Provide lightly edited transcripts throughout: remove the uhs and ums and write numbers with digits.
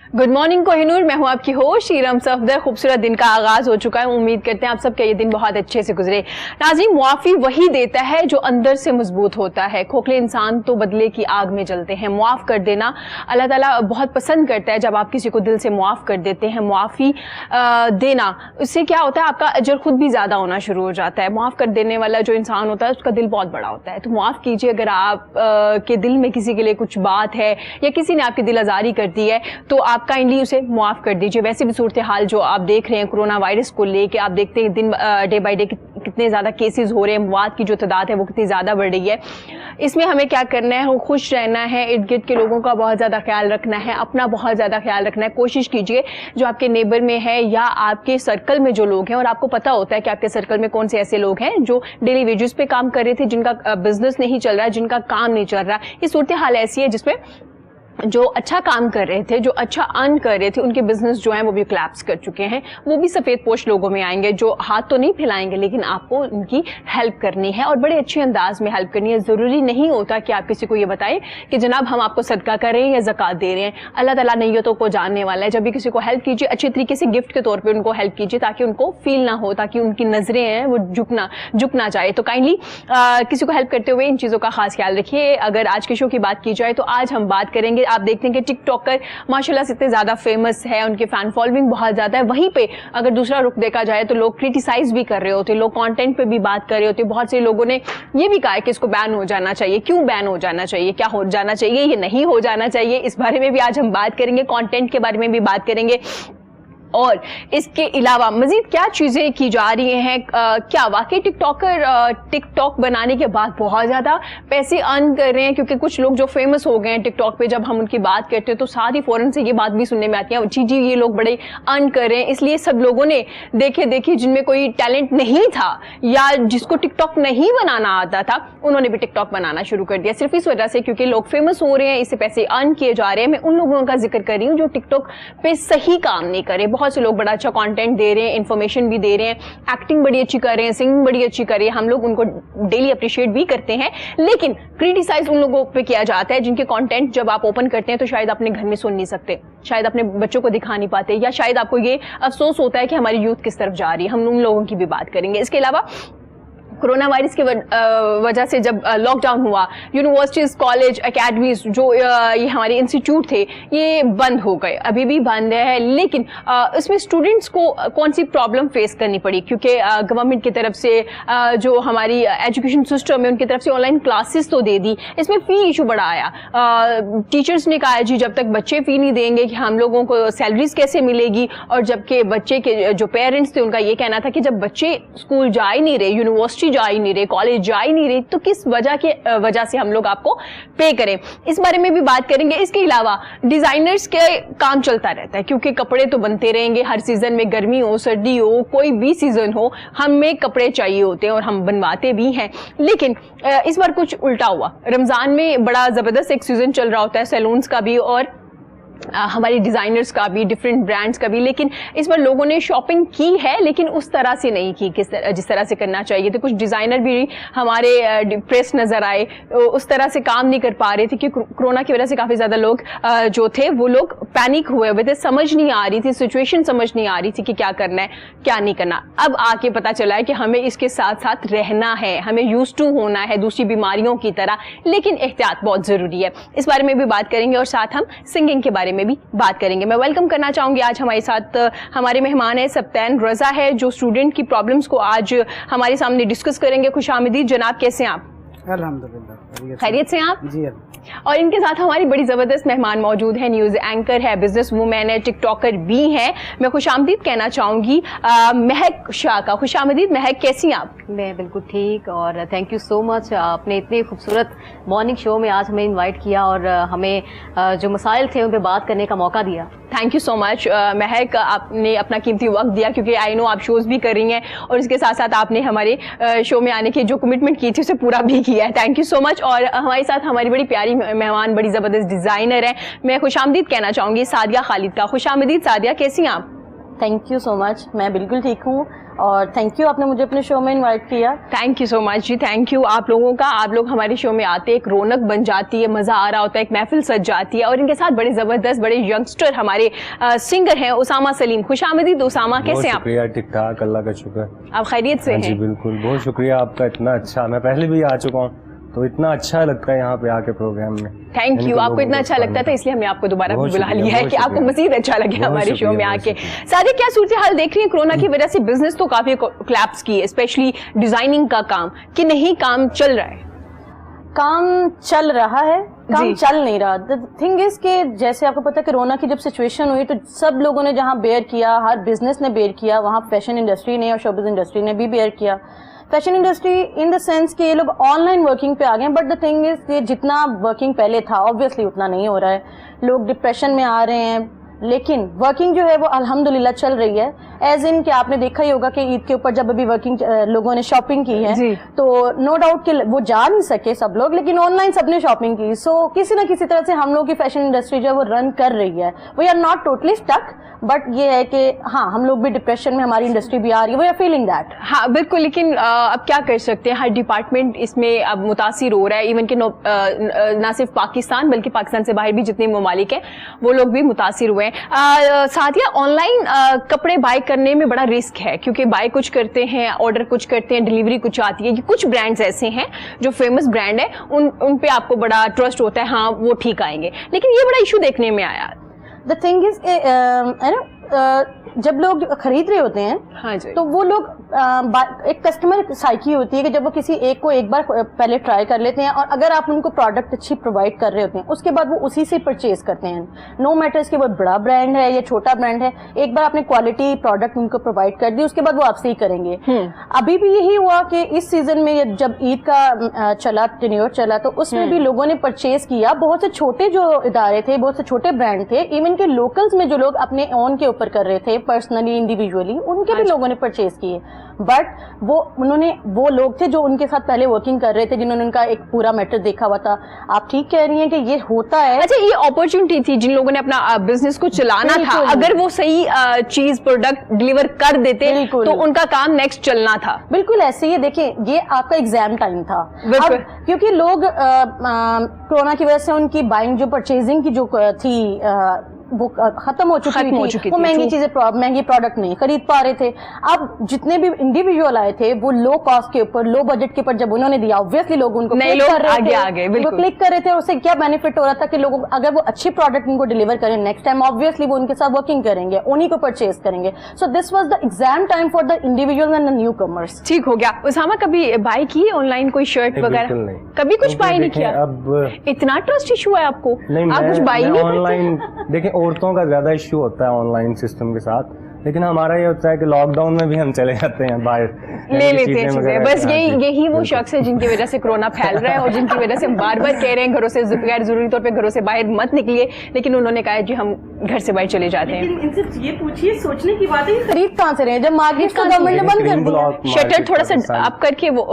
Good morning Kohinoor, मैं हूं आपकी होस्ट शीरम सफदर। खूबसूरत दिन का आगाज हो चुका है। उम्मीद करते हैं आप सबका ये दिन बहुत अच्छे से गुजरे। नाज़रीन, मुआफ़ी वही देता है जो अंदर से मजबूत होता है। खोखले इंसान तो बदले की आग में जलते हैं। मुआफ़ कर देना अल्लाह ताला बहुत पसंद करता है। जब आप किसी को दिल से मुआफ़ कर देते हैं, मुआफ़ी देना, उससे क्या होता है, आपका अजर खुद भी ज़्यादा होना शुरू हो जाता है। मुआफ़ कर देने वाला जो इंसान होता है उसका दिल बहुत बड़ा होता है। तो मुआफ़ कीजिए। अगर आप के दिल में किसी के लिए कुछ बात है या किसी ने आपकी दिल आज़ारी कर दी है तो आप काइंडली उसे मुआफ़ कर दीजिए। वैसे भी सूरत हाल जो आप देख रहे हैं कोरोना वायरस को लेके, आप देखते हैं दिन डे बाई डे कितने ज़्यादा केसेस हो रहे हैं, मौत की जो तादाद है वो कितनी ज़्यादा बढ़ रही है। इसमें हमें क्या करना है, वो खुश रहना है, इर्द गिर्द के लोगों का बहुत ज़्यादा ख्याल रखना है, अपना बहुत ज़्यादा ख्याल रखना है। कोशिश कीजिए जो आपके नेबर में है या आपके सर्कल में जो लोग हैं, और आपको पता होता है कि आपके सर्कल में कौन से ऐसे लोग हैं जो डेली वेजेस पे काम कर रहे थे, जिनका बिजनेस नहीं चल रहा है, जिनका काम नहीं चल रहा। ये सूरत हाल ऐसी है जिसमें जो अच्छा काम कर रहे थे, जो अच्छा अर्न कर रहे थे, उनके बिजनेस जो है वो भी क्लैप्स कर चुके हैं। वो भी सफ़ेद पोश लोगों में आएंगे जो हाथ तो नहीं फैलाएंगे, लेकिन आपको उनकी हेल्प करनी है और बड़े अच्छे अंदाज में हेल्प करनी है। ज़रूरी नहीं होता कि आप किसी को ये बताएं कि जनाब हम आपको सदका कर रहे हैं या ज़कात दे रहे हैं। अल्लाह ताला नीयतों को जानने वाला है। जब भी किसी को हेल्प कीजिए, अच्छे तरीके से गिफ्ट के तौर पर उनको हेल्प कीजिए ताकि उनको फील ना हो, ताकि उनकी नज़रें हैं वो झुक ना जाए। तो काइंडली किसी को हेल्प करते हुए इन चीज़ों का खास ख्याल रखिए। अगर आज के शो की बात की जाए तो आज हम बात करेंगे, आप देखते हैं कि टिकटॉकर माशाल्लाह से इतने ज्यादा फेमस है, उनके फैन फॉलोइंग बहुत ज्यादा है। वहीं पे अगर दूसरा रुख देखा जाए तो लोग क्रिटिसाइज भी कर रहे होते, लोग कंटेंट पे भी बात कर रहे होते। बहुत से लोगों ने ये भी कहा है कि इसको बैन हो जाना चाहिए। क्यों बैन हो जाना चाहिए, क्या हो जाना चाहिए, ये नहीं हो जाना चाहिए, इस बारे में भी आज हम बात करेंगे। कंटेंट के बारे में भी बात करेंगे और इसके अलावा मजीद क्या चीज़ें की जा रही हैं। क्या वाकई टिकटॉकर टिकटॉक बनाने के बाद बहुत ज़्यादा पैसे अर्न कर रहे हैं, क्योंकि कुछ लोग जो फेमस हो गए हैं टिकटॉक पे, जब हम उनकी बात करते हैं तो साथ ही फ़ौरन से ये बात भी सुनने में आती है, जी जी ये लोग बड़े अर्न कर रहे हैं। इसलिए सब लोगों ने देखिए जिनमें कोई टैलेंट नहीं था या जिसको टिकटॉक नहीं बनाना आता था, उन्होंने भी टिकटॉक बनाना शुरू कर दिया, सिर्फ इस वजह से क्योंकि लोग फेमस हो रहे हैं, इससे पैसे अर्न किए जा रहे हैं। मैं उन लोगों का जिक्र कर रही हूँ जो टिकटॉक पे सही काम नहीं करे। बहुत से लोग बड़ा अच्छा कंटेंट दे रहे हैं, इंफॉर्मेशन भी दे रहे हैं, एक्टिंग बड़ी अच्छी कर रहे हैं, सिंगिंग बड़ी अच्छी कर रहे हैं, हम लोग उनको डेली अप्रिशिएट भी करते हैं। लेकिन क्रिटिसाइज उन लोगों पे किया जाता है जिनके कंटेंट जब आप ओपन करते हैं तो शायद अपने घर में सुन नहीं सकते, शायद अपने बच्चों को दिखा नहीं पाते, या शायद आपको ये अफसोस होता है कि हमारी यूथ किस तरफ जा रही है। हम उन लोगों की भी बात करेंगे। इसके अलावा कोरोना वायरस की वजह से जब लॉकडाउन हुआ, यूनिवर्सिटीज, कॉलेज, एकेडमीज, जो ये हमारे इंस्टीट्यूट थे, ये बंद हो गए, अभी भी बंद है। लेकिन इसमें स्टूडेंट्स को कौन सी प्रॉब्लम फेस करनी पड़ी, क्योंकि गवर्नमेंट की तरफ से जो हमारी एजुकेशन सिस्टम है उनकी तरफ से ऑनलाइन क्लासेस तो दे दी, इसमें फ़ी इशू बड़ा आया। टीचर्स ने कहा जी जब तक बच्चे फ़ी नहीं देंगे कि हम लोगों को सैलरीज कैसे मिलेगी, और जबकि बच्चे के जो पेरेंट्स थे उनका ये कहना था कि जब बच्चे स्कूल जा ही नहीं रहे, यूनिवर्सिटी जा ही नहीं रहे, कॉलेज जा ही नहीं रहे, तो किस वजह से हम लोग आपको पे करें। इस बारे में भी बात करेंगे। इसके अलावा डिजाइनर्स के काम चलता रहता है, क्योंकि कपड़े तो बनते रहेंगे हर सीजन में, गर्मी हो, सर्दी हो, कोई भी सीजन हो, हमें कपड़े चाहिए होते हैं और हम बनवाते भी हैं। लेकिन इस बार कुछ उल्टा हुआ। रमजान में बड़ा जबरदस्त एक सीजन चल रहा होता है सैलून्स का भी और हमारी डिज़ाइनर्स का भी, डिफरेंट ब्रांड्स का भी। लेकिन इस बार लोगों ने शॉपिंग की है, लेकिन उस तरह से नहीं की जिस तरह से करना चाहिए। तो कुछ डिज़ाइनर भी हमारे डिप्रेस नज़र आए, उस तरह से काम नहीं कर पा रहे थे कि कोरोना की वजह से काफ़ी ज़्यादा लोग जो थे वो लोग पैनिक हुए थे, समझ नहीं आ रही थी, सिचुएशन समझ नहीं आ रही थी कि क्या करना है क्या नहीं करना। अब आके पता चला है कि हमें इसके साथ साथ रहना है, हमें यूज टू होना है दूसरी बीमारियों की तरह, लेकिन एहतियात बहुत ज़रूरी है। इस बारे में भी बात करेंगे और साथ हम सिंगिंग के बारे में भी बात करेंगे। मैं वेलकम करना चाहूंगी, आज हमारे साथ हमारे मेहमान है सब्तैन रजा है, जो स्टूडेंट की प्रॉब्लम्स को आज हमारे सामने डिस्कस करेंगे। खुशामदीद जनाब, कैसे हैं आप? अल्हम्दुलिल्लाह, खैरियत से हैं आप? जी। और इनके साथ हमारी बड़ी जबरदस्त मेहमान मौजूद है, न्यूज एंकर है, बिजनेस वूमेन है, टिकटॉकर भी हैं। मैं खुशामदीद कहना चाहूंगी महक शाह का। खुशामदीद महक, कैसी हैं आप? मैं बिल्कुल ठीक, और थैंक यू सो मच, आपने इतने खूबसूरत मॉर्निंग शो में आज हमें इनवाइट किया और हमें जो मसाइल थे उन पर बात करने का मौका दिया। थैंक यू सो मच महक, आपने अपना कीमती वक्त दिया, क्योंकि आई नो आप शोज़ भी कर रही हैं और इसके साथ साथ आपने हमारे शो में आने की जो कमिटमेंट की थी उसे पूरा भी किया है। Thank you so much. और हमारे साथ हमारी बड़ी प्यारी मेहमान, बड़ी ज़बरदस्त डिज़ाइनर है, मैं खुशामदीद कहना चाहूँगी सादिया खालिद का। खुशामदीद सादिया, कैसी हैं आप? थैंक यू सो मच, मैं बिल्कुल ठीक हूँ और थैंक यू आपने मुझे अपने शो में इनवाइट किया। Thank you so much ji, thank you आप लोगों का। आप लोग हमारे शो में आते एक रौनक बन जाती है, मज़ा आ रहा होता है, एक महफिल सज जाती है। और इनके साथ बड़े ज़बरदस्त बड़े यंगस्टर हमारे सिंगर हैं उसामा सलीम। खुशामदीद उसामा, कैसे हैं आप? शुक्रिया, ठीक ठाक, अल्लाह का शुक्र। आप खैरियत से हाँ जी हैं? बिल्कुल, बहुत शुक्रिया आपका, इतना अच्छा। मैं पहले भी आ चुका हूँ तो इतना अच्छा लगता है यहाँ पे आके प्रोग्राम में। थैंक यू, आपको इतना अच्छा लगता था इसलिए हमने आपको दोबारा बहुत बुला शुक्रिया, लिया है बहुत कि आपको शुक्रिया। मजीद अच्छा लगे बहुत हमारे शो शुक्रिया, में बहुत आके। शुक्रिया। सादिया, क्या सूरत हाल देख रही है कोरोना की वजह से? बिजनेस तो काफी क्लैप्स की है, स्पेशली डिजाइनिंग का काम, कि नहीं काम चल रहा है? काम चल रहा है, काम जी। चल नहीं रहा। द थिंग इज कि जैसे आपको पता है कोरोना की जब सिचुएशन हुई तो सब लोगों ने जहां बेयर किया, हर बिजनेस ने बेयर किया, वहां फैशन इंडस्ट्री ने और शोबिज इंडस्ट्री ने भी बेयर किया। Fashion industry in the sense कि ये लोग ऑनलाइन वर्किंग पे आ गए, बट द थिंग इज कि जितना वर्किंग पहले था ऑब्वियसली उतना नहीं हो रहा है। लोग डिप्रेशन में आ रहे हैं, लेकिन वर्किंग जो है वो अल्हम्दुलिल्लाह चल रही है। एज इन कि आपने देखा ही होगा कि ईद के ऊपर जब अभी वर्किंग लोगों ने शॉपिंग की है जी। तो नो डाउट कि वो जा नहीं सके सब लोग, लेकिन ऑनलाइन सबने शॉपिंग की। सो किसी ना किसी तरह से हम लोग की फैशन इंडस्ट्री जो है वो रन कर रही है। We are not totally stuck, but ये है कि हाँ हम लोग भी डिप्रेशन में, हमारी इंडस्ट्री भी आ रही है, वी आर फीलिंग दैट। हाँ बिल्कुल, लेकिन अब क्या कर सकते हैं, हर डिपार्टमेंट इसमें अब मुतासिर हो रहा है। इवन कि ना सिर्फ पाकिस्तान बल्कि पाकिस्तान से बाहर भी जितने ममालिक हैं वो लोग भी मुतासिर हुए हैं। सादिया, ऑनलाइन कपड़े बाय करने में बड़ा रिस्क है, क्योंकि बाय कुछ करते हैं, ऑर्डर कुछ करते हैं, डिलीवरी कुछ आती है। कुछ ब्रांड्स ऐसे हैं जो फेमस ब्रांड है, उन पे आपको बड़ा ट्रस्ट होता है, हाँ वो ठीक आएंगे, लेकिन ये बड़ा इशू देखने में आया। द थिंग इज जब लोग खरीद रहे होते हैं हाँ जी। तो वो लोग एक कस्टमर साइकी होती है कि जब वो किसी एक को एक बार पहले ट्राई कर लेते हैं और अगर आप उनको प्रोडक्ट अच्छी प्रोवाइड कर रहे होते हैं उसके बाद वो उसी से परचेज करते हैं। नो मैटर्स कि वो बड़ा ब्रांड है या छोटा ब्रांड है, एक बार आपने क्वालिटी प्रोडक्ट उनको प्रोवाइड कर दी उसके बाद वो आपसे ही करेंगे। अभी भी यही हुआ कि इस सीजन में जब ईद का चला, टेन्योर चला, तो उसमें भी लोगों ने परचेज किया। बहुत से छोटे जो इदारे थे, बहुत से छोटे ब्रांड थे, इवन के लोकल्स में जो लोग अपने ओन के ऊपर कर रहे थे पर्सनली, इंडिविजुअली, उनके भी लोगों ने परचेज किए। बट वो लोग थे जो उनके साथ पहले वर्किंग कर रहे थे, जिन्होंने उनका एक पूरा मैटर देखा हुआ था। आप ठीक कह रही हैं कि ये होता है। अच्छा, ये अपॉर्चुनिटी थी जिन लोगों ने अपना बिजनेस को चलाना था, अगर वो सही चीज प्रोडक्ट डिलीवर कर देते तो उनका काम नेक्स्ट चलना था। बिल्कुल ऐसे ही देखिए, ये आपका एग्जाम टाइम था बिल्कुल। क्योंकि लोग कोरोना की वजह से उनकी बाइंग जो परचेजिंग की जो थी वो खत्म हो चुकी थी। वो महंगी चीजें, महंगी प्रोडक्ट नहीं खरीद पा रहे थे। अब जितने भी इंडिविजुअल आए थे वो लो कॉस्ट के ऊपर, लो बजट के ऊपर जब उन्होंने दिया, ऑब्वियसली लोग उनको क्लिक कर रहे थे। और उससे क्या बेनिफिट हो रहा था कि लोगों अगर वो अच्छी प्रोडक्ट उनको डिलीवर करें नेक्स्ट टाइम, ऑब्वियसली वो उनके साथ वर्किंग करेंगे, उन्हीं को परचेज करेंगे। So this was the exam time for the individual and the new commerce. ठीक हो गया। उसामा, कभी बाय की ऑनलाइन कोई शर्ट वगैरह? कभी कुछ बाय नहीं किया? अब इतना ट्रस्ट इशू है आपको? आप कुछ बाय नहीं ऑनलाइन देखिए, औरतों का ज्यादा इश्यू होता है ऑनलाइन सिस्टम के साथ, लेकिन हमारा ये होता है कि लॉकडाउन में भी हम चले जाते हैं बाहर, ले लेते हैं चीजें। बस यही वो शख्स है जिनकी वजह से कोरोना फैल रहा है और जिनकी वजह से हम बार बार कह रहे हैं घरों से गैर जरूरी तौर पे घरों से बाहर मत निकलिए, लेकिन उन्होंने कहा जी हम घर से बाहर चले जाते हैं। इनसे ये पूछिए, सोचने की बात है, खरीद कहाँ से रहे हैं जब मार्केट को गवर्नमेंट ने बंद कर दिया? शटर थोड़ा सा अप करके वो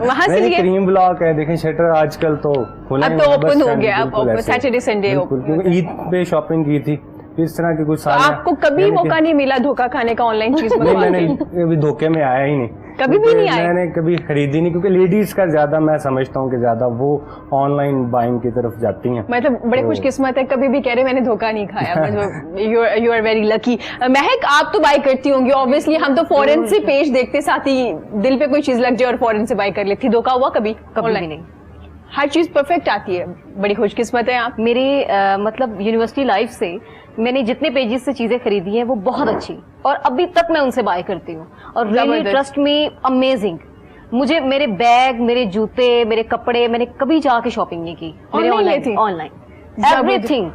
वहां से लिए क्रीम ब्लॉक है, देखें शटर आजकल तो खुले, अब तो ओपन हो गया, अब सैटरडे संडे क्योंकि ईद पे शॉपिंग की थी, इस तरह की कुछ सारे। आपको कभी मौका नहीं मिला धोखा खाने का ऑनलाइन चीज मंगवा के? मैंने अभी धोखे में आया ही नहीं, कभी भी नहीं आया। मैंने कभी खरीदी नहीं, क्योंकि लेडीज का ज्यादा मैं समझता हूँ कि ज्यादा वो ऑनलाइन बाइंग की तरफ जाती हैं। मतलब बड़े खुशकिस्मत है, कभी भी कह रहे मैंने धोखा नहीं खाया। You are very lucky. Mahak, आप तो बाय करती होंगी ऑब्वियसली, हम तो फॉरेन से पेज देखते, साथ ही दिल पे कोई चीज लग जाए और फॉरेन से बाय कर लेती। धोखा हुआ कभी? कभी नहीं। हर चीज परफेक्ट आती है, बड़ी खुशकिस्मत है आप। मेरे मतलब यूनिवर्सिटी लाइफ से मैंने जितने पेजेस से चीजें खरीदी हैं वो बहुत अच्छी, और अभी तक मैं उनसे बाय करती हूँ और रियली ट्रस्ट मी, अमेजिंग। मुझे मेरे बैग, मेरे जूते, मेरे कपड़े, मैंने कभी जाके शॉपिंग नहीं की, मेरे ऑनलाइन एवरीथिंग।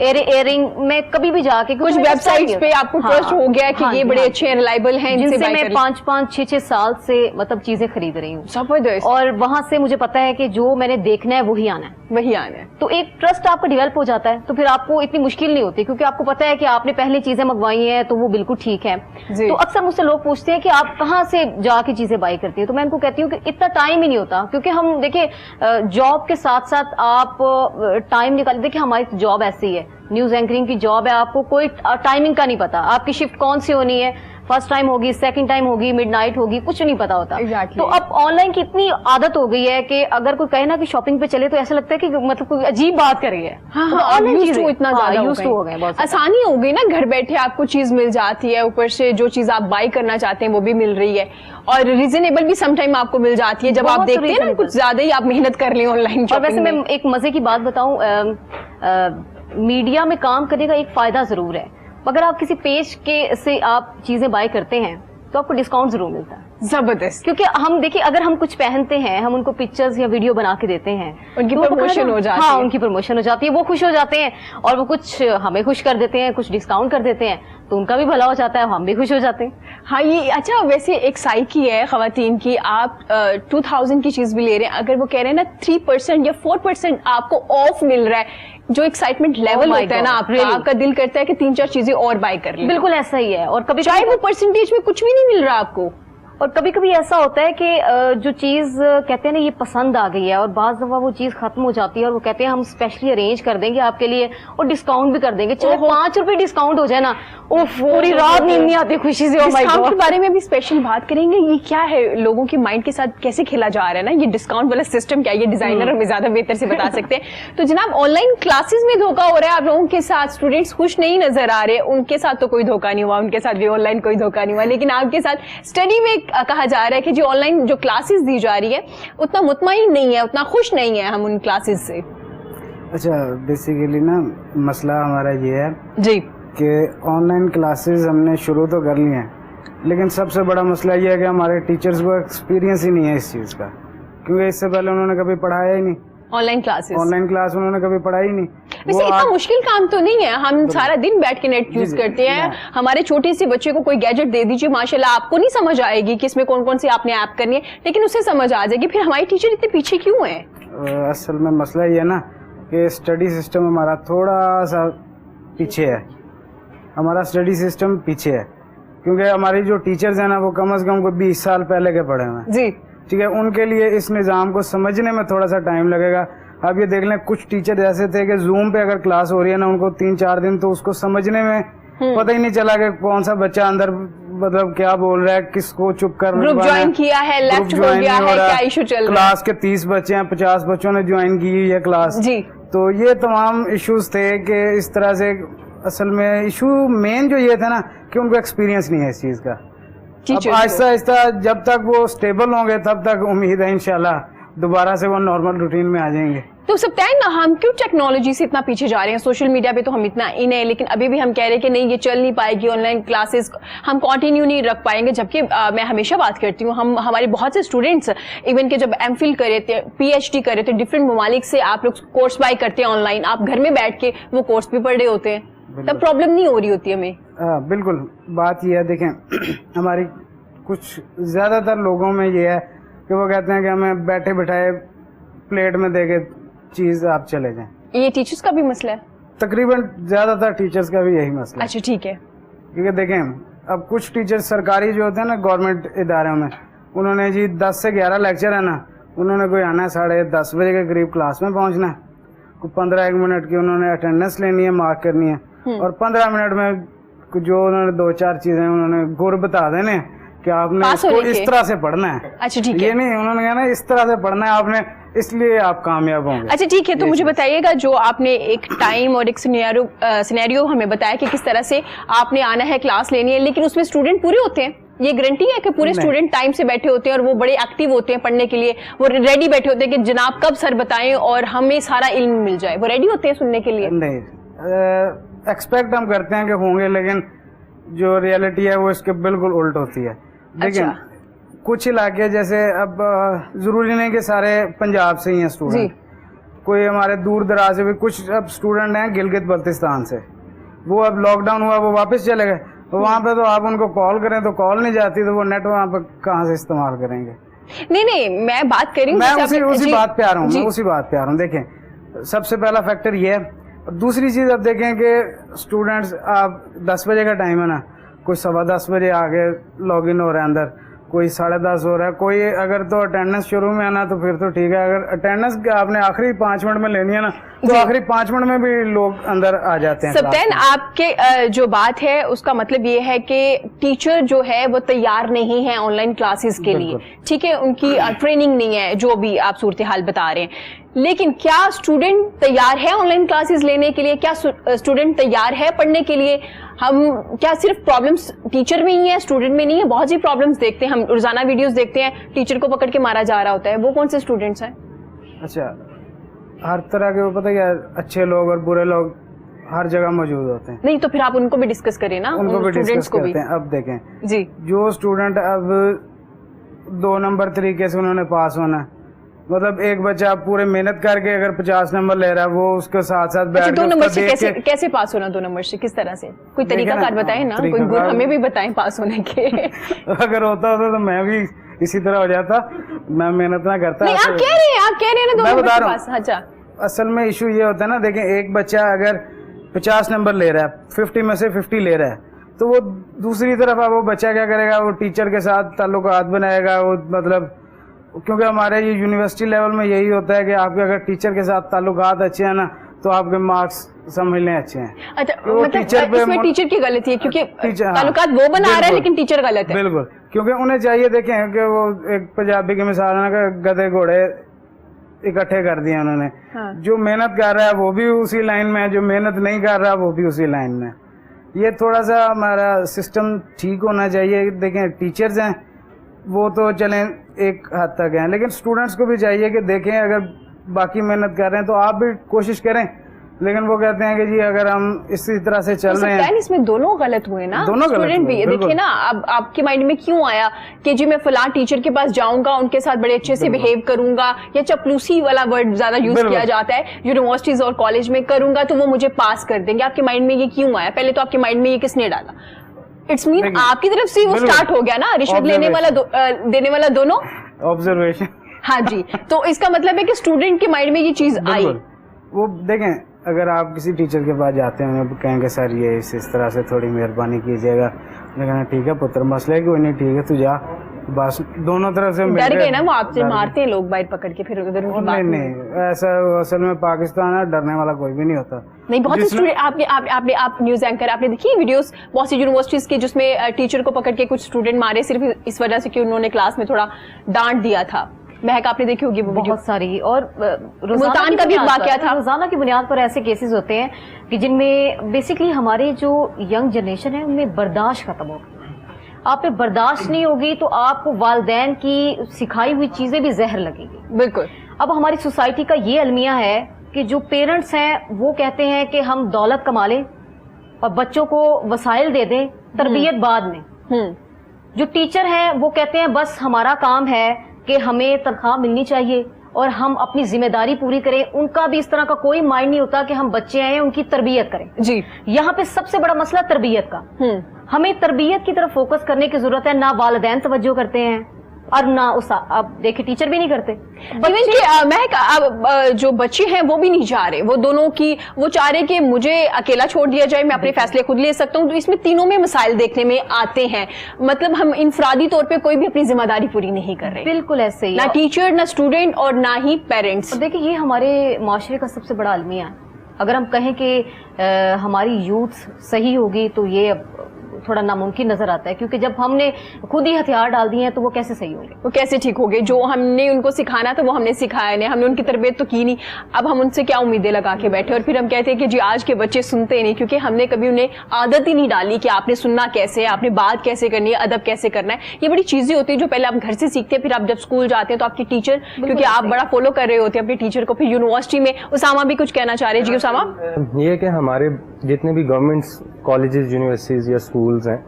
एयरिंग में कभी भी जाके कुछ वेबसाइट्स पे आपको ट्रस्ट हो गया कि ये बड़े अच्छे रिलायबल हैं, जिनसे मैं 5-5, 6-6 साल से मतलब चीजें खरीद रही हूँ। जबरदस्त। और वहां से मुझे पता है कि जो मैंने देखना है वही आना है, वही आना है। तो एक ट्रस्ट आपका डेवलप हो जाता है, तो फिर आपको इतनी मुश्किल नहीं होती, क्योंकि आपको पता है कि आपने पहले चीजें मंगवाई हैं तो वो बिल्कुल ठीक है। तो अक्सर मुझसे लोग पूछते हैं कि आप कहाँ से जाके चीजें बाय करती हैं, तो मैं उनको कहती हूँ कि इतना टाइम ही नहीं होता, क्योंकि हम देखिए जॉब के साथ साथ आप टाइम निकाल, देखिए हमारी जॉब ऐसी है न्यूज एंकरिंग की जॉब है, आपको कोई टाइमिंग का नहीं पता, आपकी शिफ्ट कौन सी होनी है, फर्स्ट टाइम होगी, सेकंड टाइम होगी, मिडनाइट होगी, कुछ नहीं पता होता। Exactly. तो अब ऑनलाइन की इतनी आदत हो गई है कि अगर कोई कहे ना कि शॉपिंग पे चले तो ऐसा लगता है कि मतलब कोई अजीब बात कर रही है। हाँ, तो हाँ, ऑनलाइन used चीजें to इतना ज्यादा यूज टू हो गए, बहुत ज्यादा। आसानी हो गई ना, घर बैठे आपको चीज मिल जाती है, ऊपर से जो चीज आप बाय करना चाहते हैं वो भी मिल रही है, और रीजनेबल भी समटाइम आपको मिल जाती है। जब आप बहुत देखते हैं ना reasonable। कुछ ज्यादा ही आप मेहनत कर लें ऑनलाइन और वैसे शॉपिंग मैं एक मजे की बात बताऊं, मीडिया में काम करने का एक फायदा जरूर है। अगर आप किसी पेज के से आप चीजें बाय करते हैं तो आपको डिस्काउंट जरूर मिलता है, जबरदस्त। क्योंकि हम देखिए अगर हम कुछ पहनते हैं, हम उनको पिक्चर्स या वीडियो बना के देते हैं, उनकी तो वो प्रमोशन हो जाती हाँ, है। उनकी प्रमोशन हो जाती है, वो खुश हो जाते हैं और वो कुछ हमें खुश कर देते हैं, कुछ डिस्काउंट कर देते हैं, तो उनका भी भला हो जाता है, हम भी खुश हो जाते हैं। हाँ, ये अच्छा, वैसे एक साइकी है खवातीन की, आप 2000 की चीज भी ले रहे हैं, अगर वो कह रहे हैं ना 3% या 4% आपको ऑफ मिल रहा है, जो एक्साइटमेंट लेवल my होता है ना God, आपका, really? आपका दिल करता है कि 3-4 चीजें और बाय कर लें। बिल्कुल ऐसा ही है। और कभी चाहे वो परसेंटेज में कुछ भी नहीं मिल रहा आपको। और कभी कभी ऐसा होता है कि जो चीज कहते हैं ना ये पसंद आ गई है और बाज दफा वो चीज खत्म हो जाती है और वो कहते हैं हम स्पेशली अरेंज कर देंगे आपके लिए और डिस्काउंट भी कर देंगे, चाहे 5 रुपए डिस्काउंट हो जाए ना, वो पूरी रात नींद नहीं आती खुशी से। डिस्काउंट के बारे में भी स्पेशल बात करेंगे, ये क्या है, लोगों के माइंड के साथ कैसे खेला जा रहा है ना, ये डिस्काउंट वाला सिस्टम क्या है, ये डिजाइनर हमें ज्यादा बेहतर से बता सकते हैं। तो जनाब, ऑनलाइन क्लासेस में धोखा हो रहा है आप लोगों के साथ, स्टूडेंट्स खुश नहीं नजर आ रहे, उनके साथ तो कोई धोखा नहीं हुआ, उनके साथ भी ऑनलाइन कोई धोखा नहीं हुआ, लेकिन आपके साथ स्टडी में कहा जा रहा है कि जो ऑनलाइन जो क्लासेस दी जा रही है उतना मुतमईन नहीं है, उतना खुश नहीं है हम उन क्लासेस से। अच्छा, बेसिकली ना मसला हमारा ये है जी कि ऑनलाइन क्लासेस हमने शुरू तो कर लिए हैं, लेकिन सबसे बड़ा मसला ये है कि हमारे टीचर्स को एक्सपीरियंस ही नहीं है इस चीज़ का, क्योंकि इससे पहले उन्होंने कभी पढ़ाया ही नहीं। ऑनलाइन क्लासेस, ऑनलाइन क्लास उन्होंने कभी पढ़ाई ही नहीं। वैसे इतना मुश्किल काम तो नहीं है, हम सारा दिन बैठ के नेट यूज जी, करते हैं। हाँ। हमारे छोटे से बच्चे को कोई गैजेट दे दीजिए, माशाल्लाह आपको नहीं समझ आएगी कि इसमें कौन कौन सी आपने ऐप करनी है, लेकिन उसे समझ आ जाएगी। फिर हमारे टीचर इतने पीछे क्यों हैं? असल में मसला ये है ना कि स्टडी सिस्टम हमारा थोड़ा सा पीछे है, हमारा स्टडी सिस्टम पीछे है, क्योंकि हमारी जो टीचर्स हैं ना वो कम से कम को 20 साल पहले के पढ़े हुए हैं। जी, ठीक है, उनके लिए इस निज़ाम को समझने में थोड़ा सा टाइम लगेगा। अब ये देख लें, कुछ टीचर ऐसे थे कि जूम पे अगर क्लास हो रही है ना, उनको 3-4 दिन तो उसको समझने में पता ही नहीं चला कि कौन सा बच्चा अंदर मतलब क्या बोल रहा है, किसको चुप कर ग्रुप ज्वाइन किया है, लेफ्ट हो गया है, क्या इशू चल रहा है। क्लास के 30 बच्चे हैं, 50 बच्चों ने ज्वाइन की हुई है क्लास। जी, तो ये तमाम इश्यूज थे कि इस तरह से असल में इशू मेन जो ये था ना कि उनको एक्सपीरियंस नहीं है इस चीज़ का। अब आहिस्ता आहिस्ता जब तक वो स्टेबल होंगे तब तक उम्मीद है इंशाल्लाह दोबारा से वो नॉर्मल रूटीन में आ जाएंगे। तो सकता है ना, हम क्यों टेक्नोलॉजी से इतना पीछे जा रहे हैं? सोशल मीडिया पे तो हम इतना इन है, लेकिन अभी भी हम कह रहे हैं कि नहीं, ये चल नहीं पाएगी, ऑनलाइन क्लासेस हम कंटिन्यू नहीं रख पाएंगे। जबकि मैं हमेशा बात करती हूँ, हम हमारे बहुत से स्टूडेंट्स इवन के जब एमफिल कर रहे थे, पीएचडी कर रहे थे, डिफरेंट ममालिक से आप लोग कोर्स बाय करते हैं ऑनलाइन, आप घर में बैठ के वो कोर्स भी पढ़ रहे होते हैं, तब प्रॉब्लम नहीं हो रही होती हमें। बिल्कुल, बात यह है, देखें हमारी कुछ ज़्यादातर लोगों में ये है कि वो कहते हैं कि हमें बैठे बिठाए प्लेट में दे के चीज़ आप चले जाएं। ये टीचर्स का भी मसला है? तकरीबन ज़्यादातर टीचर्स का भी यही मसला है। अच्छा, ठीक है। क्योंकि देखें, अब कुछ टीचर्स सरकारी जो होते हैं ना गवर्नमेंट इदारों में, उन्होंने जी 10 से 11 लेक्चर है ना, उन्होंने कोई आना है 10:30 बजे के करीब क्लास में पहुंचना है, कोई 15-1 मिनट की उन्होंने अटेंडेंस लेनी है, मार्क करनी है, और 15 मिनट में जो उन्होंने 2-4 चीज़ें उन्होंने गुर बता देने हैं कि आपने इसको इस तरह से पढ़ना है। अच्छा, ठीक है। ये नहीं, उन्होंने कहा ना इस तरह से पढ़ना है आपने, इसलिए आप कामयाब होंगे। अच्छा, ठीक है। तो मुझे बताइएगा, जो आपने एक टाइम और एक सिनेरियो हमें बताया कि किस तरह से आपने आना है, क्लास लेनी है, लेकिन उसमें स्टूडेंट पूरे होते हैं? ये गारंटी है कि पूरे स्टूडेंट टाइम से बैठे होते हैं और वो बड़े एक्टिव होते हैं पढ़ने के लिए, वो रेडी बैठे होते हैं कि जनाब कब सर बताएं और हमें सारा इल्म मिल जाए, वो रेडी होते हैं सुनने के लिए? नहीं, एक्सपेक्ट हम करते हैं कि होंगे, लेकिन जो रियलिटी है वो इसके बिल्कुल उल्ट होती है। लेकिन अच्छा। कुछ इलाके जैसे, अब जरूरी नहीं कि सारे पंजाब से ही हैं स्टूडेंट, कोई हमारे दूर दराज से भी कुछ अब स्टूडेंट हैं गिलगित बल्तिस्तान से, वो अब लॉकडाउन हुआ वो वापस चले गए, तो वहाँ पे तो आप उनको कॉल करें तो कॉल नहीं जाती, तो वो नेट वहाँ पे कहाँ से इस्तेमाल करेंगे? नहीं, मैं बात कर रही हूँ, मैं उसी बात पे आ रहा हूँ, उसी बात पे आ रहा हूँ। देखें, सबसे पहला फैक्टर ये है। दूसरी चीज़ अब देखें कि स्टूडेंट्स, आप 10 बजे का टाइम है ना, कोई 10:15 बजे आके लॉग इन हो रहे हैं अंदर, कोई 10:30 हो रहा है, कोई अगर तो अटेंडेंस शुरू में आना तो फिर तो ठीक है, अगर अटेंडेंस आपने आखिरी 5 मिनट में लेनी है ना तो आखिरी 5 मिनट में भी लोग अंदर आ जाते हैं। सब्तैन, आपके जो बात है उसका मतलब ये है कि टीचर जो है वो तैयार नहीं है ऑनलाइन क्लासेस के लिए, ठीक है, उनकी ट्रेनिंग नहीं है, जो भी आप सूरत हाल बता रहे हैं। लेकिन क्या स्टूडेंट तैयार है ऑनलाइन क्लासेस लेने के लिए? क्या स्टूडेंट तैयार है पढ़ने के लिए? हम क्या सिर्फ प्रॉब्लम्स टीचर में ही है, स्टूडेंट में नहीं है? बहुत सी प्रॉब्लम्स देखते हैं हम, रोजाना वीडियोस देखते हैं, टीचर को पकड़ के मारा जा रहा होता है। वो कौन से स्टूडेंट्स हैं? अच्छा, हर तरह के, वो पता क्या, अच्छे लोग और बुरे लोग हर जगह मौजूद होते हैं। नहीं तो फिर आप उनको भी डिस्कस करें ना, उनको भी स्टूडेंट्स डिस्कस को भी। करते हैं। अब देखें जी, जो स्टूडेंट अब 2 नंबर तरीके से उन्होंने पास होना है, मतलब एक बच्चा पूरे मेहनत करके अगर 50 नंबर ले रहा है, वो उसके साथ साथ बैठ अच्छा, 2 नंबर से के कैसे पास होना? 2 नंबर से किस तरह से? कोई तरीका कार बताएं ना, कोई गुण हमें भी बताएं पास होने के। अगर होता तो मैं भी इसी तरह हो जाता, मैं मेहनत ना करता। नहीं, आप कह रहे हैं ना 2 मैं नंबर बता से रहा पास। अच्छा, असल में इशू ये होता है ना, देखें एक बच्चा अगर 50 नंबर ले रहा है, 50 में से 50 ले रहा है, तो वो दूसरी तरफ वो बच्चा क्या करेगा, वो टीचर के साथ ताल्लुकात बनाएगा, वो मतलब क्योंकि हमारे ये यूनिवर्सिटी लेवल में यही होता है कि आपके अगर टीचर के साथ ताल्लुकात अच्छे हैं ना तो आपके मार्क्स समझ लें अच्छे हैं। अच्छा, तो मतलब इसमें टीचर की गलती है क्योंकि हाँ, ताल्लुकात वो बना रहा है लेकिन टीचर गलत है। बिल्कुल, क्योंकि उन्हें चाहिए, देखें कि वो एक पंजाबी की मिसाल है ना, गधे घोड़े इकट्ठे कर दिए उन्होंने। हाँ। जो मेहनत कर रहा है वो भी उसी लाइन में है, जो मेहनत नहीं कर रहा वो भी उसी लाइन में। ये थोड़ा सा हमारा सिस्टम ठीक होना चाहिए। देखें टीचर्स हैं वो तो चलें एक हद तक हैं, लेकिन स्टूडेंट्स को भी चाहिए कि देखें अगर बाकी मेहनत कर रहे हैं तो आप भी कोशिश करें, लेकिन वो कहते हैं कि जी अगर हम इसी तरह से चल रहे हैं। इसमें दोनों गलत हुए ना, दोनों स्टूडेंट भी। देखिए ना, अब आपके माइंड में क्यों आया कि जी मैं फलां टीचर के पास जाऊंगा, उनके साथ बड़े अच्छे से बिहेव करूंगा, या चपलूसी वाला वर्ड ज्यादा यूज किया जाता है यूनिवर्सिटीज और कॉलेज में, करूंगा तो वो मुझे पास कर देंगे। आपके माइंड में ये क्यों आया? पहले तो आपके माइंड में ये किसने डाला? इट्स मीन आपकी तरफ से वो स्टार्ट हो गया ना, रिश्वत लेने वाला देने वाला दोनों। ऑब्जर्वेशन। हाँ जी, तो इसका मतलब है कि स्टूडेंट के माइंड में ये चीज आई। वो देखें, अगर आप किसी टीचर के पास जाते हैं, उन्हें कहेंगे सर ये इस तरह से थोड़ी मेहरबानी कीजिएगा, लेकिन ठीक है पुत्र, मसला है कोई नहीं, ठीक है तू जा, बस दोनों तरफ से डर गए ना, वो आपसे मारते हैं लोग बाहर पकड़ के, फिर अगर उनकी बात नहीं ऐसा असल में पाकिस्तान है, डरने वाला कोई भी नहीं होता। नहीं, बहुत से स्टूडेंट आप न्यूज एंकर आपने देखी वीडियोस बहुत सी यूनिवर्सिटीज के जिसमें टीचर को पकड़ के कुछ स्टूडेंट मारे सिर्फ इस वजह से कि उन्होंने क्लास में थोड़ा डांट दिया था। महक आपने देखी होगी वो वीडियो। बहुत सारी, और मुल्तान का भी एक वाकया था। रोजाना की बुनियाद पर ऐसे केसेस होते हैं कि जिनमें बेसिकली हमारे जो यंग जनरेशन है उनमें बर्दाश्त खत्म हो गई। आप पे बर्दाश्त नहीं होगी तो आपको वालिदैन की सिखाई हुई चीजें भी जहर लगेगी। बिल्कुल। अब हमारी सोसाइटी का ये अलमिया है कि जो पेरेंट्स हैं वो कहते हैं कि हम दौलत कमा लें और बच्चों को वसाइल दे दें, तरबियत बाद में। जो टीचर हैं वो कहते हैं बस हमारा काम है कि हमें तनख्वाह मिलनी चाहिए और हम अपनी जिम्मेदारी पूरी करें। उनका भी इस तरह का कोई माइंड नहीं होता कि हम बच्चे हैं उनकी तरबियत करें। जी, यहाँ पे सबसे बड़ा मसला तरबियत का। हमें तरबियत की तरफ फोकस करने की जरूरत है। ना वालिदैन तवज्जो करते हैं और ना उस, अब देखिए टीचर भी नहीं करते। इवन कि महक जो बच्चे हैं वो भी नहीं चाह रहे, वो दोनों की वो चाह रहे कि मुझे अकेला छोड़ दिया जाए, मैं अपने फैसले खुद ले सकता हूँ। तो इसमें तीनों में मसाइल देखने में आते हैं। मतलब हम इंफरादी तौर पे कोई भी अपनी जिम्मेदारी पूरी नहीं कर रहे। बिल्कुल ऐसे ही, ना टीचर, ना स्टूडेंट और ना ही पेरेंट्स। देखिए ये हमारे माशरे का सबसे बड़ा अलमिया है। अगर हम कहें कि हमारी यूथ सही होगी तो ये थोड़ा नामुमकिन नजर आता है, क्योंकि जब हमने खुद ही हथियार डाल दिए हैं तो वो कैसे सही होंगे, वो कैसे ठीक हो गए? जो हमने उनको सिखाना था वो हमने सिखाया नहीं, हमने उनकी तरबियत तो की नहीं। अब हम उनसे क्या उम्मीदें लगा के बैठे और फिर हम कहते हैं कि जी आज के बच्चे सुनते नहीं, क्योंकि हमने कभी उन्हें आदत ही नहीं डाली कि आपने सुनना कैसे है, आपने बात कैसे करनी है, अदब कैसे करना है। ये बड़ी चीजें होती है जो पहले आप घर से सीखते हैं, फिर आप जब स्कूल जाते हैं तो आपके टीचर, क्योंकि आप बड़ा फॉलो कर रहे होते हैं अपने टीचर को। फिर यूनिवर्सिटी में उसामा भी कुछ कहना चाह रहे हैं। जी उसामा। ये कि हमारे जितने भी गवर्नमेंट कॉलेजेस, यूनिवर्सिटीज़ या स्कूल्स हैं,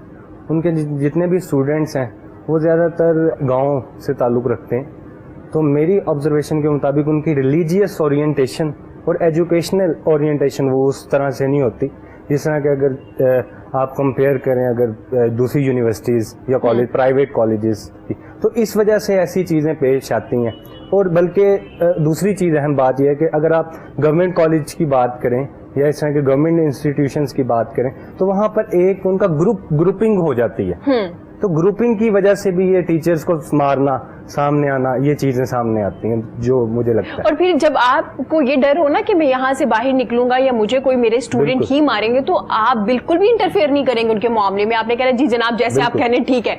उनके जितने भी स्टूडेंट्स हैं वो ज़्यादातर गांव से ताल्लुक़ रखते हैं। तो मेरी ऑब्जर्वेशन के मुताबिक उनकी रिलीजियस ओरिएंटेशन और एजुकेशनल ओरिएंटेशन वो उस तरह से नहीं होती जिस तरह के अगर आप कंपेयर करें अगर दूसरी यूनिवर्सिटीज़ या कॉलेज, प्राइवेट कॉलेजेस की। तो इस वजह से ऐसी चीज़ें पेश आती हैं। और बल्कि दूसरी चीज़ अहम बात यह है कि अगर आप गवर्नमेंट कॉलेज की बात करें या इस तरह के गवर्नमेंट इंस्टीट्यूशंस की बात करें तो वहाँ पर एक उनका ग्रुपिंग हो जाती है तो ग्रुपिंग की वजह से भी ये टीचर्स को मारना, सामने आना, ये चीजें सामने आती हैं जो मुझे लगता है। और फिर जब आपको ये डर हो ना कि मैं यहाँ से बाहर निकलूंगा या मुझे कोई मेरे स्टूडेंट ही मारेंगे, तो आप बिल्कुल भी इंटरफेयर नहीं करेंगे उनके मामले में। आपने कहा जी जनाब जैसे आप कह रहे हैं ठीक है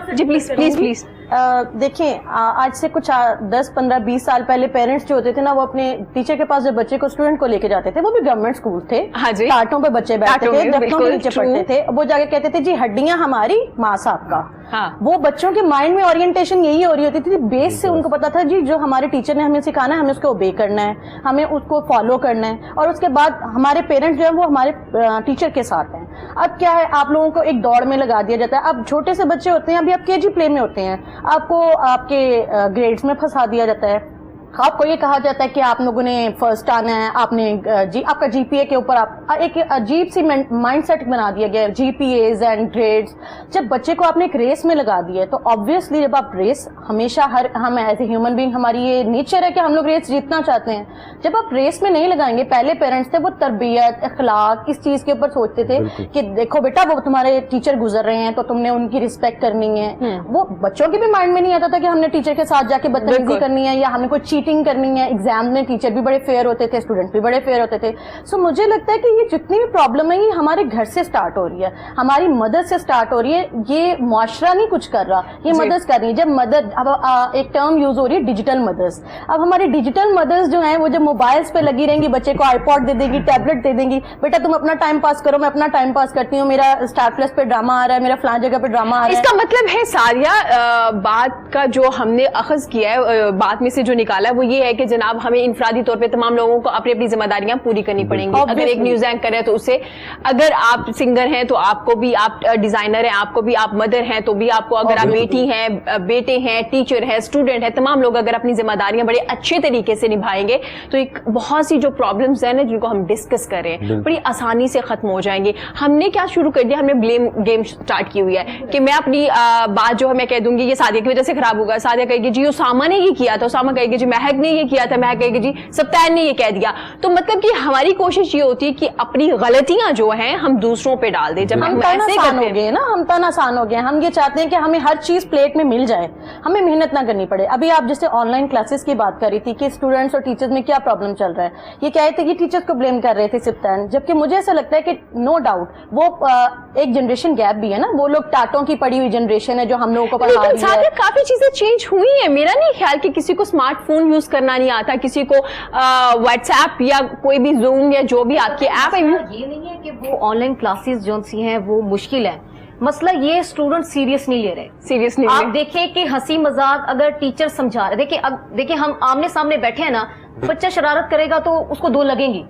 जी, प्लीज प्लीज प्लीज। देखिए आज से कुछ 10, 15, 20 साल पहले पेरेंट्स जो होते थे ना, वो अपने टीचर के पास जब बच्चे को, स्टूडेंट को लेके जाते थे, वो भी गवर्नमेंट स्कूल थे, हाँ जी, टाटों पे बच्चे बैठते टाटों थे, में, दफ्तरों के बिल्कुल, नीचे true। पढ़ते थे, वो जाके कहते थे जी हड्डियां हमारी, माँ साहब का। हाँ। वो बच्चों के माइंड में ओरिएंटेशन यही हो रही होती थी, बेस से उनको पता था जी जो हमारे टीचर ने हमें सिखाना है, हमें उसको ओबे करना है, हमें उसको फॉलो करना है, और उसके बाद हमारे पेरेंट्स जो है वो हमारे टीचर के साथ हैं। अब क्या है, आप लोगों को एक दौड़ में लगा दिया जाता है। अब छोटे से बच्चे होते हैं, अभी आप केजी प्ले में होते हैं, आपको आपके ग्रेड्स में फंसा दिया जाता है। आपको ये कहा जाता है कि आप लोगों ने फर्स्ट आना है, आपने आपका जीपीए के ऊपर आप एक अजीब सी माइंडसेट बना दिया गया है, जीपीएज एंड ग्रेड्स। जब बच्चे को आपने एक रेस में लगा दिया है, तो ऑब्वियसली जब आप रेस, हमेशा हम एज ए ह्यूमन बीइंग, हमारी ये नेचर है कि हम लोग रेस जीतना चाहते हैं। जब आप रेस में नहीं लगाएंगे, पहले पेरेंट्स थे वो तरबियत, अखलाक, इस चीज के ऊपर सोचते थे कि देखो बेटा वो तुम्हारे टीचर गुजर रहे हैं तो तुमने उनकी रिस्पेक्ट करनी है। वो बच्चों के भी माइंड में नहीं आता था कि हमने टीचर के साथ जाके बदतमीजी करनी है या हमने कोई चीटिंग करनी है। एग्जाम में टीचर भी बड़े फेयर होते थे, स्टूडेंट भी बड़े फेयर होते थे। सो मुझे लगता है कि ये जितनी भी प्रॉब्लम है ये हमारे घर से स्टार्ट हो रही है, हमारी मदर से स्टार्ट हो रही है। ये मुआशरा नहीं कुछ कर रहा, ये मदर्स कर रही है। जब मदर, अब एक टर्म यूज हो रही है डिजिटल मदर्स। अब हमारी डिजिटल मदर्स जो हैं वो जब मोबाइल्स पे लगी रहेंगी, बच्चे को आईपॉड दे देगी, टैबलेट दे देंगी, बेटा तुम अपना टाइम पास करो, मैं अपना टाइम पास करती हूँ, मेरा स्टार प्लस पे ड्रामा आ रहा है, मेरा फलां जगह पे ड्रामा आ रहा है। इसका मतलब है सारिया बात का जो हमने अखज किया है, बात में से जो निकाला है वो ये है कि जनाब हमें इनफरादी तौर पे तमाम लोगों को अपनी अपनी जिम्मेदारियां पूरी करनी पड़ेंगी। अगर एक न्यूज एंकर है तो उसे, अगर आप सिंगर हैं तो आपको भी, आप डिजाइनर हैं आपको भी, आप मदर हैं तो भी आपको, अगर आप बेटी हैं, बेटे हैं, टीचर हैं, स्टूडेंट हैं, तमाम लोग अगर अपनी जिम्मेदारियां बड़े अच्छे तरीके से निभाएंगे तो एक बहुत सी जो प्रॉब्लम्स हैं ना जिनको हम डिस्कस कर रहे हैं बड़ी आसानी से खत्म हो जाएंगे। हमने क्या शुरू कर दिया, हमने ब्लेम गेम स्टार्ट की हुई है कि मैं अपनी बात जो है मैं कह दूंगी ये सादिया की वजह से खराब होगा, सादिया कहेगी जी उसामा ने ये किया था, उसामा कहेगी जी महक ने ये किया था, महक कहेगी जी सप्तान ने ये कह दिया। तो मतलब कि हमारी कोशिश ये होती है कि अपनी गलतियां जो हैं हम दूसरों पे डाल दें। जब हम ऐसे आसान हो गए ना, हम तन आसान हो गए, हम ये चाहते हैं कि हमें हर चीज प्लेट में मिल जाए, हमें मेहनत ना करनी पड़े। अभी आप जैसे ऑनलाइन क्लासेस की बात कर रही थी कि स्टूडेंट्स और टीचर्स में क्या प्रॉब्लम चल रहा है, ये कह रहे थे कि टीचर्स को ब्लेम कर रहे थे सिप्तान, जबकि मुझे ऐसा लगता है कि नो डाउट वो एक जनरेशन गैप भी है ना, वो लोग टाटों की पड़ी हुई जनरेशन है जो हम लोगों को पढ़ा रही है। काफी चीजें चेंज हुई है। मेरा नहीं ख्याल कि किसी को स्मार्टफोन यूज करना नहीं आता, किसी को व्हाट्सएप या कोई भी जूम या जो भी आपकी ऐप है। ये नहीं है कि वो ऑनलाइन क्लासेस जो सी हैं वो मुश्किल है, मसला ये स्टूडेंट सीरियस नहीं ले रहे। सीरियस नहीं आप देखें कि हंसी मजाक अगर टीचर समझा रहे, देखिए अब देखिए हम आमने सामने बैठे हैं ना, बच्चा शरारत करेगा तो उसको दो लगेंगी,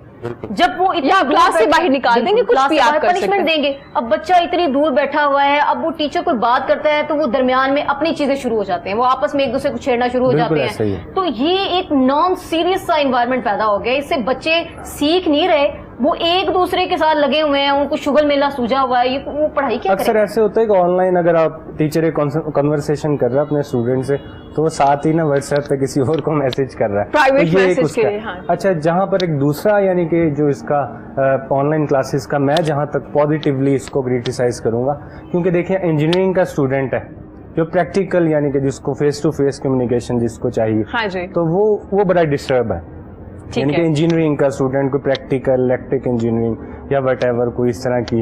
जब वो इतना क्लास से बाहर निकाल देंगे, कुछ भी आप कर पनिशमेंट देंगे। अब बच्चा इतनी दूर बैठा हुआ है, अब वो टीचर कोई बात करता है तो वो दरमियान में अपनी चीजें शुरू हो जाते हैं, वो आपस में एक दूसरे को छेड़ना शुरू हो जाते हैं। तो ये एक नॉन सीरियस सा इन्वायरमेंट पैदा हो गया, इससे बच्चे सीख नहीं रहे, वो एक दूसरे के साथ लगे हुए हैं, उनको शुगर मेला सूझा हुआ है, वो पढ़ाई क्या अक्सर ऐसे होता है कि ऑनलाइन अगर आप टीचर एक कन्वर्सेशन कर रहा है अपने स्टूडेंट से, तो वो साथ ही ना व्हाट्सएप पे किसी और को मैसेज कर रहा है, प्राइवेट तो मैसेज के लिए। हाँ। अच्छा, जहाँ पर एक दूसरा यानी कि जो इसका ऑनलाइन क्लासेस का, मैं जहाँ तक पॉजिटिवली इसको क्रिटिसाइज करूंगा, क्योंकि देखिए इंजीनियरिंग का स्टूडेंट है जो प्रैक्टिकल यानी कि जिसको फेस टू फेस कम्युनिकेशन जिसको चाहिए, हाँ जी, तो वो बड़ा डिस्टर्ब है। यानी कि इंजीनियरिंग का स्टूडेंट को प्रैक्टिकल, इलेक्ट्रिक इंजीनियरिंग या वट कोई इस तरह की,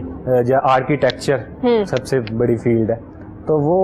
या आर्किटेक्चर सबसे बड़ी फील्ड है, तो वो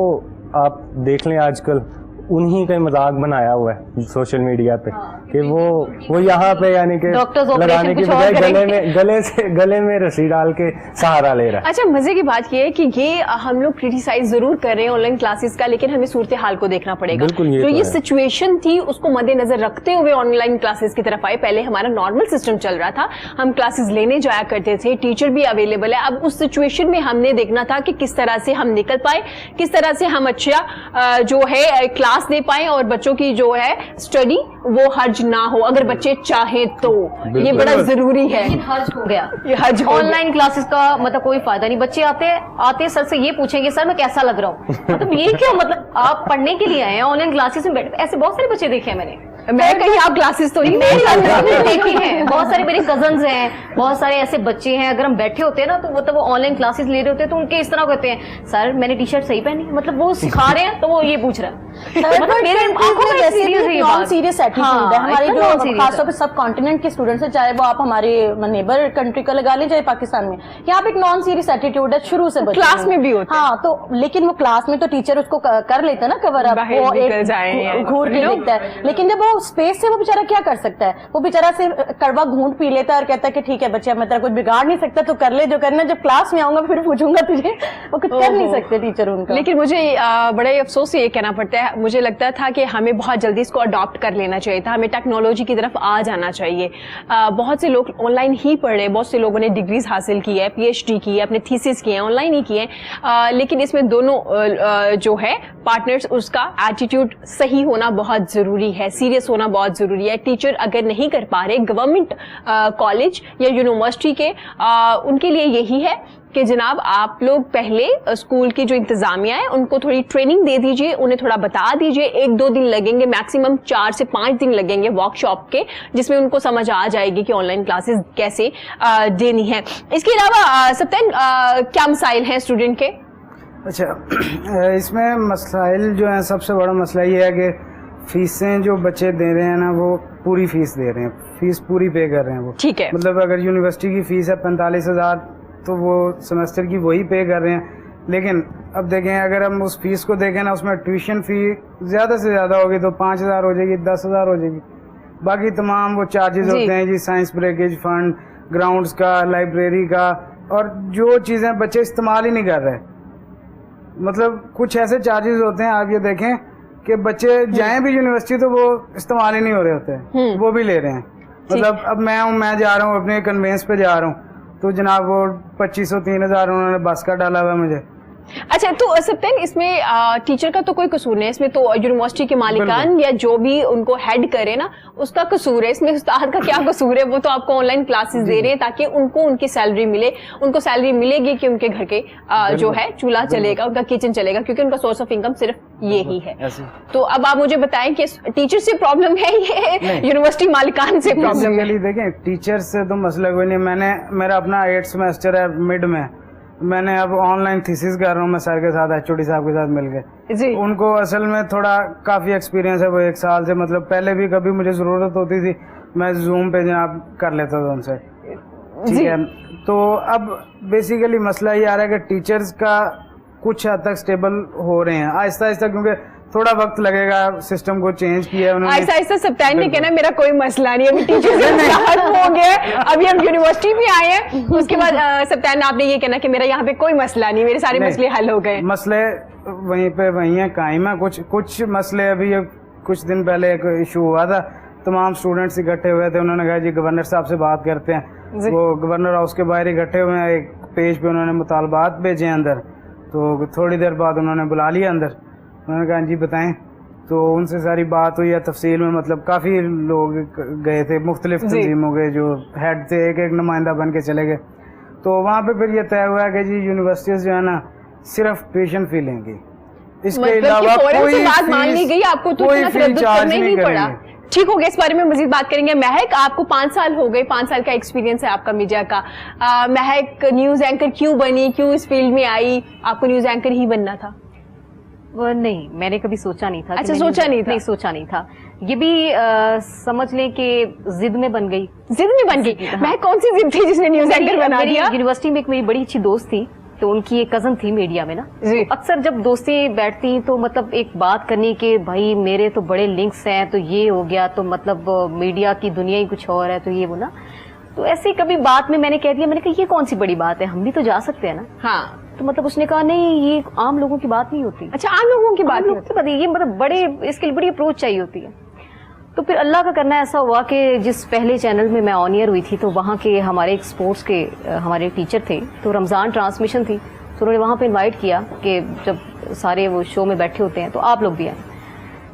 आप देख लें आजकल उन्हीं का मजाक बनाया हुआ है सोशल मीडिया पे कि वो यहाँ पे यानी कि लगाने की बजाय गले में रस्सी डाल के सहारा ले रहा है। अच्छा, मजे की बात ये है कि ये हम लोग क्रिटिसाइज जरूर कर रहे हैं ऑनलाइन क्लासेस का, लेकिन हमें सूरत हाल को देखना पड़ेगा। जो ये सिचुएशन थी उसको मद्देनजर रखते हुए ऑनलाइन क्लासेस की तरफ आए। पहले हमारा नॉर्मल सिस्टम चल रहा था, हम क्लासेस लेने जाया करते थे, टीचर भी अवेलेबल है। अब उस सिचुएशन में हमने देखना था कि किस तरह से हम निकल पाए, किस तरह से हम अच्छा जो है क्लास दे पाए और बच्चों की जो है स्टडी वो हर्ज ना हो, अगर बच्चे चाहे तो। ये बड़ा जरूरी है। हर्ज हो गया, ये हर्ज हो गया। ऑनलाइन क्लासेस का मतलब कोई फायदा नहीं। बच्चे आते सर से ये पूछेंगे सर मैं कैसा लग रहा हूँ, मतलब ये क्या, मतलब आप पढ़ने के लिए आए हैं ऑनलाइन क्लासेस में बैठे, ऐसे बहुत सारे बच्चे देखे हैं मैंने। मैं कहीं आप क्लासेस तो नहीं देखी है, बहुत सारे मेरे कजन्स हैं, बहुत सारे ऐसे बच्चे हैं, अगर हम बैठे होते हैं ना तो मतलब वो ऑनलाइन क्लासेस ले रहे होते हैं तो उनके इस तरह कहते हैं सर मैंने टी शर्ट सही पहनी है, मतलब वो सिखा रहे हैं तो वो ये पूछ रहा है। मतलब मेरे आंखों में सीरियस है ये बात। नॉन सीरियस एटीट्यूड है हमारे जो खासतौर पे सब कॉन्टिनेंट के स्टूडेंट्स हैं, चाहे वो आप हमारे नेबर कंट्री का लगा लें चाहे पाकिस्तान में, यहाँ पे एक नॉन सीरियस एटीट्यूड है शुरू से बच्चों क्लास में भी होता है। हाँ, तो लेकिन वो क्लास में तो टीचर उसको कर लेता है ना कवर अप, बाहर वो निकल जाए या घूर के देखता है, लेकिन जब वो स्पेस से वो बेचारा क्या कर सकता है, वो बेचारा से कड़वा घूंट पी लेता है और कहता है कि ठीक है बच्चा मैं तेरा कुछ बिगाड़ नहीं सकता तो कर ले जो करना, जब क्लास में आऊंगा फिर पूछूंगा तुझे, वो कुछ कर नहीं सकते टीचर उनका। लेकिन मुझे बड़े अफसोस से ये कहना पड़ता है, मुझे लगता था कि हमें बहुत जल्दी इसको अडॉप्ट कर लेना चाहिए था, हमें टेक्नोलॉजी की तरफ आ जाना चाहिए। बहुत से लोग ऑनलाइन ही पढ़ रहे, बहुत से लोगों ने डिग्रीज हासिल की है, PhD की है, अपने थीसिस किए हैं, ऑनलाइन ही किए हैं, लेकिन इसमें दोनों जो है पार्टनर्स उसका एटीट्यूड सही होना बहुत जरूरी है, सीरियस होना बहुत जरूरी है। टीचर अगर नहीं कर पा रहे, गवर्नमेंट कॉलेज या यूनिवर्सिटी के उनके लिए यही है कि जनाब आप लोग पहले स्कूल की जो इंतजामिया है उनको थोड़ी ट्रेनिंग दे दीजिए, उन्हें थोड़ा बता दीजिए, 1-2 दिन लगेंगे, मैक्सिमम 4 से 5 दिन लगेंगे वर्कशॉप के, जिसमें उनको समझ आ जाएगी कि ऑनलाइन क्लासेस कैसे देनी है। इसके अलावा सप्तान क्या मसाइल हैं स्टूडेंट के? अच्छा, इसमें मसाइल जो है सबसे बड़ा मसला ये है कि फीसें जो बच्चे दे रहे हैं ना वो पूरी फीस दे रहे हैं, फीस पूरी पे कर रहे हैं वो। ठीक है, मतलब अगर यूनिवर्सिटी की फीस है 45,000 तो वो सेमेस्टर की वही पे कर रहे हैं, लेकिन अब देखें अगर हम उस फीस को देखें ना उसमें ट्यूशन फी ज़्यादा से ज़्यादा होगी तो 5,000 हो जाएगी, 10,000 हो जाएगी, बाकी तमाम वो चार्जेस होते हैं जी, साइंस ब्रेकेज फंड, ग्राउंड्स का, लाइब्रेरी का, और जो चीज़ें बच्चे इस्तेमाल ही नहीं कर रहे, मतलब कुछ ऐसे चार्जेस होते हैं आप ये देखें कि बच्चे जाएं भी यूनिवर्सिटी तो वो इस्तेमाल ही नहीं हो रहे होते हैं, वो भी ले रहे हैं। मतलब अब मैं जा रहा हूँ अपने कन्वेंस पे जा रहा हूँ तो जनाब वो 2,500-3,000 उन्होंने बस का डाला हुआ है मुझे। अच्छा, तो सप्तान इसमें टीचर का तो कोई कसूर नहीं है, इसमें तो यूनिवर्सिटी के मालिकान या जो भी उनको हेड करे ना उसका कसूर है, इसमें उस्ताद का क्या कसूर है? वो तो आपको ऑनलाइन क्लासेस दे रहे हैं ताकि उनको उनकी सैलरी मिले, उनको सैलरी मिलेगी कि उनके घर के जो है चूल्हा चलेगा, उनका किचन चलेगा, क्योंकि उनका सोर्स ऑफ इनकम सिर्फ ये ही है। तो अब आप मुझे बताएं कि टीचर से प्रॉब्लम है ये यूनिवर्सिटी मालिकान से प्रॉब्लम है? देखें टीचर से तो मसला कोई नहीं, मेरा अपना 8th सेमेस्टर है मिड में, मैंने अब ऑनलाइन थीसिस कर रहा हूँ मैं सर के साथ, HOD साहब के साथ मिलके। उनको असल में थोड़ा काफ़ी एक्सपीरियंस है, वो 1 साल से, मतलब पहले भी कभी मुझे ज़रूरत होती थी मैं जूम पे जनाब कर लेता था उनसे, ठीक है। तो अब बेसिकली मसला ये आ रहा है कि टीचर्स का कुछ हद तक स्टेबल हो रहे हैं आहिस्ता आहिस्ता, क्योंकि थोड़ा वक्त लगेगा, सिस्टम को चेंज किया है उन्होंने। ऐसा सप्तान ने कहना मेरा कोई मसला नहीं, अभी टीचर हो गया, अभी हम यूनिवर्सिटी में आए हैं, उसके बाद सप्तान आपने ये कहना कि मेरा यहाँ पे कोई मसला नहीं, मेरे सारे मसले हल हो गए। मसले वहीं पे वहीं है, कायम है। कुछ मसले अभी कुछ दिन पहले एक इशू हुआ था, तमाम स्टूडेंट्स इकट्ठे हुए थे, उन्होंने कहा जी गवर्नर साहब से बात करते हैं, वो गवर्नर हाउस के बाहर इकट्ठे हुए हैं, एक पेज पे उन्होंने मुतालबात भेजे अंदर, तो थोड़ी देर बाद उन्होंने बुला लिया अंदर, उन्होंने कहा जी बताएं, तो उनसे सारी बात हुई है तफसील में, मतलब काफ़ी लोग गए थे, मुख्तलिफ तंजीमों के जो हेड थे, एक नुमाइंदा बन के चले गए। तो वहाँ पे फिर ये तय हुआ कि जी यूनिवर्सिटीज़ जो है ना सिर्फ ट्यूशन फी लेंगी, इसके अलावा कोई बात मान ली गई, आपको तो इतना तरद्दुद करना ही नहीं पड़ा। ठीक हो गया, इस बारे में मजीद बात करेंगे। महक, आपको 5 साल हो गए, 5 साल का एक्सपीरियंस है आपका मीडिया का। महक न्यूज एंकर क्यों बनी, क्यों इस फील्ड में आई? आपको न्यूज एंकर ही बनना था? वो नहीं, मैंने कभी सोचा नहीं था। अच्छा, सोचा नहीं था? नहीं, सोचा नहीं था। ये भी समझ लें कि जिद में बन गई। जिद में बन गई? हाँ। मैं कौन सी जिद थी जिसने न्यूज एंकर बना दिया? यूनिवर्सिटी में एक मेरी बड़ी अच्छी दोस्त थी, तो उनकी एक कजन थी मीडिया में ना, तो अक्सर जब दोस्ती बैठती तो मतलब एक बात करनी कि भाई मेरे तो बड़े लिंक्स हैं, तो ये हो गया, तो मतलब मीडिया की दुनिया ही कुछ और है, तो ये वो ना, तो ऐसी कभी बात में मैंने कह दिया, मैंने कहा ये कौन सी बड़ी बात है, हम भी तो जा सकते हैं ना। हाँ, तो मतलब उसने कहा नहीं, ये आम लोगों की बात नहीं होती। अच्छा, आम लोगों की बात नहीं होती? ये मतलब बड़े, इसके लिए बड़ी अप्रोच चाहिए होती है। तो फिर अल्लाह का करना ऐसा हुआ कि जिस पहले चैनल में मैं ऑन ईयर हुई थी, तो वहाँ के हमारे एक स्पोर्ट्स के हमारे टीचर थे, तो रमज़ान ट्रांसमिशन थी, तो उन्होंने वहाँ पे इनवाइट किया कि जब सारे वो शो में बैठे होते हैं तो आप लोग भी आए।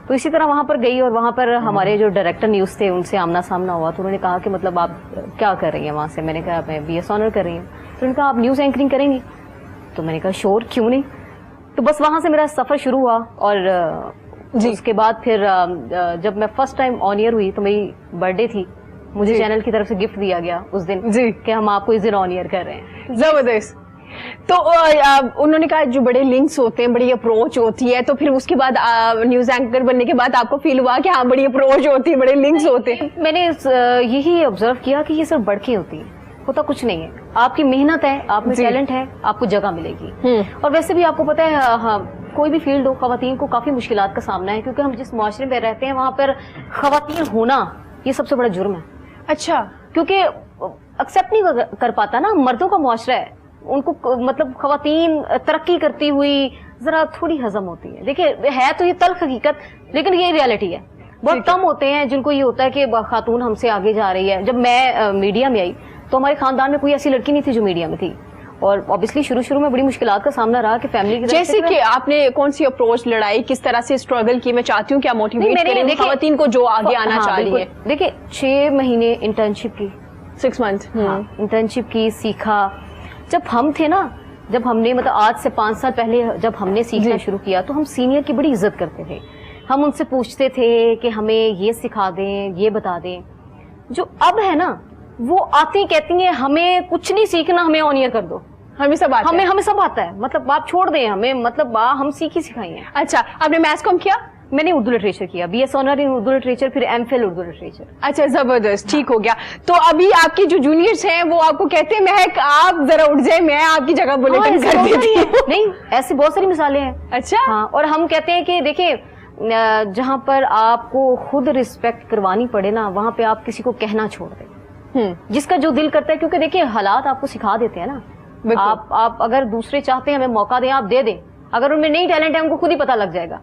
तो इसी तरह वहाँ पर गई, और वहाँ पर हमारे जो डायरेक्टर न्यूज़ थे उनसे आमना सामना हुआ, तो उन्होंने कहा कि मतलब आप क्या कर रही हैं वहाँ से? मैंने कहा मैं BS ऑनर कर रही हूँ। तो उन्होंने कहा आप न्यूज़ एंकरिंग करेंगी? तो मैंने कहा श्योर, क्यों नहीं। तो बस वहाँ से मेरा सफ़र शुरू हुआ, और जी। उसके बाद फिर जब मैं फर्स्ट टाइम ऑन ईयर हुई तो मेरी बर्थडे थी, मुझे जी। चैनल की तरफ से गिफ्ट दिया गया उस दिन जी। कि हम आपको इस दिन ऑन ईयर कर रहे हैं। जबरदस्त। तो उन्होंने कहा जो बड़े लिंक्स होते हैं, बड़ी अप्रोच होती है, तो फिर उसके बाद न्यूज एंकर बनने के बाद आपको फील हुआ कि हाँ बड़ी अप्रोच होती है, बड़े लिंक्स होते हैं? मैंने यही ऑब्जर्व किया कि ये सिर्फ बढ़के होती है, होता कुछ नहीं है। आपकी मेहनत है, आप में जी। टैलेंट है, आपको जगह मिलेगी। और वैसे भी आपको पता है, हाँ, कोई भी फील्ड हो, खवातीन को काफी मुश्किलात का सामना है, क्योंकि हम जिस मुआशरे में रहते हैं वहां पर खवातीन होना ये सबसे बड़ा जुर्म है। अच्छा। क्योंकि एक्सेप्ट नहीं कर पाता ना, मर्दों का मुआशरा है, उनको मतलब खवातीन तरक्की करती हुई जरा थोड़ी हजम होती है। देखिए है तो ये तल्ख हकीकत, लेकिन ये रियलिटी है। बहुत कम होते हैं जिनको ये होता है कि खातून हमसे आगे जा रही है। जब मैं मीडिया में आई तो हमारे खानदान में कोई ऐसी लड़की नहीं थी जो मीडिया में थी, और ऑब्वियसली शुरू में बड़ी मुश्किलात का सामना रहा कि फैमिली की तरफ जैसे से कि आपने कौन सी अप्रोच लड़ाई, किस तरह से स्ट्रगल की? मैं चाहती हूँ क्या मोटिवेट करें उन खवातीन को जो आगे आना चाह रही है। देखिए 6 महीने इंटर्नशिप की, 6 मंथ इंटर्नशिप की, सीखा। जब हम थे ना, जब हमने मतलब आज से 5 साल पहले जब हमने सीखना शुरू किया तो हम सीनियर की बड़ी इज्जत करते थे। हम उनसे पूछते थे कि हमें ये सिखा दें, ये बता दें। जो अब है ना, वो आती कहती हैं हमें कुछ नहीं सीखना, हमें ऑन ईयर कर दो, हमें सब आता है। हमें सब आता है, मतलब आप छोड़ दें हमें, मतलब हम सीखी सिखाई हैं। अच्छा, आपने मैथ्स कम किया? मैंने उर्दू लिटरेचर किया, BS ऑनर इन उर्दू लिटरेचर, फिर MPhil उर्दू लिटरेचर। अच्छा, जबरदस्त, ठीक हो गया। तो अभी आपके जो जूनियर्स हैं वो आपको कहते हैं महक आप जरा उठ जाए, मैं आपकी जगह बुलेटिन कर देती हूँ। नहीं, ऐसी बहुत सारी मिसालें हैं। अच्छा। हाँ, और हम कहते हैं कि देखिए जहाँ पर आपको खुद रिस्पेक्ट करवानी पड़े ना, वहाँ पे आप किसी को कहना छोड़ दें, जिसका जो दिल करता है। क्योंकि देखिए हालात आपको सिखा देते हैं ना। आप अगर दूसरे चाहते हैं हमें मौका दें, आप दे दें। अगर उनमें नहीं टैलेंट है, उनको खुद ही पता लग जाएगा।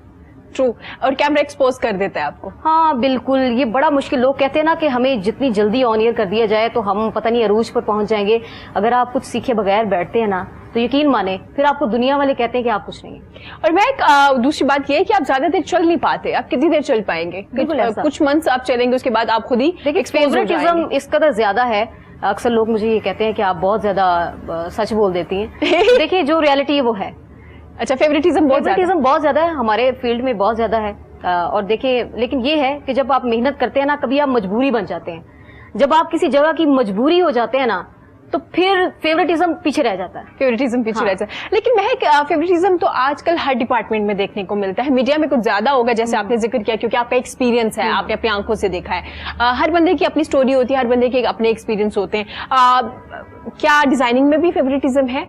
ट्रू। और कैमरा एक्सपोज कर देता है आपको। हाँ बिल्कुल, ये बड़ा मुश्किल। लोग कहते हैं ना कि हमें जितनी जल्दी ऑन ईयर कर दिया जाए तो हम पता नहीं अरूज पर पहुंच जाएंगे। अगर आप कुछ सीखे बगैर बैठते हैं ना, तो यकीन माने फिर आपको दुनिया वाले कहते हैं कि आप कुछ नहीं है। और मैं एक दूसरी बात ये है कि आप ज्यादा देर चल नहीं पाते। आप कितनी देर चल पाएंगे? कुछ मंथ्स आप चलेंगे, उसके बाद आप खुद ही फेवरेटिज्म इस कदर ज्यादा है। अक्सर लोग मुझे ये कहते हैं कि आप बहुत ज्यादा सच बोल देती हैं। देखिए जो रियलिटी है वो है। अच्छा, फेवरेटिज्म बहुत ज्यादा है हमारे फील्ड में, बहुत ज्यादा है। और देखिए लेकिन ये है कि जब आप मेहनत करते हैं ना, कभी आप मजबूरी बन जाते हैं। जब आप किसी जगह की मजबूरी हो जाते हैं ना, तो फिर फेवरेटिज्म पीछे रह जाता है। फेवरेटिज्म पीछे रह जाता है। लेकिन महक, फेवरेटिज्म तो आजकल हर डिपार्टमेंट में देखने को मिलता है। मीडिया में कुछ ज्यादा होगा, जैसे आपने जिक्र किया, क्योंकि आपका एक्सपीरियंस है, आपने अपनी आंखों से देखा है। हर बंदे की अपनी स्टोरी होती है, हर बंदे के अपने एक्सपीरियंस होते हैं। क्या डिजाइनिंग में भी फेवरेटिज्म है?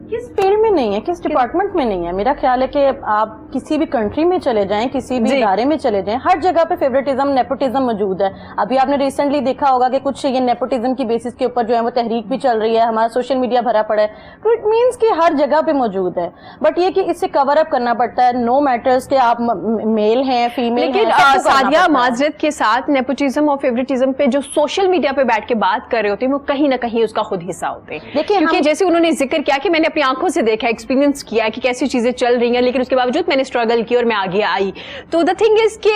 किस फील्ड में नहीं है, किस डिपार्टमेंट में नहीं है? मेरा ख्याल है कि आप किसी भी कंट्री में चले जाएं, किसी भी इदारे में चले जाएं, हर जगह पे फेवरेटिज्म, नेपोटिज्म मौजूद है। अभी आपने रिसेंटली देखा होगा कि कुछ ये नेपोटिज्म की बेसिस के ऊपर जो है वो तहरीक भी चल रही है, हमारा सोशल मीडिया भरा पड़ा है। तो इट मीन्स कि हर जगह पे मौजूद है, बट ये कि इससे कवर अप करना पड़ता है। नो मैटर्स कि आप मेल हैं, फीमेल हैं। लेकिन सादिया, माजरत के साथ नेपोटिज्म और फेवरेटिज्म पे जो सोशल मीडिया पे बैठ के बात कर रहे होते हैं, वो कहीं ना कहीं उसका खुद हिस्सा होते हैं। देखिए, क्योंकि जैसे उन्होंने जिक्र किया कि मैंने अपनी आंखों से देखा, एक्सपीरियंस किया कि कैसी चीजें चल रही हैं, लेकिन उसके बावजूद मैंने स्ट्रगल की और मैं आगे आई। तो द थिंग इज कि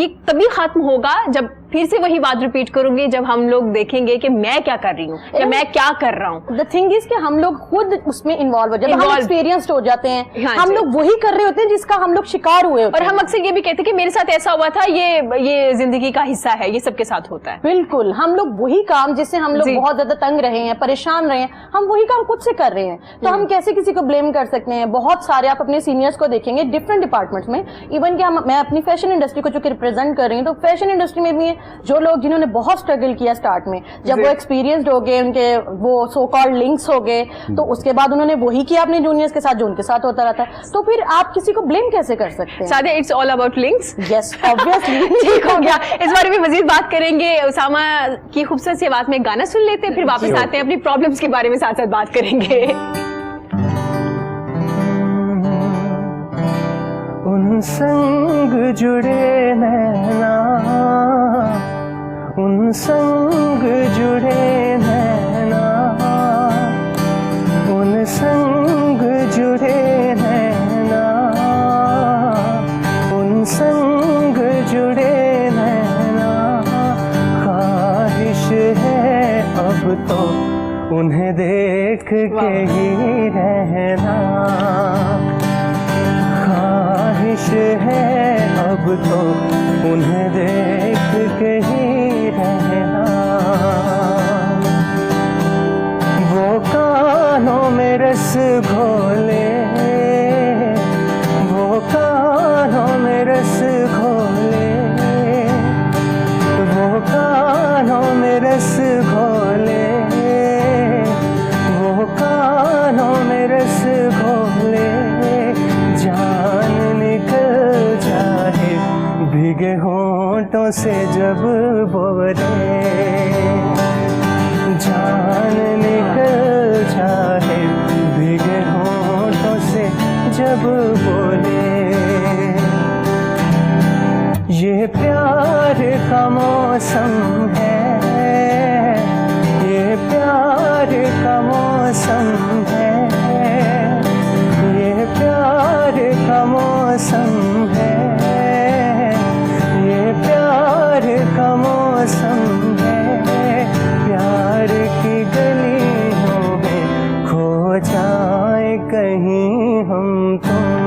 ये तभी खत्म होगा जब फिर से वही बात रिपीट करूंगी, जब हम लोग देखेंगे कि मैं क्या कर रही हूँ या मैं क्या कर रहा हूँ। द थिंग इज कि हम लोग खुद उसमें इन्वॉल्व हो जाते हैं, हम एक्सपीरियंस्ड हो जाते हैं। हाँ, हम लोग वही कर रहे होते हैं जिसका हम लोग शिकार हुए होते और हैं। हम अक्सर ये भी कहते हैं कि मेरे साथ ऐसा हुआ था, ये जिंदगी का हिस्सा है, ये सबके साथ होता है। बिल्कुल, हम लोग वही काम जिससे हम लोग बहुत ज्यादा तंग रहे हैं, परेशान रहे हैं, हम वही काम खुद से कर रहे हैं। तो हम कैसे किसी को ब्लेम कर सकते हैं? बहुत सारे आप अपने सीनियर्स को देखेंगे डिफरेंट डिपार्टमेंट्स में। इवन कि मैं अपनी फैशन इंडस्ट्री को चूंकि रिप्रेजेंट कर रही हूँ, तो फैशन इंडस्ट्री में भी जो लोग जिन्होंने बहुत स्ट्रगल किया स्टार्ट में, जब वो एक्सपीरियंस्ड हो गए, उनके वो सो कॉल्ड लिंक्स हो गए, तो उसके बाद उन्होंने वही किया अपने जूनियर्स के साथ जो उनके साथ होता रहता है। तो फिर आप किसी को ब्लेम कैसे कर सकते हैं? Sadia, it's all about links. Yes, obviously. ठीक हो गया। इस बारे में मजीद बात करेंगे। उसामा की खूबसूरत सी आवाज में गाना सुन लेते हैं, फिर वापस आते हैं, अपनी प्रॉब्लम्स के बारे में साथ साथ बात करेंगे। उन संग जुड़े नैना, उन संग जुड़े नैना, उन संग जुड़े नैना, उन संग जुड़े नैना। ख्वाहिश है अब तो उन्हें देख के ही रहना, ख्वाहिश है अब तो उन्हें देख के ही रहना। वो कानों में रस घोले, वो कानों में रस घोले, वो कानों में रस घोले, वो कानों में रस घोले, जान निकल जाए भीगे होंठों से जब बोले, जान निकल जाए भीगे होंठों से जब बोले। ये प्यार का मौसम है, ये प्यार का मौसम है, ये प्यार का मौसम है, ये प्यार का मौसम है। प्यार की गलियों में खो जाए कहीं हम तुम,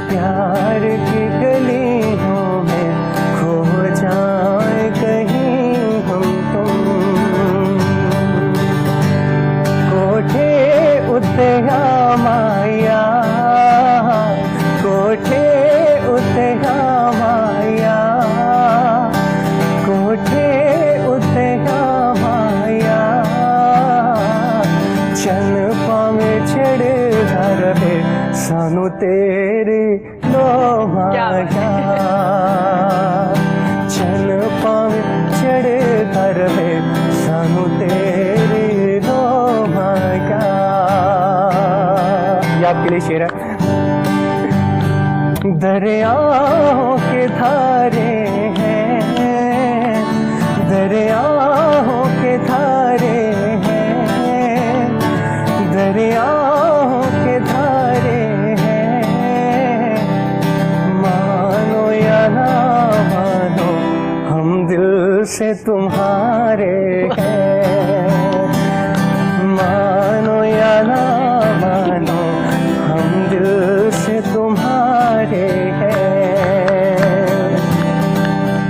प्यार की गलियों में खो जाए कहीं हम तुम। कोठे उत्ते माया, कोठे उत्ते माया, कोठे उत्ते माया, चन पावे चढ़ रहे सानू तेरी लो माया, चन पावे चढ़ रहे सानू तेरी लो माया। ये आपके लिए शेर है। दरियाओं के धारे हैं, दरियाओं के धारे हैं, दरियाओं के धारे हैं, मानो या ना मानो हम दिल से तुम्हारे हैं, मानो या ना मानो हम दिल से तुम्हारे हैं।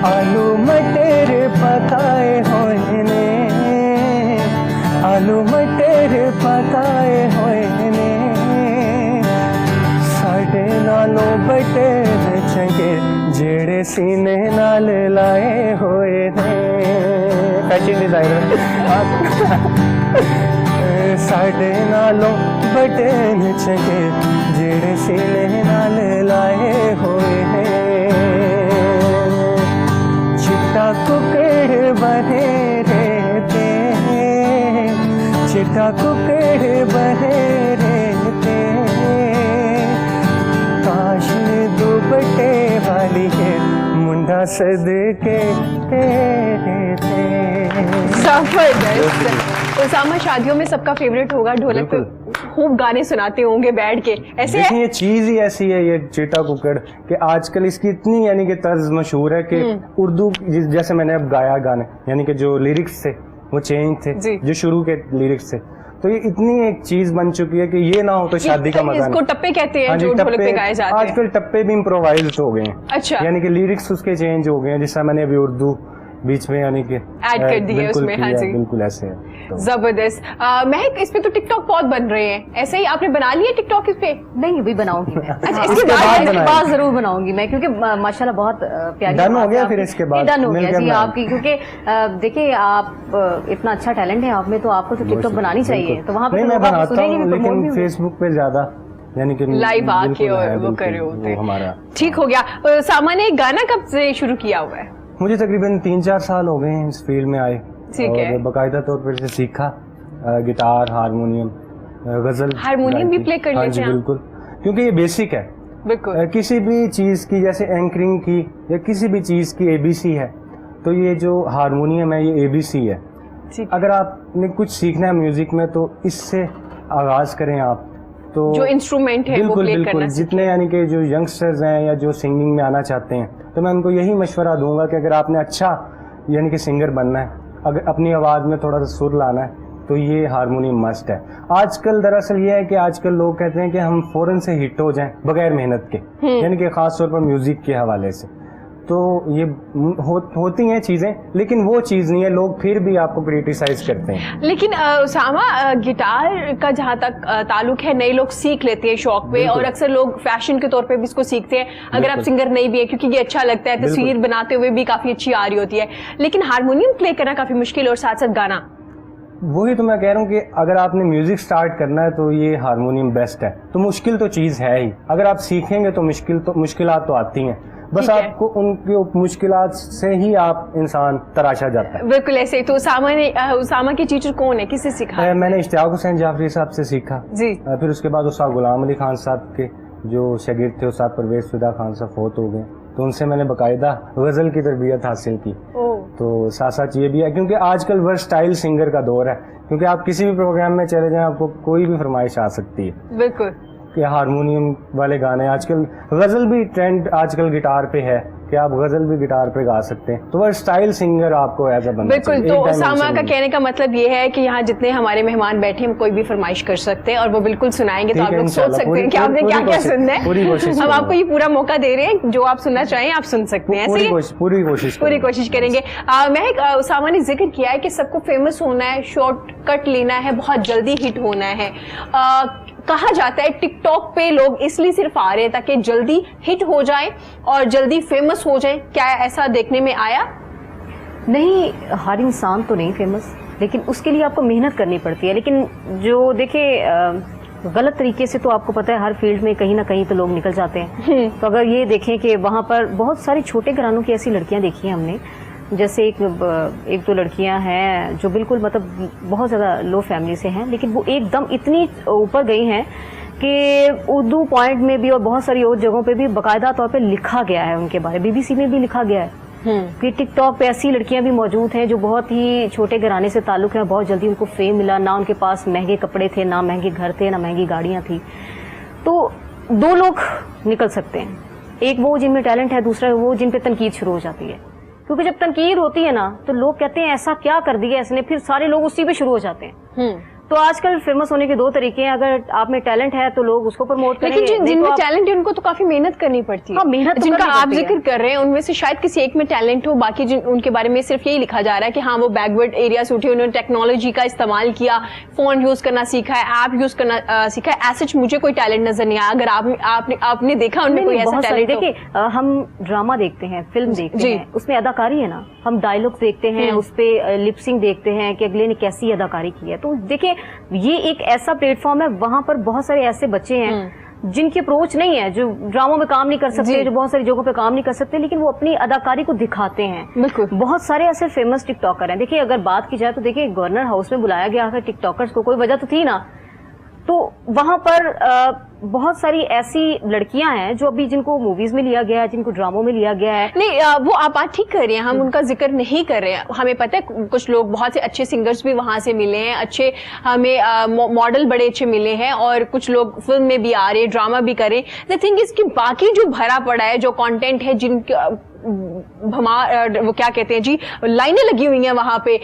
आलू मटर पकाए हुए ने, आलू मटर पकाए हुए ने, साढ़े नालों बटर चंगे जेड़े सीने नाल लाए हुए ने। फैशन डिजाइनर साढ़े नालों बटन चंगे जेड़े सीने नाल लाए हुए हैं। चिट्टा कुकड़ बने रहते, चिट्टा कुकड़ बने रहते, काश दुपट्टे वाली है मुंडा सदके तेरे थे। जबरदस्त। उसामा, शादियों में सबका फेवरेट होगा, ढोलक पे खूब गाने सुनाते होंगे बैठ के, ऐसे देखिए है? ये चीज ही ऐसी है ये चिट्टा कुकड़ कि आजकल इसकी इतनी यानी कि तर्ज मशहूर है कि उर्दू जैसे मैंने अब गाया गाने यानी कि जो लिरिक्स थे वो चेंज थे, जो शुरू के लिरिक्स थे, तो ये इतनी एक चीज बन चुकी है कि ये ना हो तो शादी का मजा इसको नहीं। टप्पे कहते हैं हाँ जी, जो ढोलक टप्पे पे गाए जाते हैं। आजकल टप्पे भी इम्प्रोवाइज्ड हो गए हैं। अच्छा। यानी कि लिरिक्स उसके चेंज हो गए हैं, जिससे मैंने अभी उर्दू बीच में यानी कि ऐड कर दिए उसमें। हाँ जी, बिल्कुल ऐसे है तो। जबरदस्त। महक, इस पे तो टिकटॉक बहुत बन रहे हैं, ऐसे ही आपने बना लिया टिकटॉक इस पे? नहीं, अभी बनाऊंगी मैं। अच्छा, इसके बाद जरूर बनाऊंगी मैं, क्योंकि माशाल्लाह बहुत प्यारी डन हो बात है गया आपकी। फिर इसके बाद डन हो मिल गया गया जी मैं। आपकी, क्योंकि देखिए आप इतना अच्छा टैलेंट है आप में, तो आपको तो टिकटॉक बनानी चाहिए, तो वहाँ पे नहीं तो मैं लोग आपको बनाता सुनेंगे हूँ भी, प्रमोट भी लेकिन होंगे। फेसबुक पे ज्यादा यानी कि लाइव आके बिल्कुल और है, वो बिल्कुल, कर रहे होते हैं। वो हमारा ठीक हो गया। सामान्य गाना कब से शुरू किया हुआ है? मुझे तकरीबन 3-4 साल हो गए हैं इस फील्ड में आए, ठीक है। और बाकायदा तौर पर से सीखा गिटार, हारमोनियम, गजल। हारमोनियम भी प्ले कर हाँ लेते जी हैं आप? बिल्कुल, क्योंकि ये बेसिक है। बिल्कुल। किसी भी चीज की जैसे एंकरिंग की या किसी भी चीज की एबीसी है, तो ये जो हारमोनियम है ये एबीसी है। ठीक। अगर आपने कुछ सीखना है म्यूजिक में तो इससे आगाज करें आप, तो जो इंस्ट्रूमेंट है वो बिल्कुल प्ले बिल्कुल करना जितने यानी कि जो यंगस्टर्स हैं या जो सिंगिंग में आना चाहते हैं, तो मैं उनको यही मशवरा दूंगा कि अगर आपने अच्छा यानी कि सिंगर बनना है, अगर अपनी आवाज़ में थोड़ा सा सुर लाना है, तो ये हारमोनियम मस्ट है। आजकल दरअसल ये है कि आजकल लोग कहते हैं कि हम फौरन से हिट हो जाएं बगैर मेहनत के, यानी कि खास तौर पर म्यूजिक के हवाले से। तो ये होती हैं चीजें, लेकिन वो चीज नहीं है, लोग फिर भी आपको क्रिटिसाइज करते हैं। लेकिन उसामा, गिटार का जहाँ तक ताल्लुक है, नए लोग सीख लेते हैं शौक पे, और अक्सर लोग फैशन के तौर पे भी इसको सीखते हैं अगर आप सिंगर नहीं भी है, क्योंकि ये अच्छा लगता है, तस्वीर बनाते हुए भी काफी अच्छी आ रही होती है। लेकिन हारमोनियम प्ले करना काफी मुश्किल और साथ साथ गाना, वही तो मैं कह रहा हूँ कि अगर आपने म्यूजिक स्टार्ट करना है तो ये हारमोनियम बेस्ट है। तो मुश्किल तो चीज है ही, अगर आप सीखेंगे तो मुश्किलात तो आती हैं, बस आपको उनकी मुश्किलात से ही आप इंसान तराशा जाता है। बिल्कुल ऐसे ही। तो उसामा के टीचर कौन है, किससे सीखा? मैंने इश्तियाक हुसैन जाफरी साहब से सीखा जी। फिर उसके बाद उस्ताद गुलाम अली खान साहब के जो शागिर्द थे, उस्ताद परवेज फिदा खान साहब फोत हो गए, तो उनसे मैंने बाकायदा गज़ल की तरबियत हासिल की। तो साथ साथ ये भी है क्योंकि आजकल वर्सटाइल सिंगर का दौर है, क्योंकि आप किसी भी प्रोग्राम में चले जाएं आपको कोई भी फरमाइश आ सकती है। बिल्कुल कि हारमोनियम वाले गाने, आजकल गज़ल भी ट्रेंड आजकल गिटार पे है कि आप गज़ल भी गिटार पे गा सकते हैं। तो वह स्टाइल सिंगर आपको एज अ बनना बिल्कुल। तो उसामा का कहने का मतलब ये है कि यहाँ जितने हमारे मेहमान बैठे हैं कोई भी फरमाइश कर सकते हैं और वो बिल्कुल सुनाएंगे। तो आप लोग सोच सकते हैं कि आपने क्या क्या सुनना है। हम आपको ये पूरा मौका दे रहे हैं, जो आप सुनना चाहें आप सुन सकते हैं। पूरी कोशिश करेंगे। मैं उसामा ने जिक्र किया है कि सबको फेमस होना है, शॉर्टकट लेना है, बहुत जल्दी हिट होना है। कहा जाता है टिकटॉक पे लोग इसलिए सिर्फ आ रहे हैं ताकि जल्दी हिट हो जाएं और जल्दी फेमस हो जाएं। क्या ऐसा देखने में आया? नहीं, हर इंसान तो नहीं फेमस, लेकिन उसके लिए आपको मेहनत करनी पड़ती है। लेकिन जो देखिए गलत तरीके से तो आपको पता है हर फील्ड में कहीं ना कहीं तो लोग निकल जाते हैं। तो अगर ये देखें कि वहाँ पर बहुत सारी छोटे घरानों की ऐसी लड़कियाँ देखी हैं हमने, जैसे एक दो लड़कियां हैं जो बिल्कुल मतलब बहुत ज़्यादा लो फैमिली से हैं, लेकिन वो एकदम इतनी ऊपर गई हैं कि उर्दू पॉइंट में भी और बहुत सारी और जगहों पे भी बाकायदा तौर पे लिखा गया है उनके बारे में, BBC में भी लिखा गया है कि टिकटॉक पे ऐसी लड़कियां भी मौजूद हैं जो बहुत ही छोटे घराने से ताल्लुक है, बहुत जल्दी उनको फेम मिला, ना उनके पास महंगे कपड़े थे, ना महंगे घर थे, ना महंगी गाड़ियाँ थी। तो दो लोग निकल सकते हैं, एक वो जिनमें टैलेंट है, दूसरा वो जिन पे तनकीद शुरू हो जाती है। क्योंकि जब तनकीद होती है ना तो लोग कहते हैं ऐसा क्या कर दिया इसने, फिर सारे लोग उसी पे शुरू हो जाते हैं। तो आजकल फेमस होने के दो तरीके हैं, अगर आप में टैलेंट है तो लोग उसको प्रमोट करेंगे, लेकिन जिनमें टैलेंट है उनको तो काफी मेहनत करनी पड़ती है। हाँ, मेहनत जिनका आप जिक्र कर रहे हैं उनमें से शायद किसी एक में टैलेंट हो, बाकी उनके बारे में सिर्फ यही लिखा जा रहा है कि हाँ वो बैकवर्ड एरिया से उठे, उन्होंने टेक्नोलॉजी का इस्तेमाल किया, फोन यूज करना सीखा है, ऐप यूज करना सीखा है। ऐसे मुझे कोई टैलेंट नजर नहीं आया। अगर आपने देखा उनमें कोई ऐसा टैलेंट? देखिए हम ड्रामा देखते हैं, फिल्म देखते हैं, उसमें अदाकारी है ना, हम डायलॉग देखते हैं, उस पे लिपसिंग देखते हैं कि अगले ने कैसी अदाकारी की है। तो देखिए ये एक ऐसा प्लेटफॉर्म है, वहां पर बहुत सारे ऐसे बच्चे हैं जिनकी अप्रोच नहीं है, जो ड्रामों में काम नहीं कर सकते, जो बहुत सारी जगहों पे काम नहीं कर सकते, लेकिन वो अपनी अदाकारी को दिखाते हैं। बिल्कुल। बहुत सारे ऐसे फेमस टिकटॉकर हैं। देखिए अगर बात की जाए तो देखिए गवर्नर हाउस में बुलाया गया था टिकटॉकर्स को, कोई वजह तो थी ना। तो वहां पर बहुत सारी ऐसी लड़कियां हैं जो अभी जिनको मूवीज में लिया गया है, जिनको ड्रामों में लिया गया है। नहीं, वो आप बात ठीक कर रहे हैं, हम उनका जिक्र नहीं कर रहे हैं। हमें पता है कुछ लोग, बहुत से अच्छे सिंगर्स भी वहां से मिले हैं, अच्छे हमें मॉडल बड़े अच्छे मिले हैं, और कुछ लोग फिल्म में भी आ रहे हैं, ड्रामा भी कर रहे हैं। द थिंग इज कि बाकी जो भरा पड़ा है, जो कंटेंट है, जिनका वो क्या कहते हैं जी, लाइनें लगी हुई हैं वहां पे,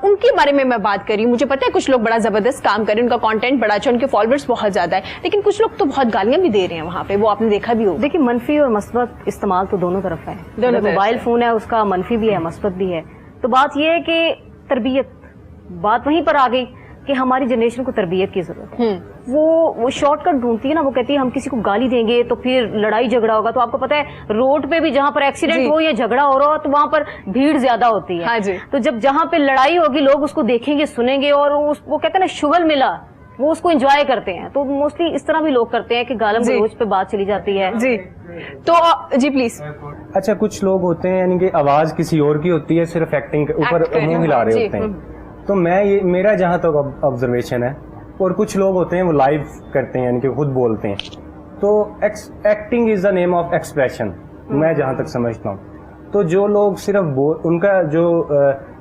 उनके बारे में मैं बात कर रही हूँ। मुझे पता है कुछ लोग बड़ा जबरदस्त काम कर रहे हैं, उनका कंटेंट बड़ा अच्छा, उनके फॉलोअर्स बहुत ज्यादा है, लेकिन कुछ लोग तो बहुत गालियां भी दे रहे हैं वहां पे, वो आपने देखा भी होगा। देखिए मनफी और मस्बत इस्तेमाल तो दोनों तरफ है। मोबाइल फोन है उसका मनफी भी है, मस्बत भी है। तो बात यह है कि तरबियत, बात वहीं पर आ गई कि हमारी जनरेशन को तरबियत की जरूरत है। वो शॉर्टकट ढूंढती है ना, वो कहती है हम किसी को गाली देंगे तो फिर लड़ाई झगड़ा होगा। तो आपको पता है रोड पे भी जहाँ पर एक्सीडेंट हो या झगड़ा हो रहा हो तो वहां पर भीड़ ज्यादा होती है। हाँ जी। तो जब जहाँ पे लड़ाई होगी लोग उसको देखेंगे, सुनेंगे, और वो कहते हैं ना शुगल मिला, वो उसको एंजॉय करते हैं। तो मोस्टली इस तरह भी लोग करते हैं कि गालम गलोच पे बात चली जाती है। जी तो जी प्लीज। अच्छा, कुछ लोग होते हैं यानी कि आवाज किसी और की होती है, सिर्फ एक्टिंग के ऊपर मुंह हिला रहे होते हैं। तो मेरा जहाँ तक ऑब्जर्वेशन है, और कुछ लोग होते हैं वो लाइव करते हैं, यानी कि खुद बोलते हैं। तो acting is the name of expression, मैं जहाँ तक समझता हूँ। तो जो लोग सिर्फ उनका जो